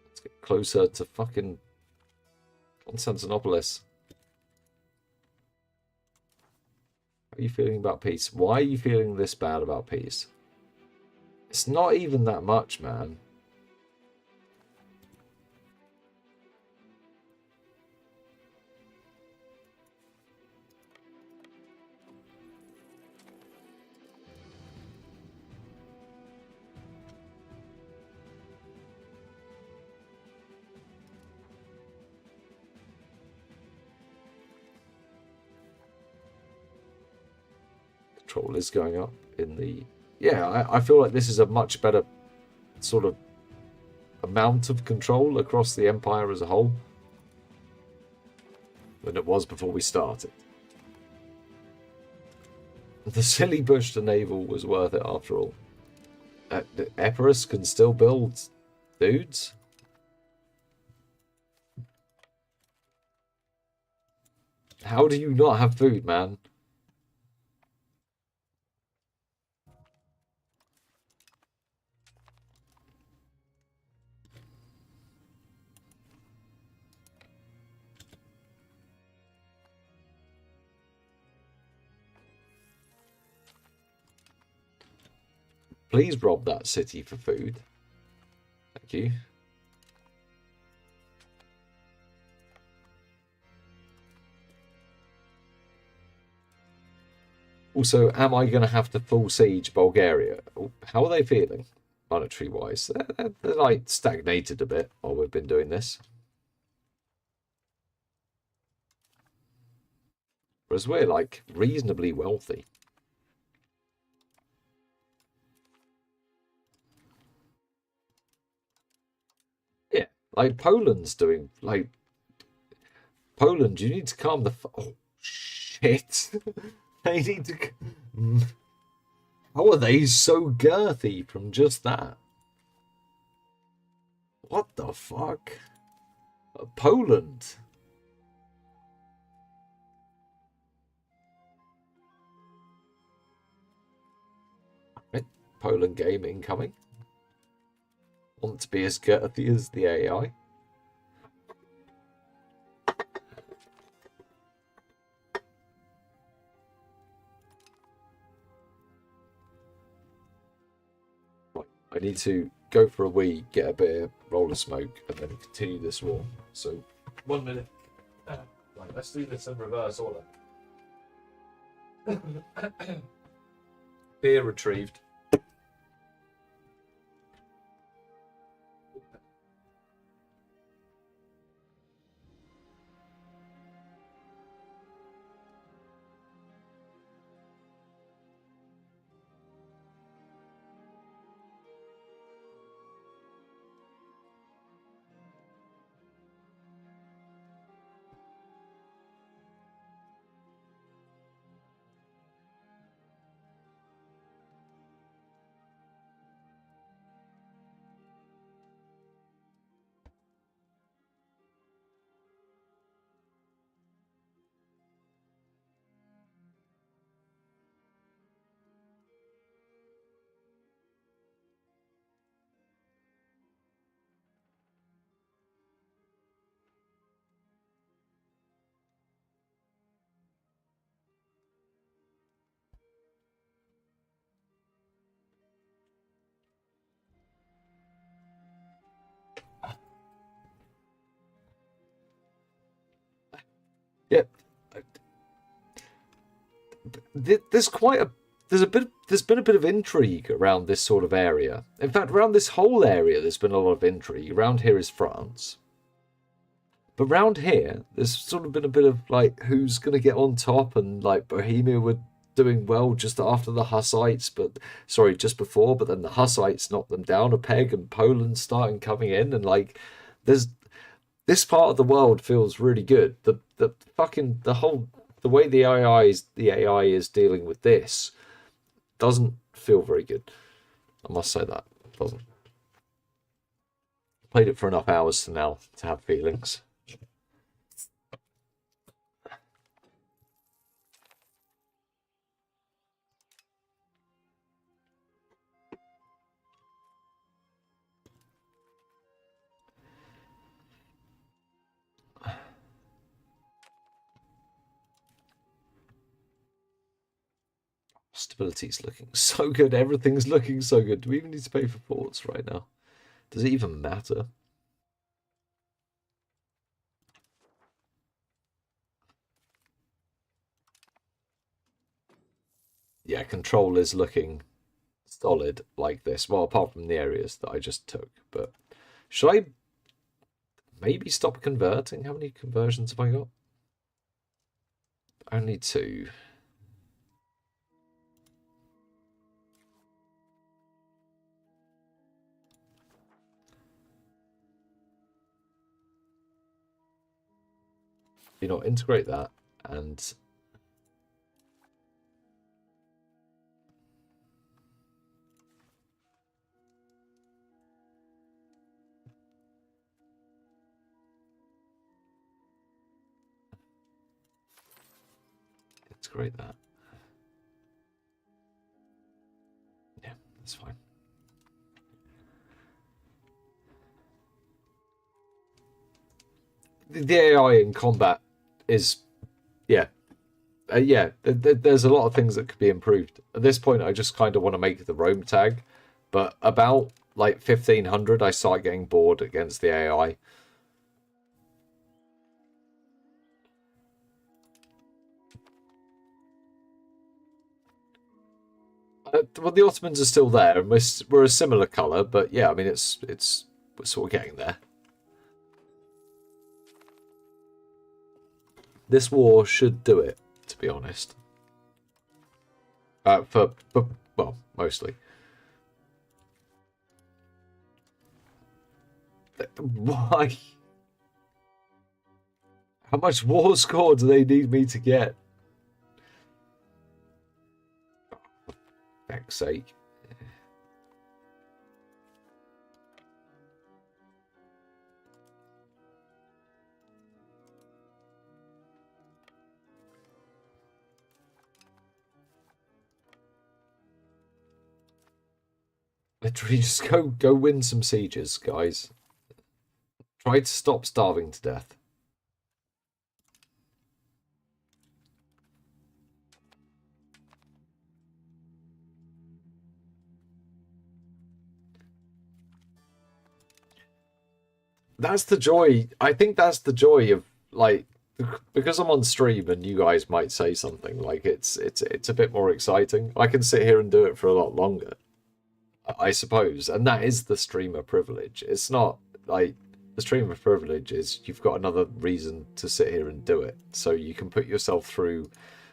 Let's get closer to fucking Constantinopolis. How are you feeling about peace? Why are you feeling this bad about peace? It's not even that much, man. Control is going up in the... Yeah, I feel like this is a much better sort of amount of control across the empire as a whole than it was before we started. The silly push to naval was worth it after all. Epirus can still build dudes. How do you not have food, man? Please rob that city for food. Thank you. Also, am I going to have to full siege Bulgaria? How are they feeling, monetary-wise? They're like stagnated a bit while we've been doing this. Whereas we're like reasonably wealthy. Yeah, like Poland's doing like... Poland, you need to calm the... Oh, shit. They need to... How are they so girthy from just that? What the fuck? Poland. Right. Poland game incoming. Want to be as girthy as the AI? I need to go for a wee, get a beer, roll a smoke, and then continue this war. So, 1 minute. Right, let's do this in reverse order. Beer retrieved. there's been a bit of intrigue around this sort of area. In fact, around this whole area, there's been a lot of intrigue. Around here is France. But round here, there's sort of been a bit of like who's going to get on top, and like Bohemia were doing well just after the Hussites, just before, but then the Hussites knocked them down a peg, and Poland starting coming in, and like there's this part of the world feels really good. The way the AI is dealing with this doesn't feel very good. I must say that it doesn't. Played it for enough hours to now to have feelings. Stability's looking so good. Everything's looking so good. Do we even need to pay for ports right now? Does it even matter? Yeah, control is looking solid like this. Well, apart from the areas that I just took. But should I maybe stop converting? How many conversions have I got? Only 2. You know, integrate that and integrate that. Yeah, that's fine. The AI in combat is, yeah, there's a lot of things that could be improved. At this point, I just kind of want to make the roam tag, but about like 1500, I start getting bored against the AI. Well, the Ottomans are still there, and we're a similar color, but yeah, I mean we're sort of getting there. This war should do it, to be honest. Well, mostly. Why? How much war score do they need me to get? For feck's sake. Literally, just go win some sieges, guys. Try to stop starving to death. That's the joy. I think that's the joy of like because I'm on stream and you guys might say something like it's a bit more exciting. I can sit here and do it for a lot longer, I suppose, and that is the streamer privilege. It's not like the streamer privilege is you've got another reason to sit here and do it, so you can put yourself through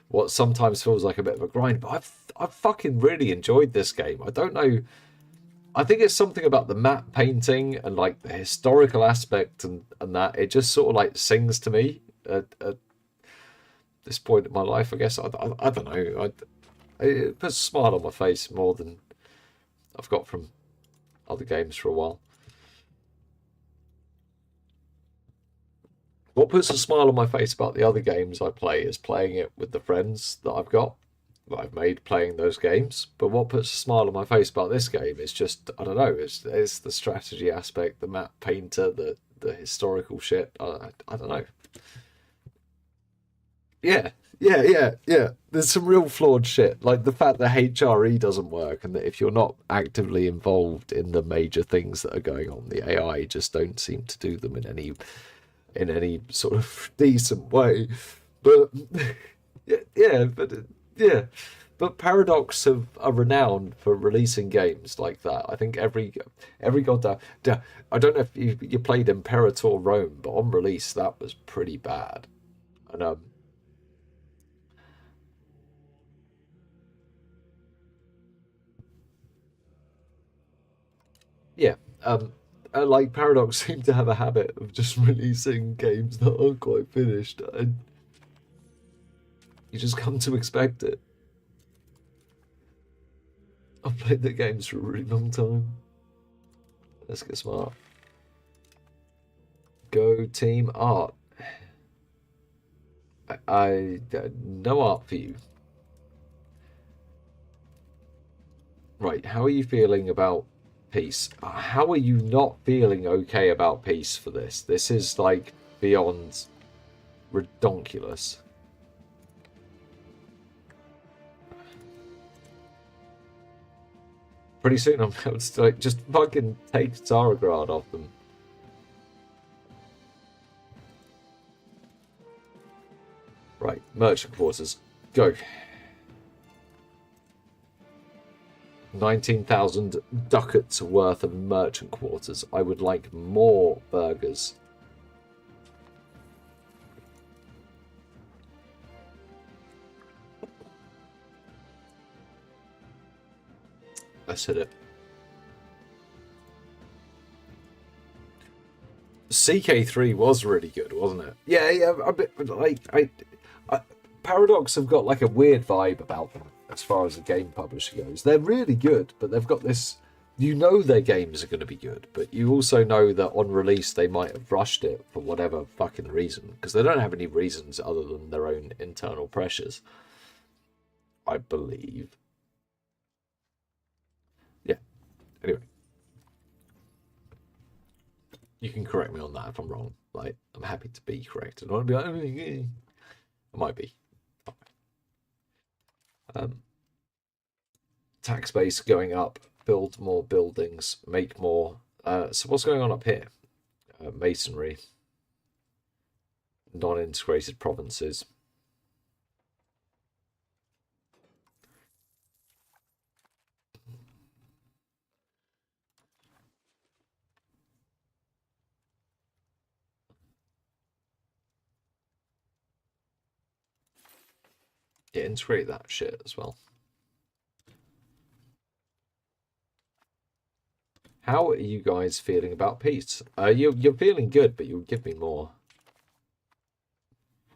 what sometimes feels like a bit of a grind. But I've fucking really enjoyed this game. I don't know. I think it's something about the map painting and like the historical aspect and that it just sort of like sings to me at this point in my life. I guess I don't know. It puts a smile on my face more than I've got from other games for a while. What puts a smile on my face about the other games I play is playing it with the friends that I've got, that I've made playing those games. But what puts a smile on my face about this game is just, I don't know, it's the strategy aspect, the map painter, the historical shit. I don't know. Yeah. There's some real flawed shit, like the fact that HRE doesn't work, and that if you're not actively involved in the major things that are going on, the AI just don't seem to do them in any sort of decent way. But yeah, Yeah, but Paradox are renowned for releasing games like that. I think every goddamn. I don't know if you played Imperator Rome, but on release that was pretty bad. And yeah, like Paradox seem to have a habit of just releasing games that aren't quite finished, and you just come to expect it. I've played the games for a really long time. Let's get smart. Go team art. I no art for you. Right, how are you feeling about peace? How are you not feeling okay about peace for this? This is like beyond redonkulous. Pretty soon I'm going to like just fucking take Tsarograd off them. Right, merchant quarters. Go. 19,000 ducats worth of merchant quarters. I would like more burgers. I said it. CK3 was really good, wasn't it? Yeah, yeah. A bit like Paradox have got like a weird vibe about them as far as the game publisher goes. They're really good, but they've got this. You know their games are going to be good, but you also know that on release they might have rushed it for whatever fucking reason, because they don't have any reasons other than their own internal pressures, I believe. Yeah. Anyway, you can correct me on that if I'm wrong. Like, I'm happy to be corrected. I want to be like, I might be. Tax base going up, build more buildings, make more. So what's going on up here? Masonry, non-integrated provinces. Yeah, integrate that shit as well. How are you guys feeling about peace? You're feeling good, but you'll give me more.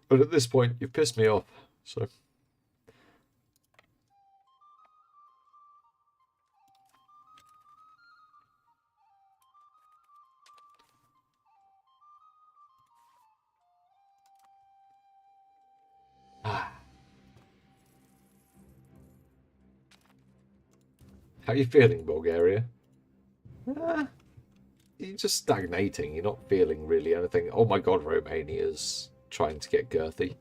But at this point, you've pissed me off, so. How are you feeling, Bulgaria? You're just stagnating. You're not feeling really anything. Oh my god, Romania's trying to get girthy.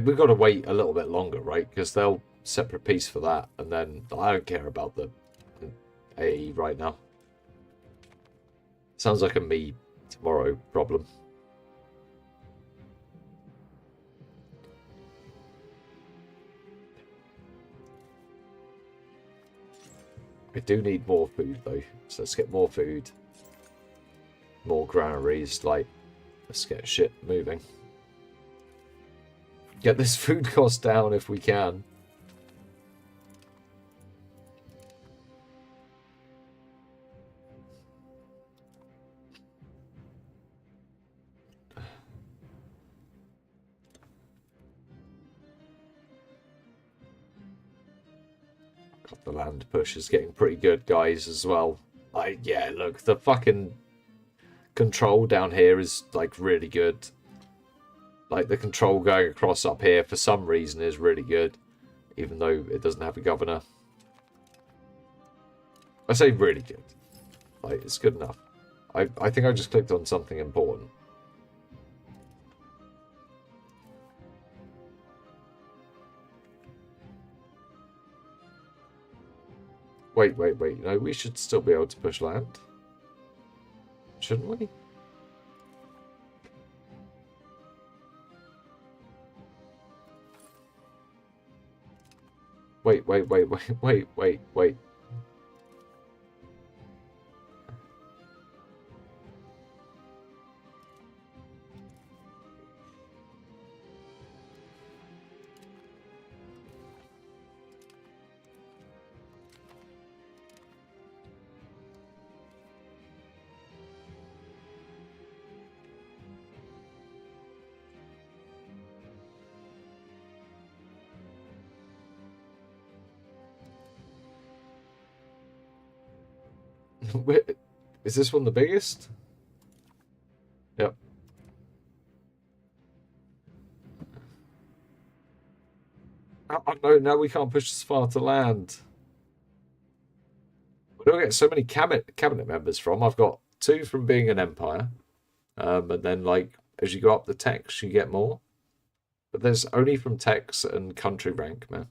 We've got to wait a little bit longer, right? Because they'll separate piece for that, and then I don't care about the AE right now. Sounds like a me tomorrow problem. I do need more food though, so let's get more food, more granaries. Like, let's get shit moving. Get this food cost down if we can. God, the land push is getting pretty good, guys, as well. Yeah, look, the fucking control down here is like really good. Like, the control going across up here for some reason is really good, even though it doesn't have a governor. I say really good. Like, it's good enough. I think I just clicked on something important. Wait. No, we should still be able to push land. Shouldn't we? Wait. Is this one the biggest? Yep. Oh, no, now we can't push as far to land. Where do I get so many cabinet members from? I've got 2 from being an empire. And then, like, as you go up the techs, you get more. But there's only from techs and country rank, man.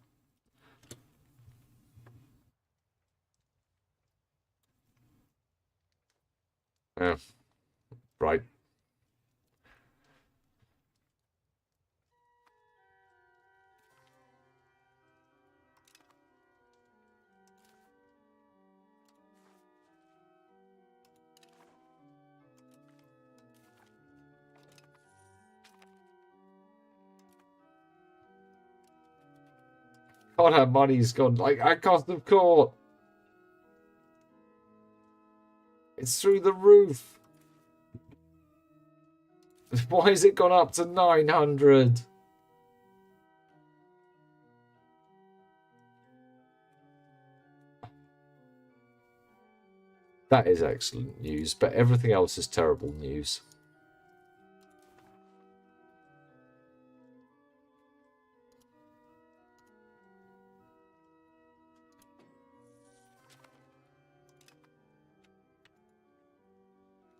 Yeah. Right. God, her money's gone. Like, at cost of court. It's through the roof. Why has it gone up to 900? That is excellent news, but everything else is terrible news.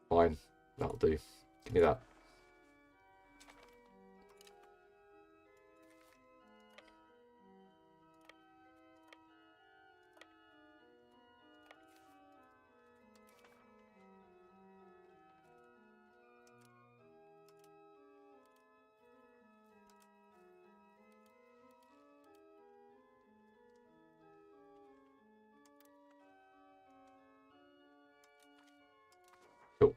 Fine, that'll do. Give me that. Cool.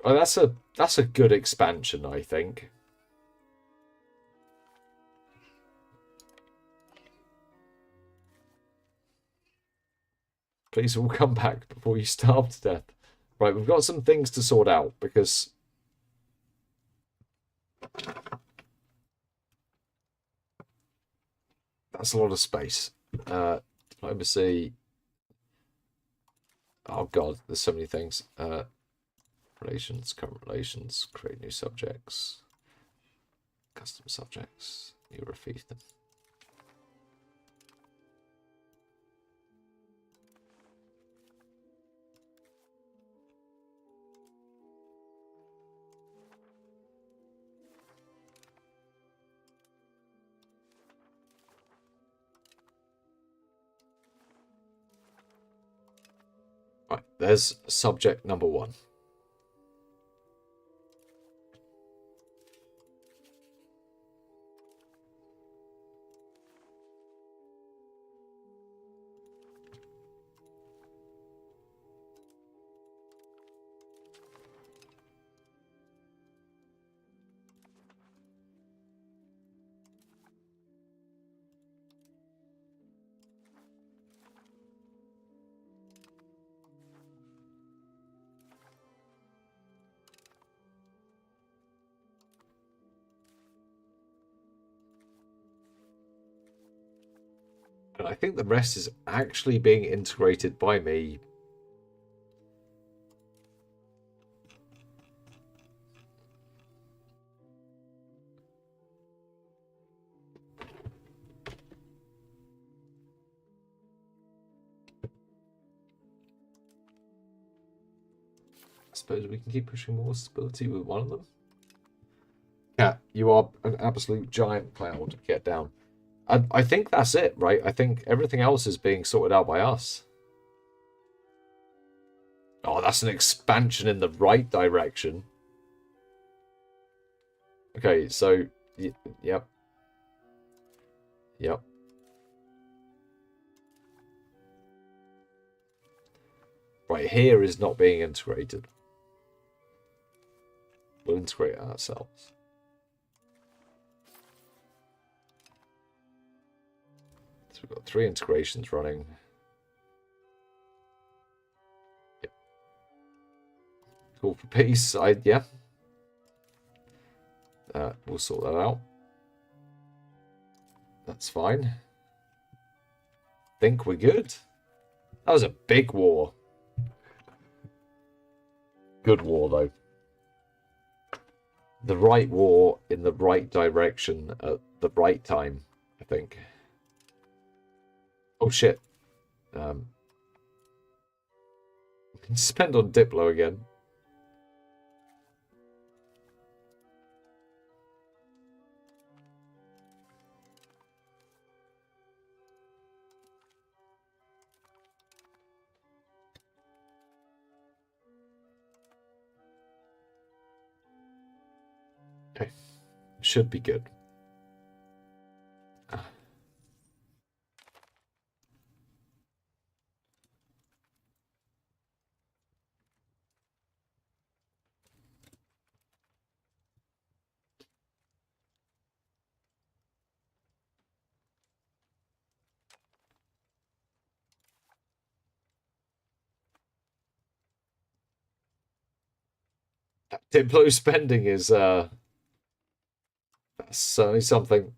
Oh, that's a good expansion, I think. Please all come back before you starve to death. Right, we've got some things to sort out because that's a lot of space. Diplomacy. Oh god, there's so many things. Relations, current relations, create new subjects, custom subjects, you refeed them. Right, there's subject number 1. And I think the rest is actually being integrated by me. I suppose we can keep pushing more stability with one of them. Cat, you are an absolute giant cloud. Get down. I think that's it, right? I think everything else is being sorted out by us. Oh, that's an expansion in the right direction. Okay, so... Yep. Yep. Right, here is not being integrated. We'll integrate ourselves. So we've got 3 integrations running. Yep. Call for peace. Yeah. We'll sort that out. That's fine. Think we're good. That was a big war. Good war, though. The right war in the right direction at the right time, I think. Oh, shit. Spend on Diplo again. Okay. Should be good. Diplo spending is that's certainly something.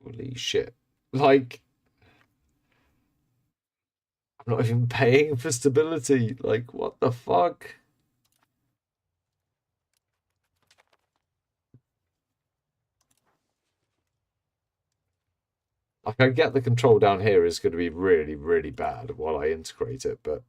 Holy shit. Like, I'm not even paying for stability. Like, what the fuck? Like, I get the control down here is going to be really, really bad while I integrate it, but...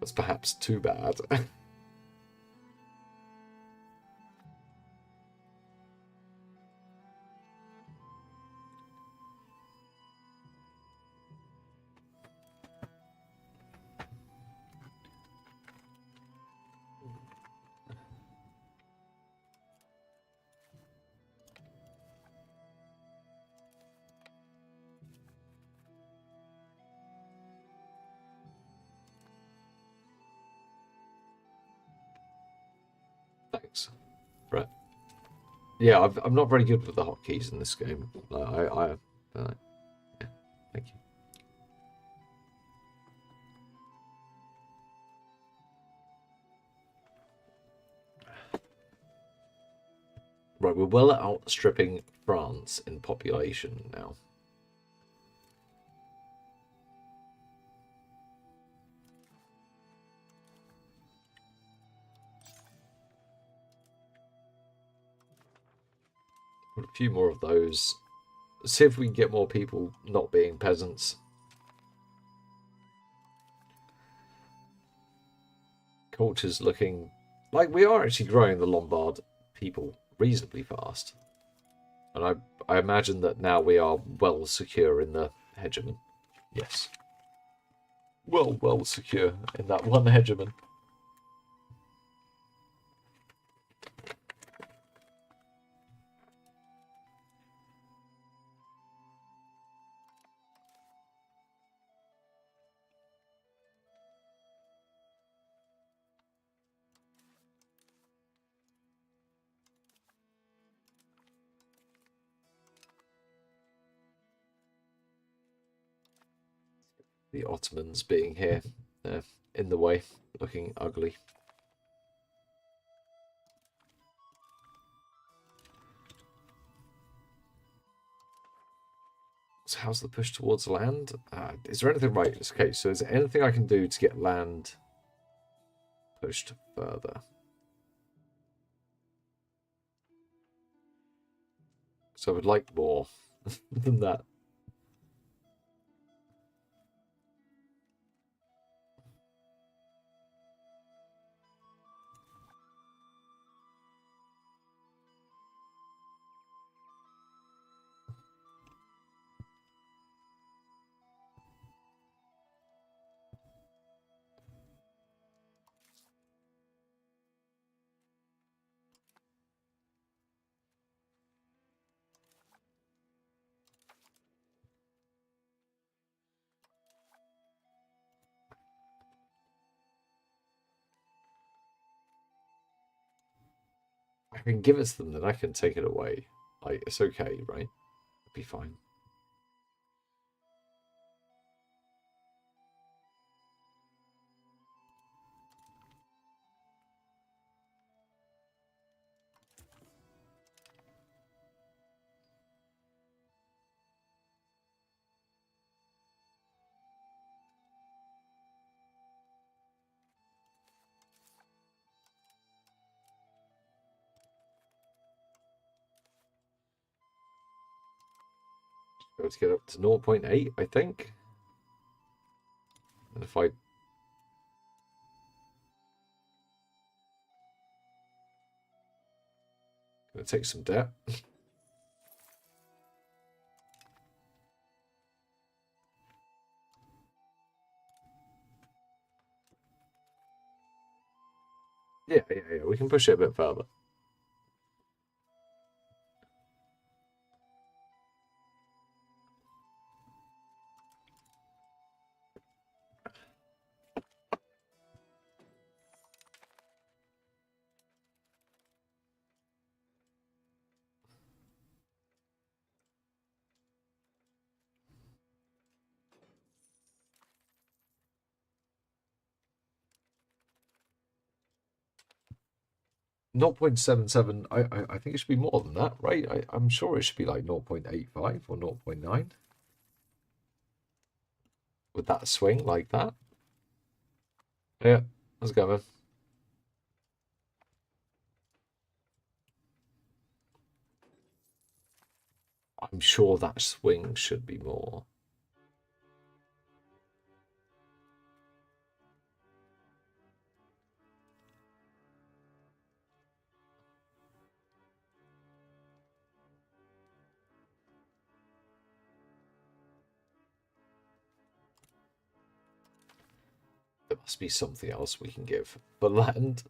That's perhaps too bad. Thanks. Right. Yeah, I'm not very good with the hotkeys in this game. Yeah, thank you. Right, we're well outstripping France in population now. Put a few more of those. See if we can get more people not being peasants. Culture's looking like we are actually growing the Lombard people reasonably fast. And I imagine that now we are well secure in the hegemon. Yes. Well secure in that one hegemon. The Ottomans being here, in the way, looking ugly. So how's the push towards land? Is there anything right? Okay, so is there anything I can do to get land pushed further? So I would like more than that. I can give it to them, then I can take it away. Like, it's okay, right? It'll be fine. Go to get up to 0.8, I think. And if I gonna take some debt. Yeah, we can push it a bit further. Zero point 0.77, I think it should be more than that, right? I'm sure it should be like 0.85 or 0.9. Would that swing like that? Yeah, let's go, man. I'm sure that swing should be more. There must be something else we can give for land.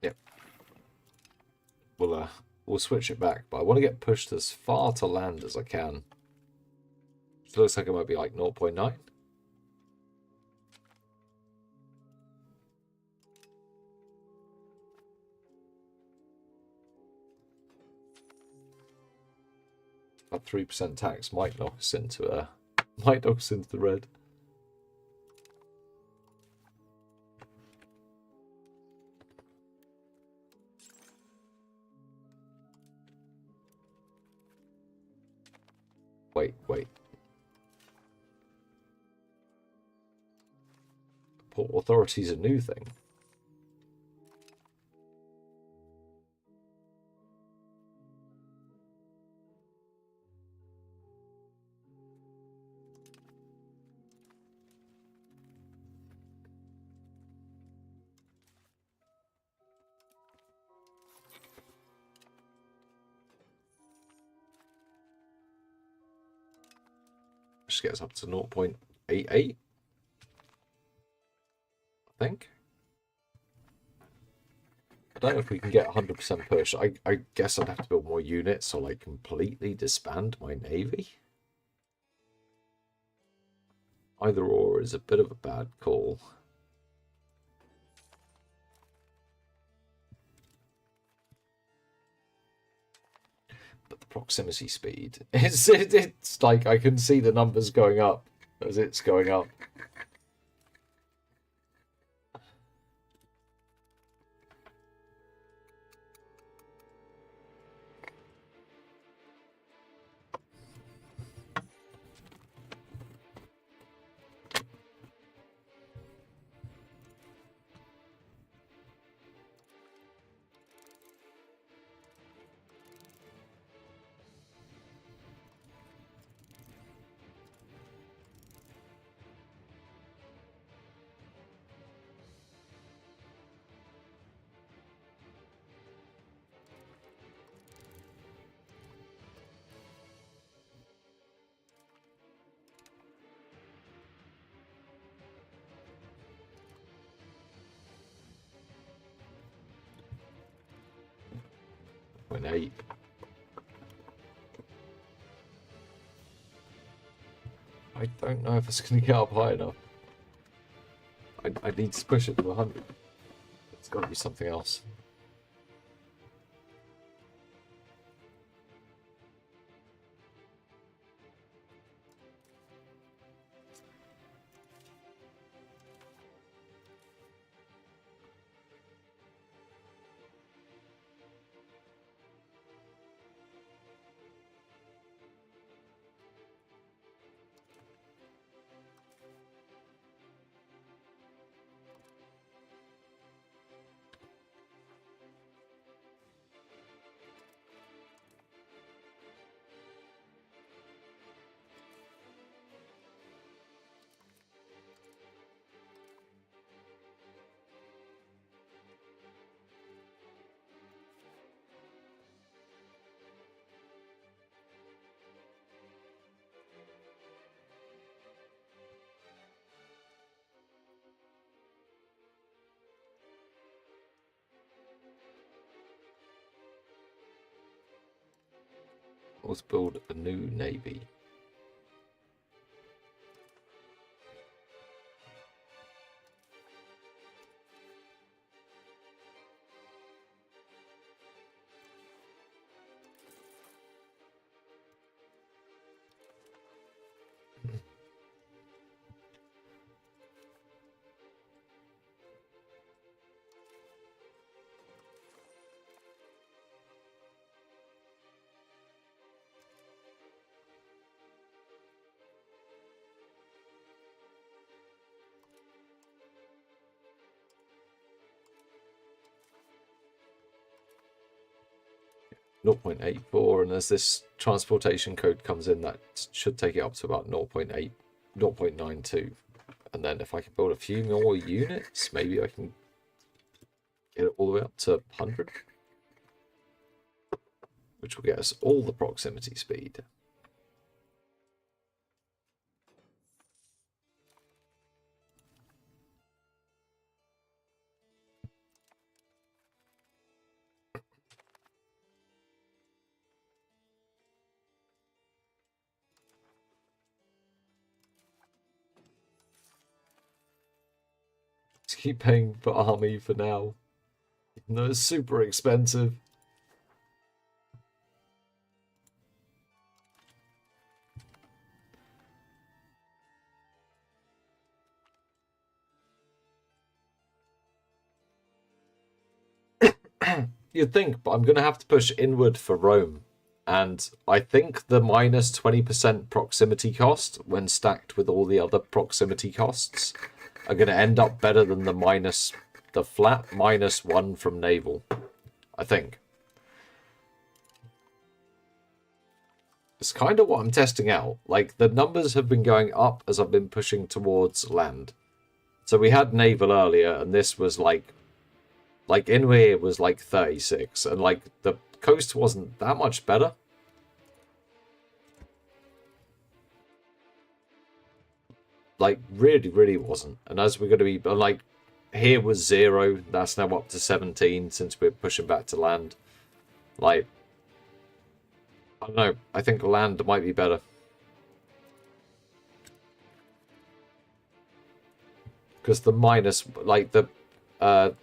Yep. We'll switch it back, but I want to get pushed as far to land as I can. It looks like it might be like 0.9. That 3% tax might knock us into the red. Wait. Port authority's a new thing. Just gets up to 0.88, I think. don't know if we can get 100% push. I guess I'd have to build more units or like completely disband my navy. Either or is a bit of a bad call. But the proximity speed, it's like I can see the numbers going up as it's going up. Point 8. I don't know if it's going to get up high enough. I need to push it to 100. It's got to be something else. 'Let's build a new navy. .84, and as this transportation code comes in, that should take it up to about 0.8, 0.92. And then if I can build a few more units, maybe I can get it all the way up to 100, which will get us all the proximity speed. Keep paying for army for now. No, it's super expensive. You'd think, but I'm going to have to push inward for Rome. And I think the minus 20% proximity cost, when stacked with all the other proximity costs, are going to end up better than the flat -1 from naval. I think. It's kind of what I'm testing out. Like, the numbers have been going up as I've been pushing towards land. So we had naval earlier, and this was like in here was like 36, and like the coast wasn't that much better. Like, really wasn't. And as we're going to be like here was 0. That's now up to 17 since we're pushing back to land. Like, I don't know. I think land might be better. Because the minus, like the,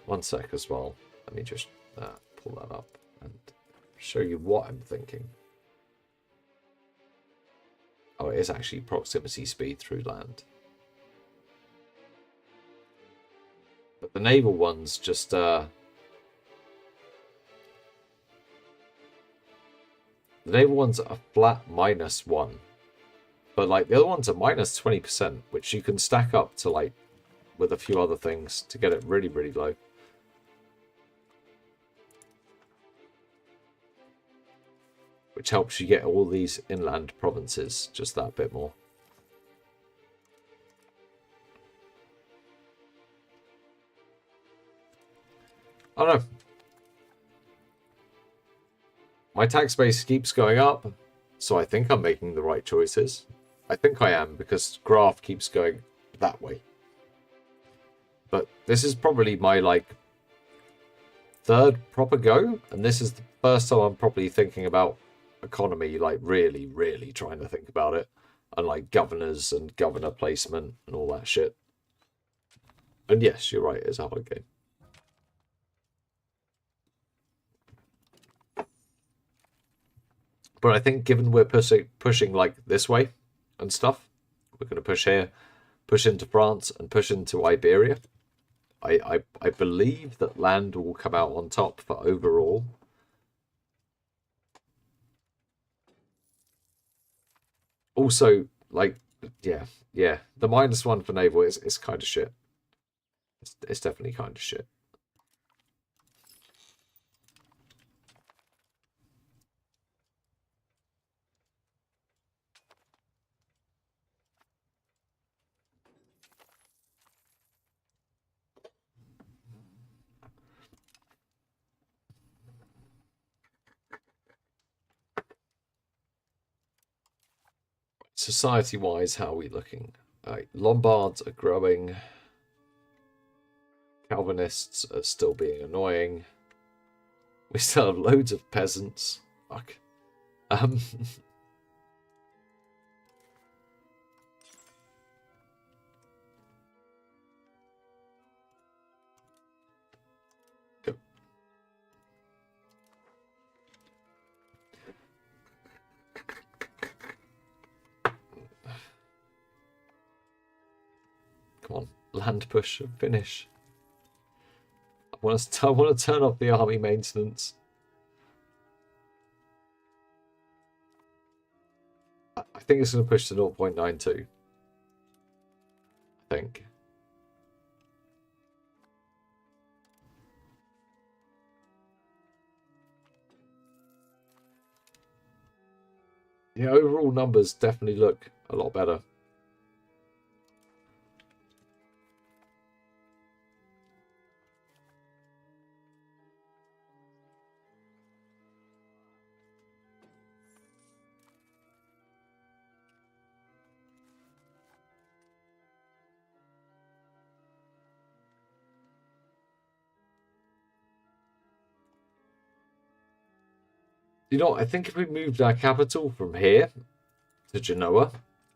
one sec as well. Let me just pull that up and show you what I'm thinking. Oh, it is actually proximity speed through land. But the naval one's just, the naval one's a flat -1. But, like, the other one's a -20%, which you can stack up to, like, with a few other things to get it really, really low. Which helps you get all these inland provinces just that bit more. I don't know. My tax base keeps going up, so I think I'm making the right choices. I think I am, because graph keeps going that way. But this is probably my, like, third proper go, and this is the first time I'm probably thinking about economy, like, really, really trying to think about it. And, like, governors and governor placement and all that shit. And yes, you're right, it's a hard game. But I think given we're pushing like this way and stuff, we're going to push here, push into France, and push into Iberia. I believe that land will come out on top for overall. Also, like, yeah, the -1 for naval is kind of shit. It's definitely kind of shit. Society-wise, how are we looking? Lombards are growing. Calvinists are still being annoying. We still have loads of peasants. Fuck. Come on, land push and finish. I want to turn off the army maintenance. I think it's going to push to 0.92. I think. Yeah, overall numbers definitely look a lot better. You know, I think if we moved our capital from here to Genoa,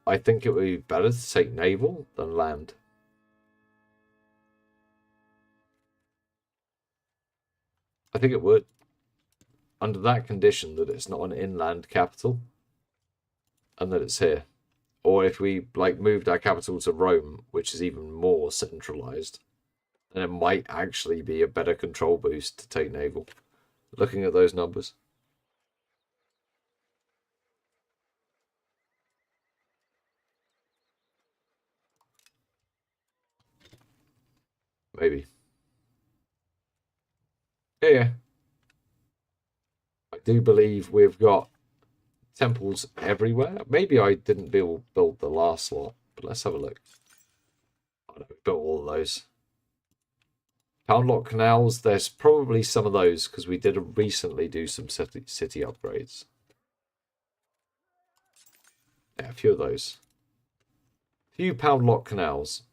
I think it would be better to take naval than land. I think it would. Under that condition that it's not an inland capital and that it's here. Or if we like moved our capital to Rome, which is even more centralized, then it might actually be a better control boost to take naval. Looking at those numbers. Maybe. Yeah. I do believe we've got temples everywhere. Maybe I didn't build the last lot, but let's have a look. Oh, no, we built all of those. Poundlock canals, there's probably some of those because we did recently do some city upgrades. Yeah, a few of those. A few Poundlock canals.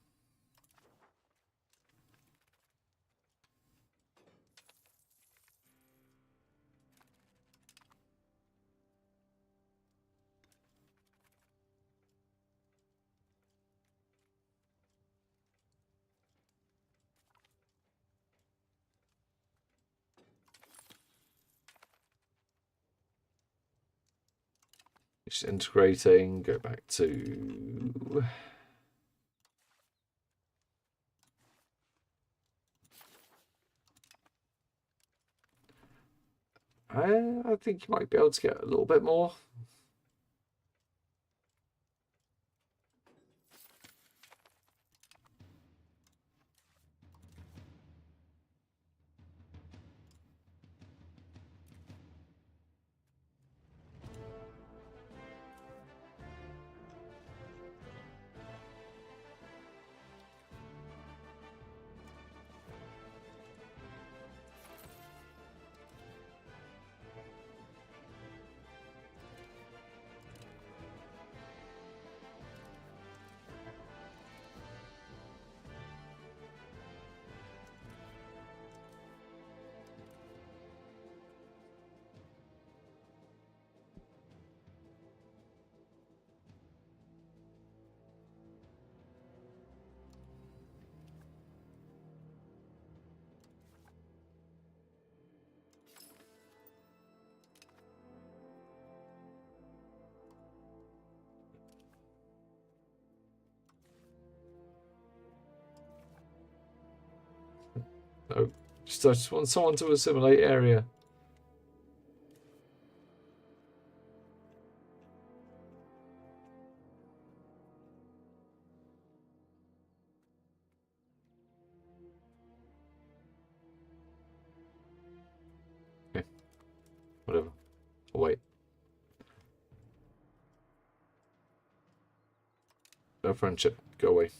Just integrating, go back to... I think you might be able to get a little bit more. No, I just want someone to assimilate area. Okay, whatever. I'll wait. No friendship. Go away.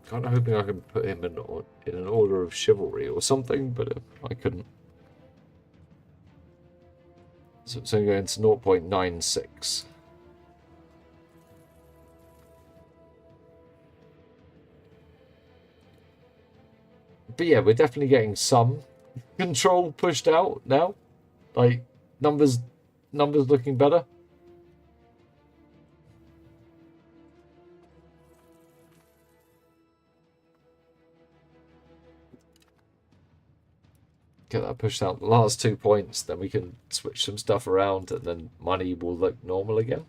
Kind of hoping I can put him in an order of chivalry or something, but I couldn't. So it's only going to 0.96. But yeah, we're definitely getting some control pushed out now. Like, numbers looking better. Get that pushed out the last 2 points, then we can switch some stuff around and then money will look normal again.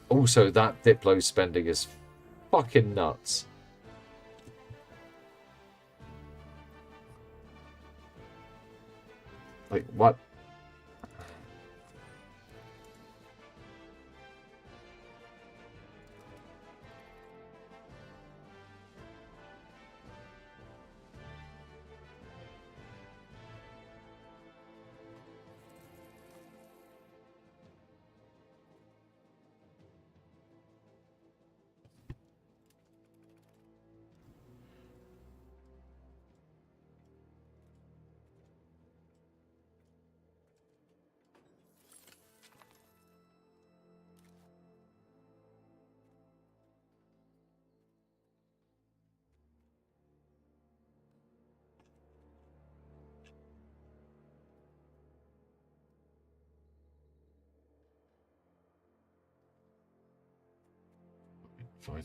Also, that Diplo spending is fucking nuts. Like, what? Fine.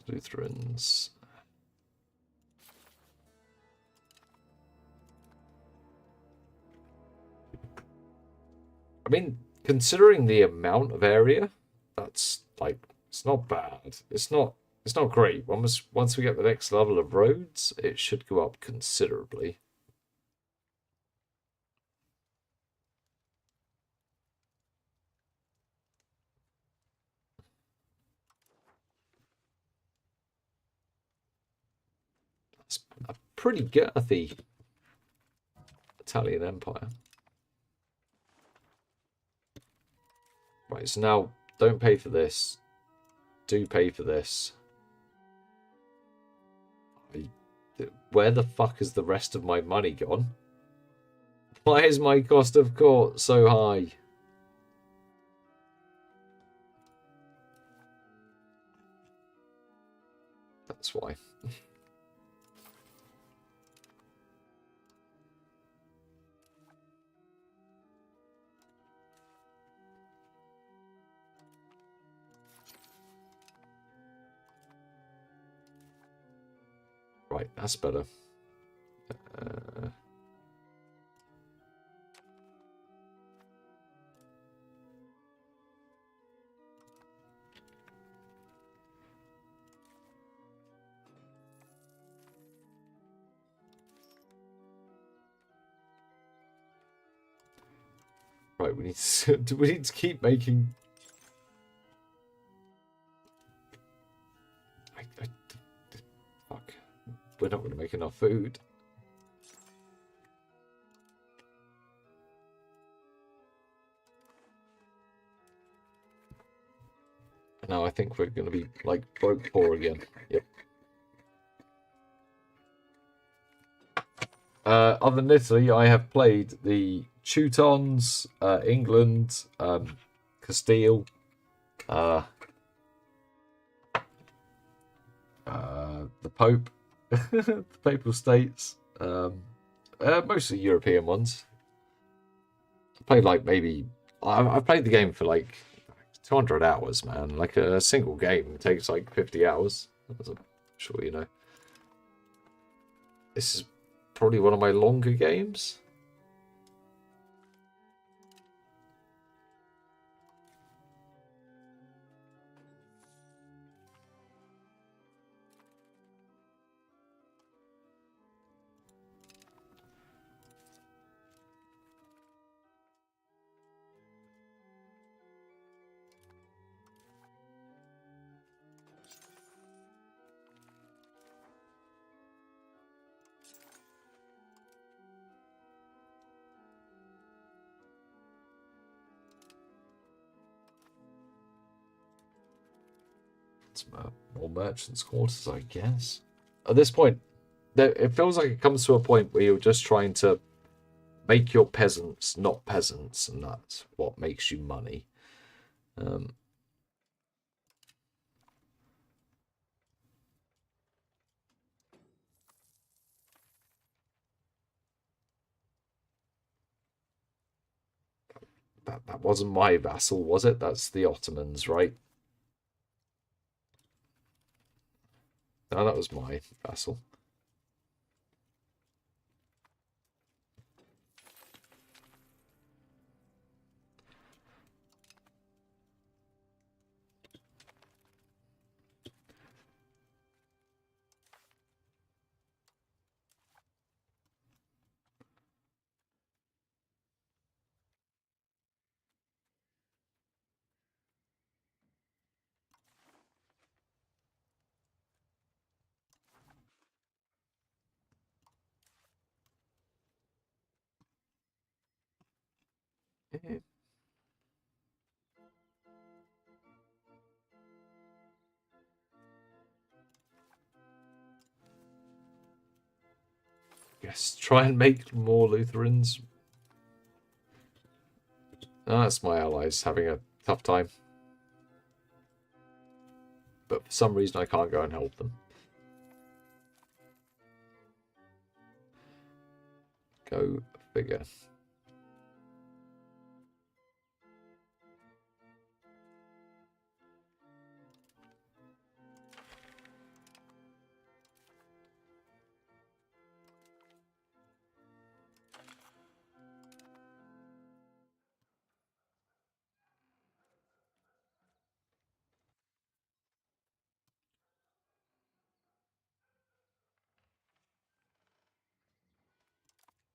Lutherans. I mean, considering the amount of area, that's like, it's not bad. It's not great. Once we get the next level of roads, it should go up considerably. That's a pretty girthy Italian Empire. Right, so now don't pay for this. Do pay for this. Where the fuck is the rest of my money gone? Why is my cost of court so high? That's why. Right, that's better. Right, we need to. Do we need to keep making? Fuck. We're not going to make enough food. No, I think we're going to be like broke poor again. Yep. Other than Italy, I have played the Teutons, England, Castile, the Pope, the Papal States, mostly European ones. I played like maybe I've played the game for like 200 hours, man. Like a single game takes like 50 hours. As I'm sure you know. This is probably one of my longer games. More merchants' quarters, I guess. At this point, it feels like it comes to a point where you're just trying to make your peasants not peasants, and that's what makes you money. That wasn't my vassal, was it? That's the Ottomans, right? No, that was my vassal. Yes, try and make more Lutherans. Oh, that's my allies having a tough time. But for some reason I can't go and help them. Go figure.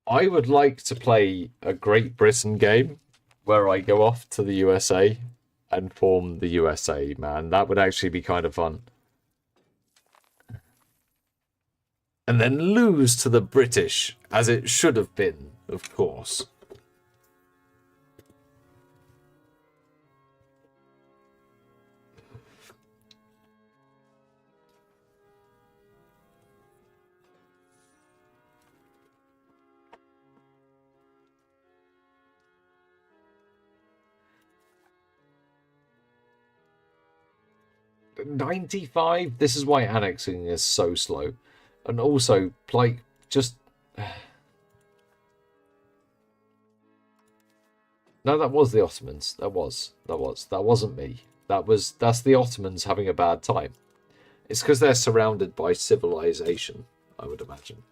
I would like to play a Great Britain game where I go off to the USA and form the USA, man. That would actually be kind of fun. And then lose to the British, as it should have been, of course. $95? This is why annexing is so slow. And also, like, just... No, that was the Ottomans. That wasn't me. That's the Ottomans having a bad time. It's because they're surrounded by civilization, I would imagine.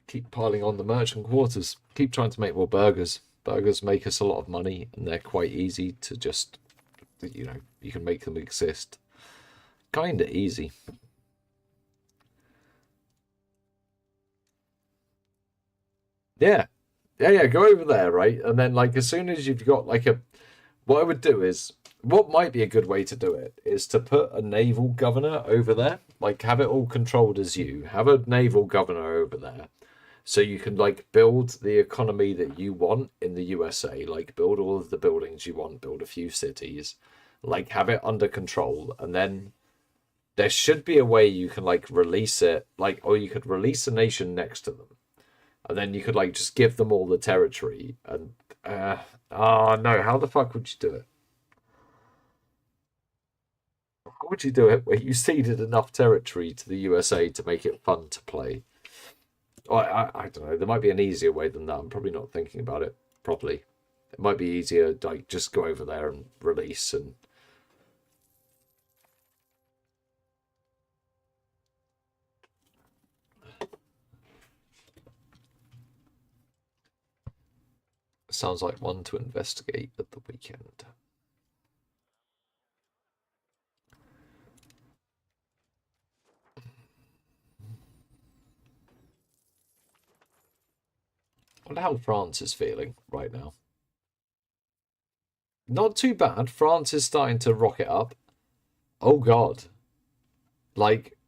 Keep piling on the merchant quarters. Keep trying to make more burgers. Burgers make us a lot of money, and they're quite easy to just, you can make them exist. Kinda easy. Yeah. Yeah, go over there, right? And then, like, as soon as you've got, like, what I would do is, what might be a good way to do it is to put a naval governor over there, like, have it all controlled as you. Have a naval governor over there. So you can, like, build the economy that you want in the USA, like, build all of the buildings you want, build a few cities, like, have it under control. And then there should be a way you can, like, release it, like, or you could release a nation next to them, and then you could like just give them all the territory. And oh no, how the fuck would you do it? How would you do it where you ceded enough territory to the USA to make it fun to play? I don't know. There might be an easier way than that. I'm probably not thinking about it properly. It might be easier, like just go over there and release and. Sounds like one to investigate at the weekend. I wonder how France is feeling right now. Not too bad. France is starting to rocket up. Oh god. Like,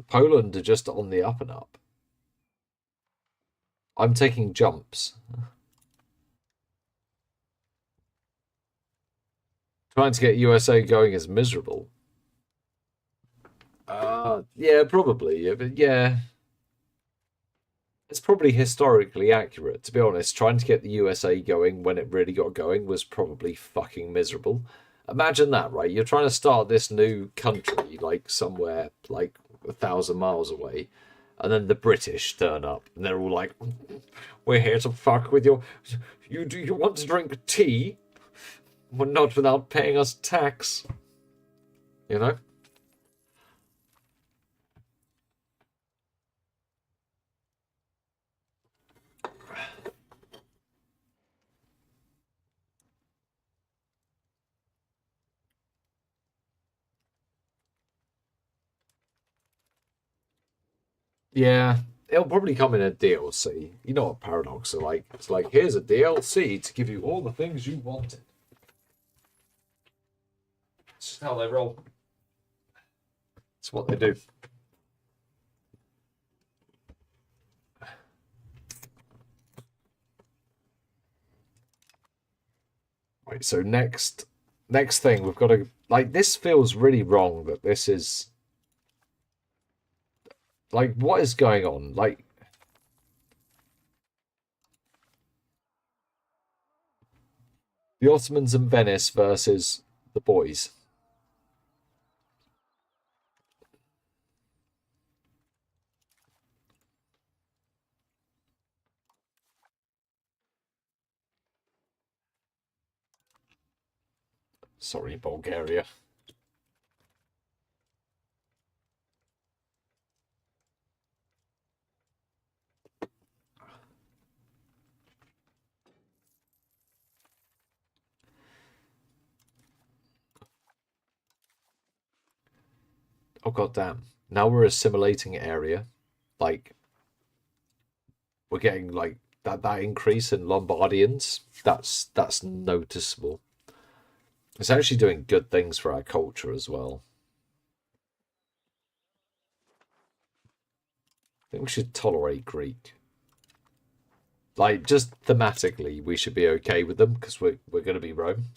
Poland are just on the up and up. I'm taking jumps. Trying to get USA going is miserable. Yeah, probably. Yeah, but yeah, it's probably historically accurate. To be honest, trying to get the USA going when it really got going was probably fucking miserable. Imagine that, right? You're trying to start this new country, like somewhere like 1,000 miles away, and then the British turn up, and they're all like, "We're here to fuck with your. Do you want to drink tea? Well, not without paying us tax." You know? Yeah, it'll probably come in a DLC. You know what Paradox are like? It's like, here's a DLC to give you all the things you wanted. It's just how they roll. It's what they do. Right, so next thing we've got to like this feels really wrong that this is like what is going on? Like the Ottomans and Venice versus the boys. Sorry, Bulgaria. Oh god damn. Now we're assimilating area. Like we're getting like that increase in Lombardians. That's noticeable. It's actually doing good things for our culture as well. I think we should tolerate Greek. Like just thematically, we should be okay with them because we're going to be Rome.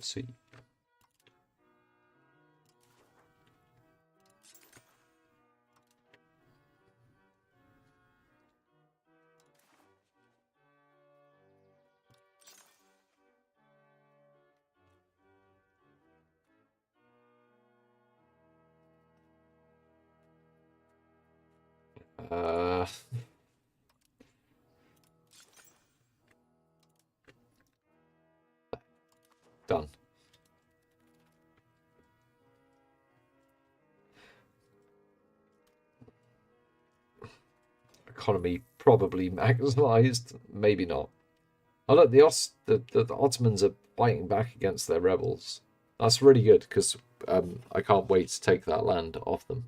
See. Done. Economy probably maximized, maybe not. Oh look, the Ottomans are fighting back against their rebels. That's really good because I can't wait to take that land off them.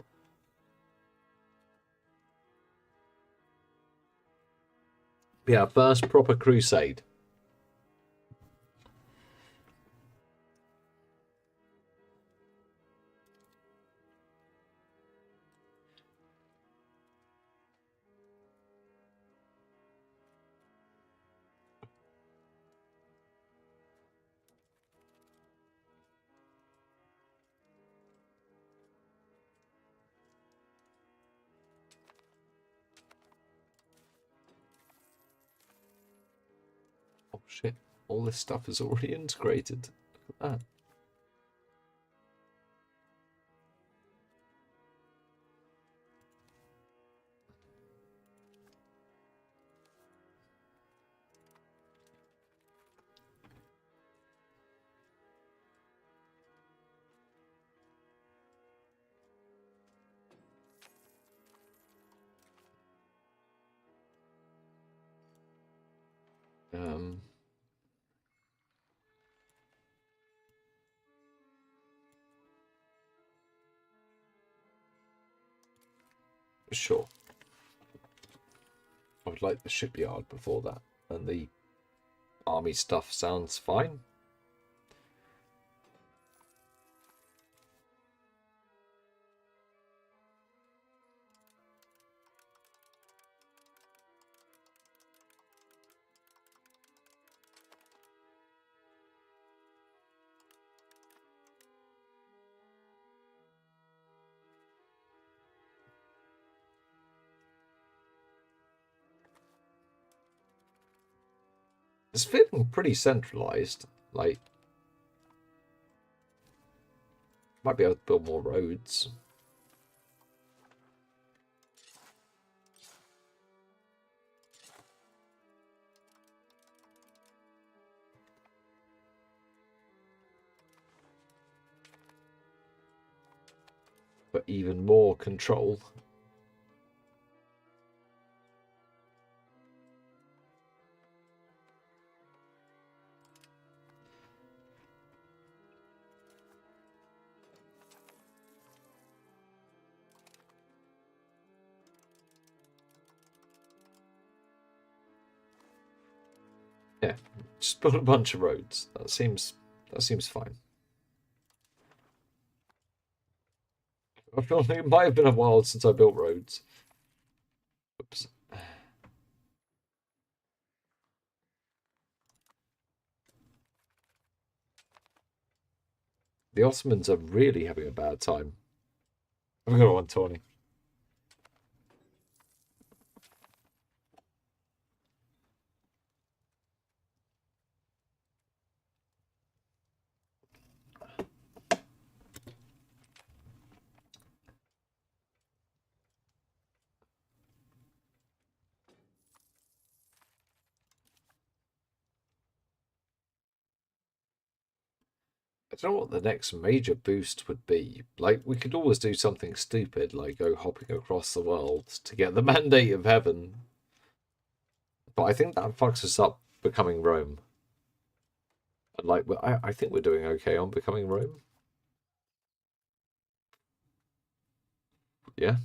Yeah, first proper crusade. Oh shit, all this stuff is already integrated. Look at that. Sure. I would like the shipyard before that, and the army stuff sounds fine. It's feeling pretty centralized. Like, might be able to build more roads. But even more control. Yeah, just build a bunch of roads. That seems fine. I feel like it might have been a while since I built roads. Oops. The Ottomans are really having a bad time. I've got 120. I don't know what the next major boost would be. Like, we could always do something stupid, like go hopping across the world to get the Mandate of Heaven. But I think that fucks us up becoming Rome. And like, I think we're doing okay on becoming Rome. Yeah,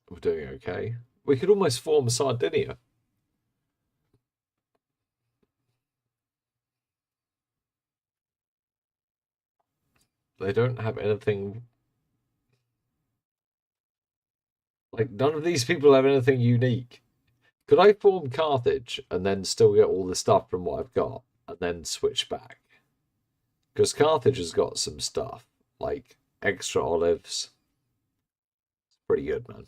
we're doing okay. We could almost form Sardinia. They don't have anything. Like, none of these people have anything unique. Could I form Carthage and then still get all the stuff from what I've got and then switch back? Because Carthage has got some stuff, like extra olives. Pretty good, man.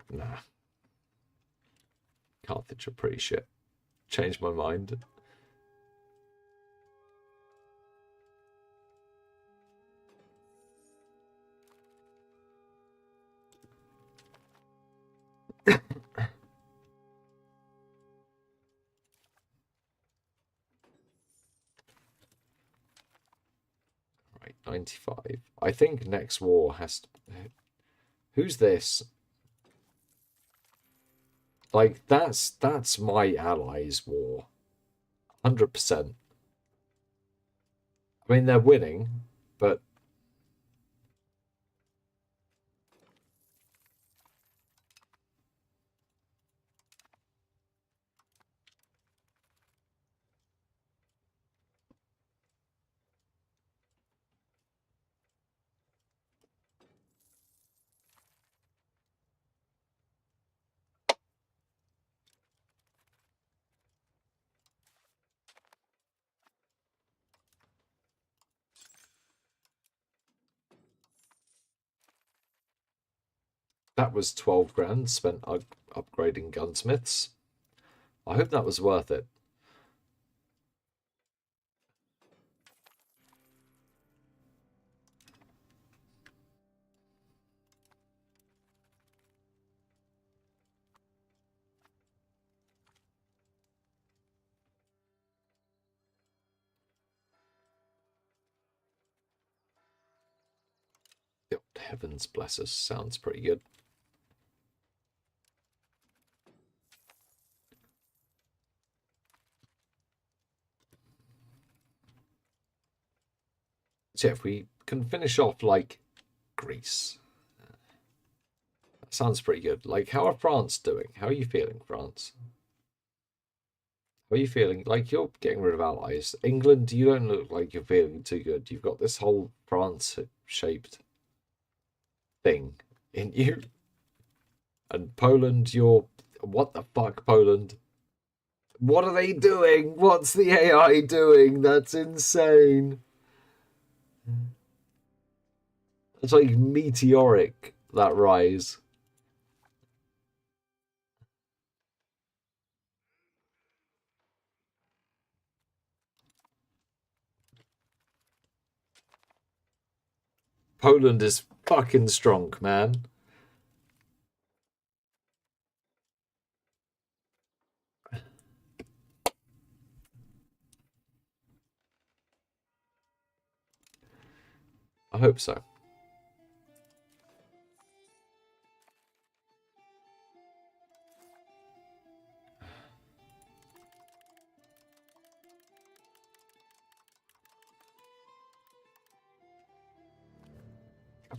Nah. Carthage are pretty shit. Changed my mind. Right, 95. I think next war has to... Who's this? Like, that's my allies' war. 100%. I mean, they're winning, but... That was 12 grand spent upgrading gunsmiths. I hope that was worth it. Yep, heavens bless us. Sounds pretty good. So yeah, if we can finish off like Greece, that sounds pretty good. Like, how are France doing? How are you feeling, France? How are you feeling? Like, you're getting rid of allies. England, you don't look like you're feeling too good. You've got this whole France-shaped thing in you. And Poland, you're... What the fuck, Poland? What are they doing? What's the AI doing? That's insane. It's like meteoric, that rise. Poland is fucking strong, man. I hope so.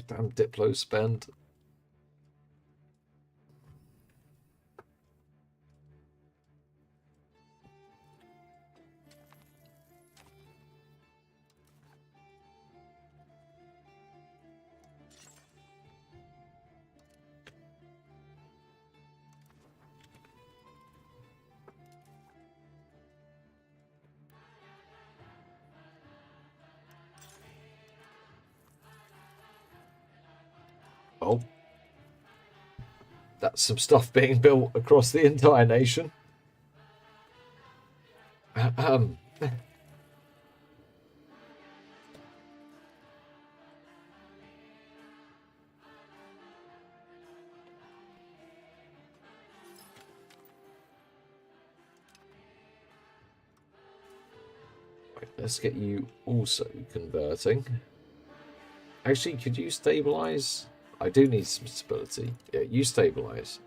Damn Diplo spend. Oh. That's some stuff being built across the entire nation. Right, let's get you also converting. Actually, could you stabilize? I do need some stability. Yeah, you stabilize.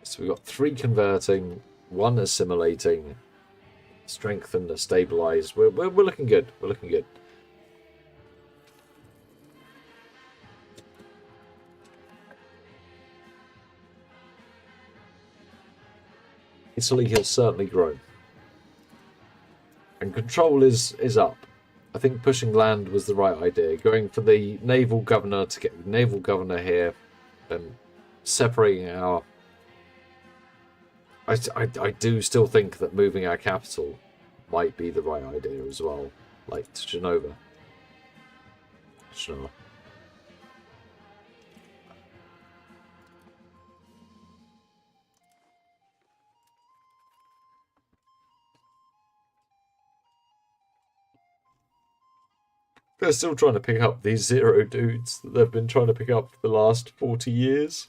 So we've got 3 converting, 1 assimilating, strengthen, stabilize. We're looking good. We're looking good. Italy has certainly grown. And control is up. I think pushing land was the right idea. Going for the naval governor to get the naval governor here and separating our... I do still think that moving our capital might be the right idea as well. Like to Genova. Sure. They're still trying to pick up these 0 dudes that they've been trying to pick up for the last 40 years.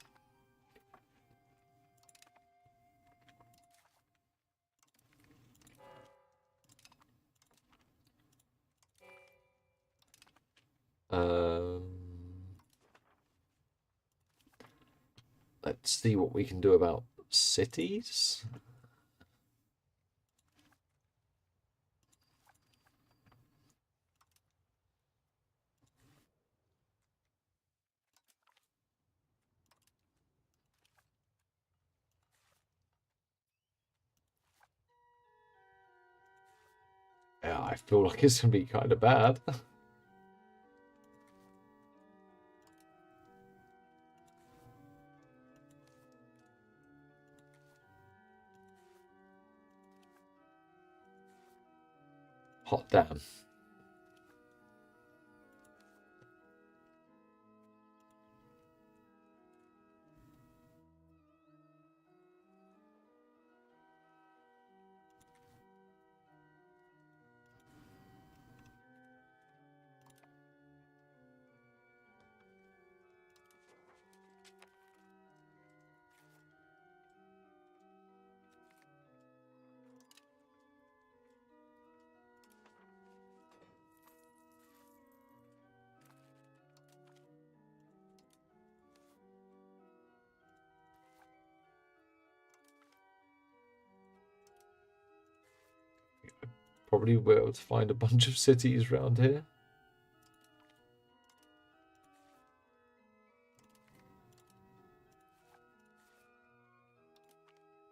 Let's see what we can do about cities. Yeah, I feel like it's going to be kind of bad. Hot damn. Probably be able to find a bunch of cities around here.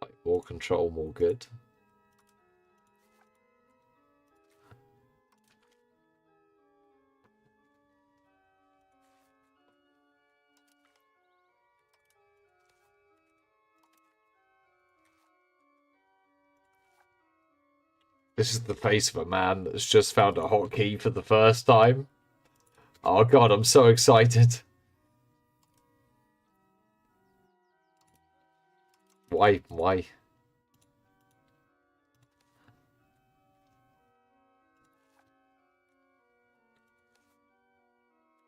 Like more control, more good. This is the face of a man that's just found a hotkey for the first time. Oh god, I'm so excited. Why?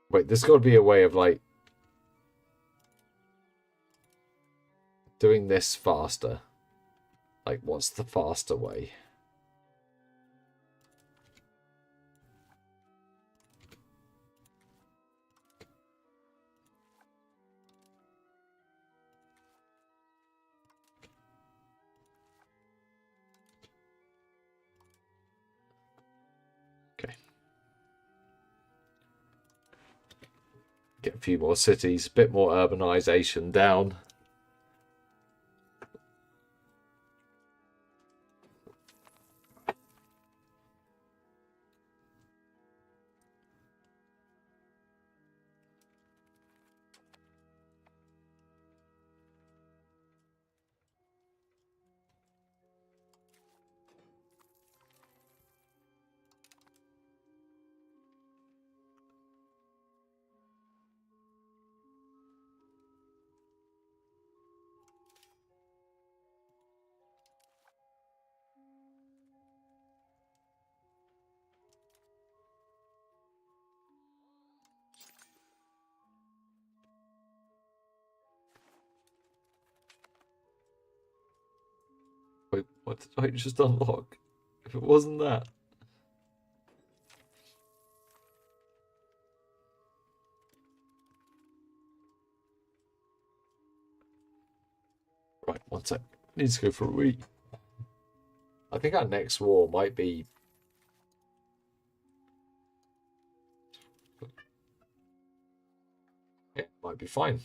Wait, there's got to be a way of, like, doing this faster. Like, what's the faster way? Okay. Get a few more cities, a bit more urbanization down. Wait, what did I just unlock? If it wasn't that. Right, one sec. Needs to go for a wee. I think our next war might be... Yeah, might be fine.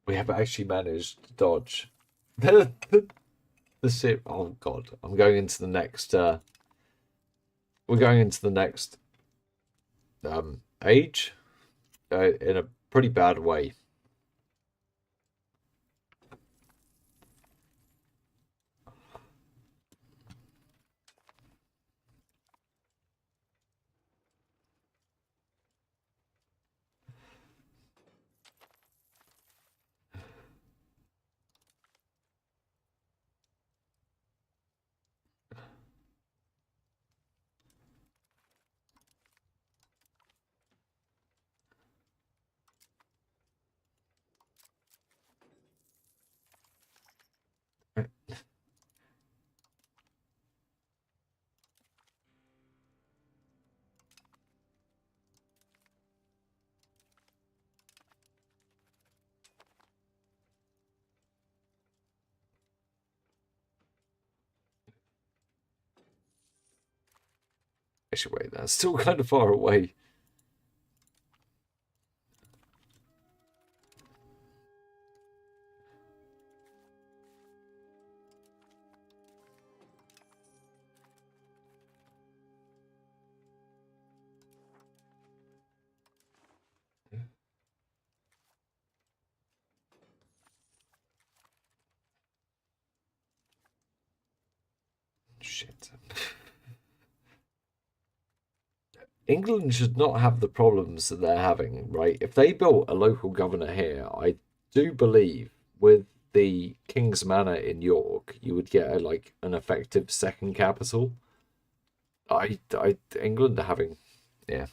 We have actually managed to dodge the oh god, I'm going into the next we're going into the next age in a pretty bad way. Actually, wait, that's still kind of far away. Shit. England should not have the problems that they're having, right? If they built a local governor here, I do believe with the King's Manor in York, you would get like an effective second capital. England are having, yeah.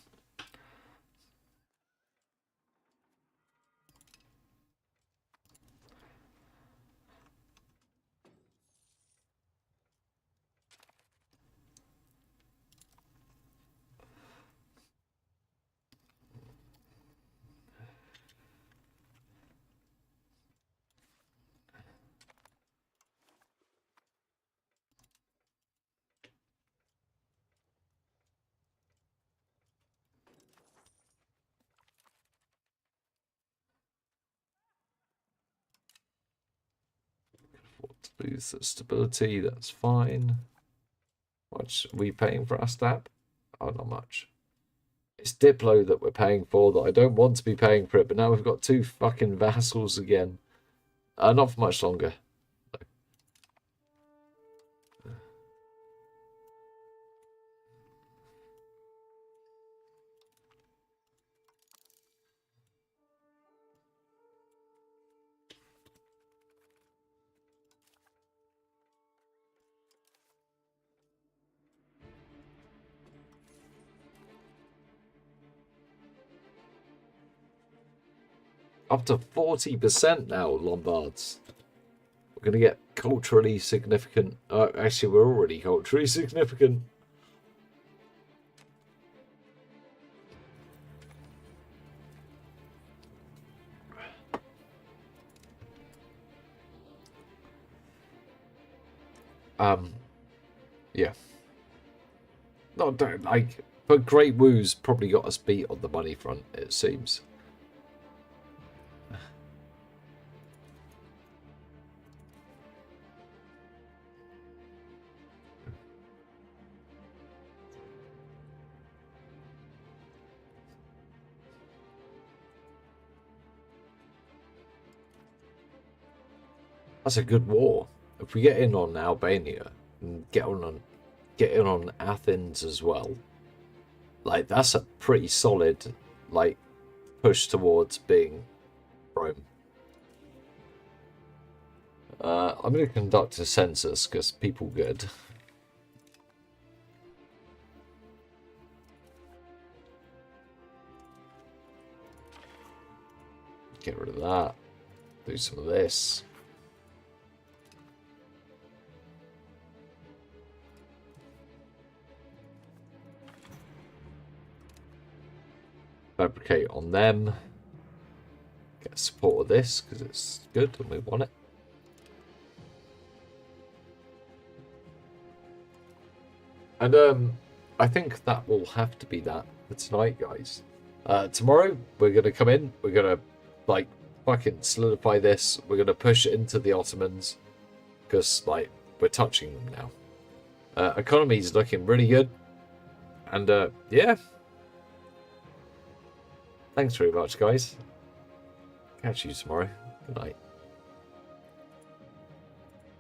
Lose the stability, that's fine. Much are we paying for our stab? Oh, not much. It's Diplo that we're paying for that I don't want to be paying for it, but now we've got two fucking vassals again. Not for much longer. Up to 40% now, Lombards. We're going to get culturally significant. Actually, we're already culturally significant. Yeah. No, don't like. But Great Woo's probably got us beat on the money front, it seems. That's a good war. If we get in on Albania and get in on Athens as well, like that's a pretty solid like push towards being Rome. I'm going to conduct a census because people good. Get rid of that. Do some of this. Fabricate on them. Get support of this because it's good and we want it. And I think that will have to be that for tonight, guys. Tomorrow we're gonna come in. We're gonna like fucking solidify this. We're going to push it into the Ottomans. Because, like, we're touching them now. Economy's looking really good. And, yeah. Thanks very much, guys. Catch you tomorrow. Good night.